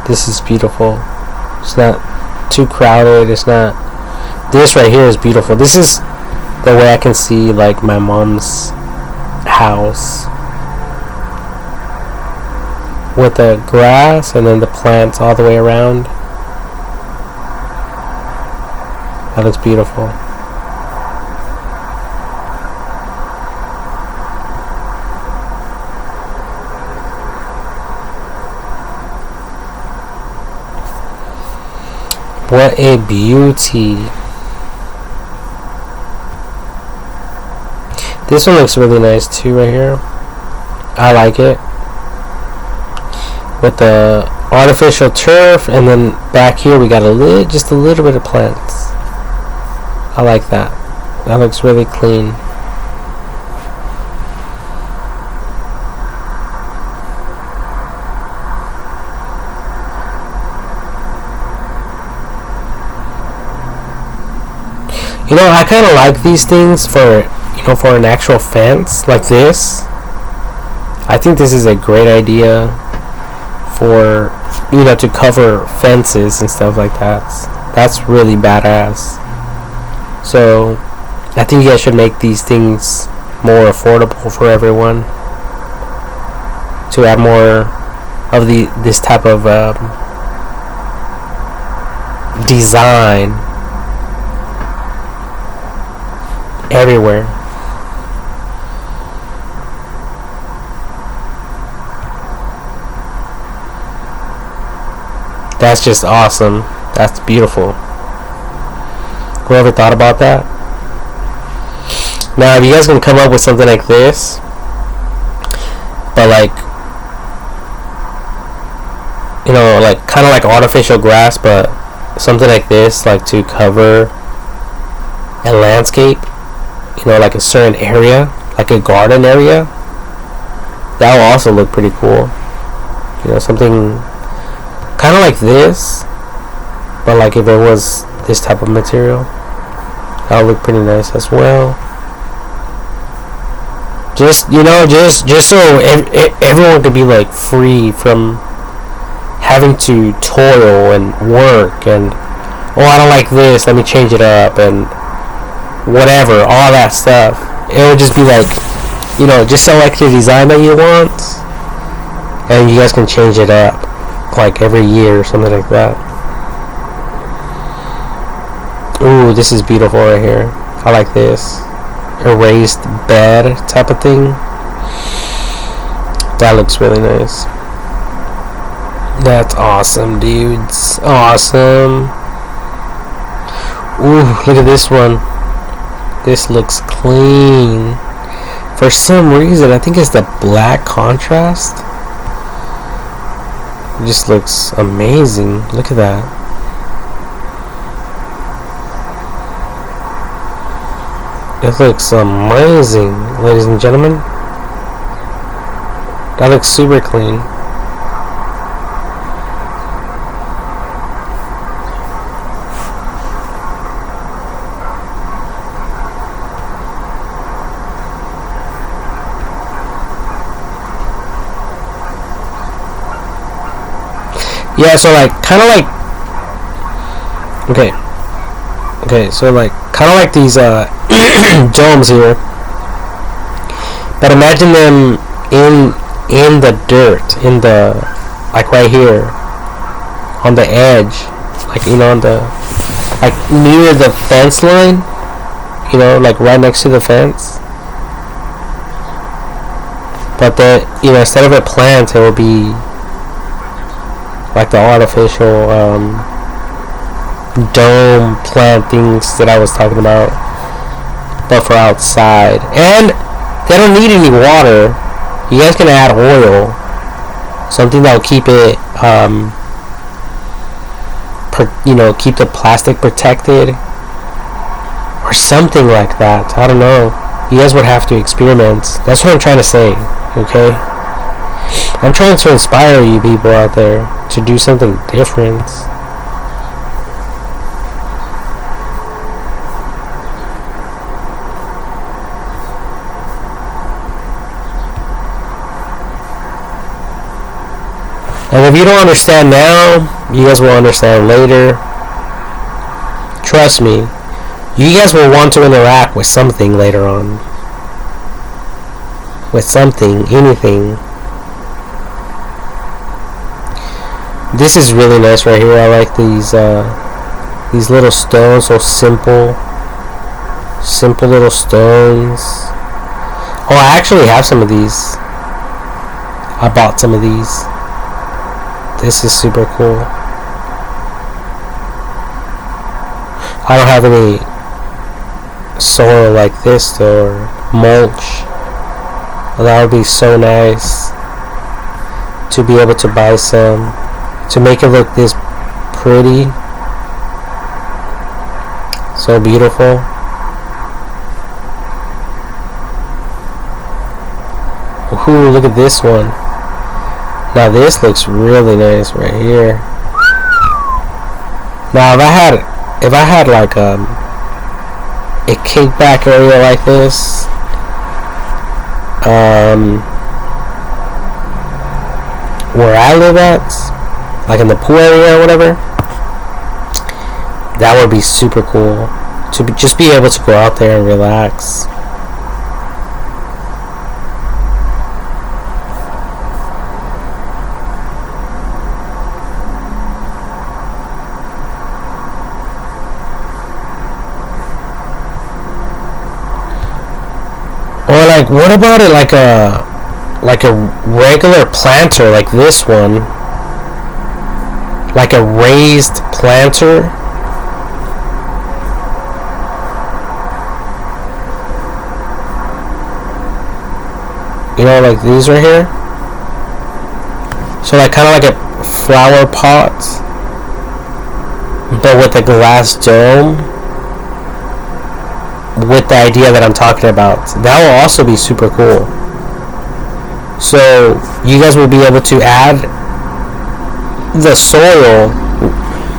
This is beautiful. It's not too crowded. It's not. This right here is beautiful. This is the way I can see like my mom's house, with the grass and then the plants all the way around. That looks beautiful. What a beauty. This one looks really nice too right here. I like it. With the artificial turf, and then back here we got just a little bit of plants. I like that. That looks really clean. I kind of like these things for an actual fence like this. I think this is a great idea for to cover fences and stuff like that. That's really badass. So I think you guys should make these things more affordable for everyone, to add more of this type of design everywhere. That's just awesome. That's beautiful. Whoever thought about that? Now, if you guys can come up with something like this, but like, you know, like kind of like artificial grass, but something like this, like to cover a landscape, you know, like a certain area, like a garden area, that will also look pretty cool. You know, something kind of like this, but like if it was this type of material, that would look pretty nice as well. Just, you know, just so everyone could be like free from having to toil and work and, oh, I don't like this, let me change it up, and whatever, all that stuff. It would just be like, you know, just select your design that you want, and you guys can change it up like every year or something like that. Ooh, this is beautiful right here. I like this. A raised bed type of thing. That looks really nice. That's awesome, dudes. Awesome. Ooh, look at this one. This looks clean. For some reason, I think it's the black contrast. It just looks amazing. Look at that. It looks amazing, ladies and gentlemen. That looks super clean. Yeah, so like, kind of like, okay, so like, kind of like these domes here, but imagine them in the dirt, in the, like right here, on the edge, like, you know, on the, like near the fence line, you know, like right next to the fence. But the, you know, instead of a plant, it will be like the artificial dome plant things that I was talking about, but for outside. And they don't need any water. You guys can add oil, something that will keep it, you know, keep the plastic protected, or something like that. I don't know. You guys would have to experiment. That's what I'm trying to say. Okay, I'm trying to inspire you people out there to do something different. And if you don't understand now, you guys will understand later. Trust me, you guys will want to interact with something later on. With something, anything. This is really nice right here. I like these little stones, so simple little stones. Oh, I actually have some of these. I bought some of these. This is super cool. I don't have any soil like this though, or mulch. Well, that would be so nice to be able to buy some, to make it look this pretty, so beautiful. Ooh, look at this one. Now this looks really nice right here. Now if I had like a kickback area like this, where I live at, like in the pool area or whatever, that would be super cool to just be able to go out there and relax. Or like, what about it like a regular planter like this one? Like a raised planter? You know, like these right here. So like kind of like a flower pot, but with a glass dome. With the idea that I'm talking about, that will also be super cool. So you guys will be able to add the soil.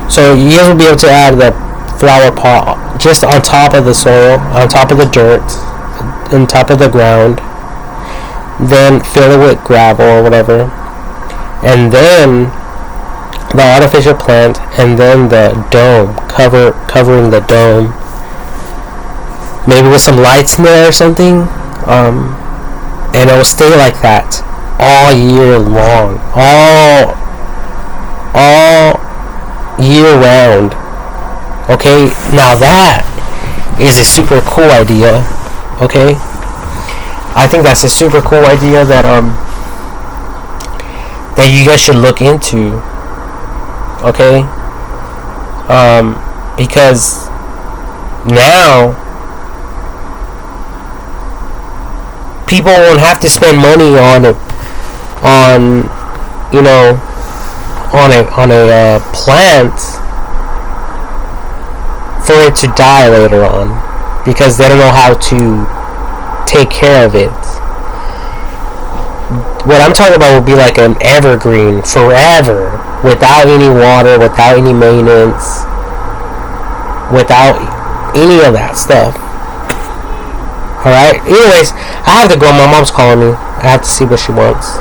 So you guys will be able to add the flower pot just on top of the soil, on top of the dirt, on top of the ground. Then fill it with gravel or whatever, and then the artificial plant, and then the dome covering the dome. Maybe with some lights in there or something, and it will stay like that all year long, all year round. Okay, now that is a super cool idea. Okay, I think that's a super cool idea that that you guys should look into. Okay, because now people won't have to spend money on you know, on a plant for it to die later on, because they don't know how to take care of it. What I'm talking about would be like an evergreen forever, without any water, without any maintenance, without any of that stuff. Alright, anyways, I have to go. My mom's calling me. I have to see what she wants.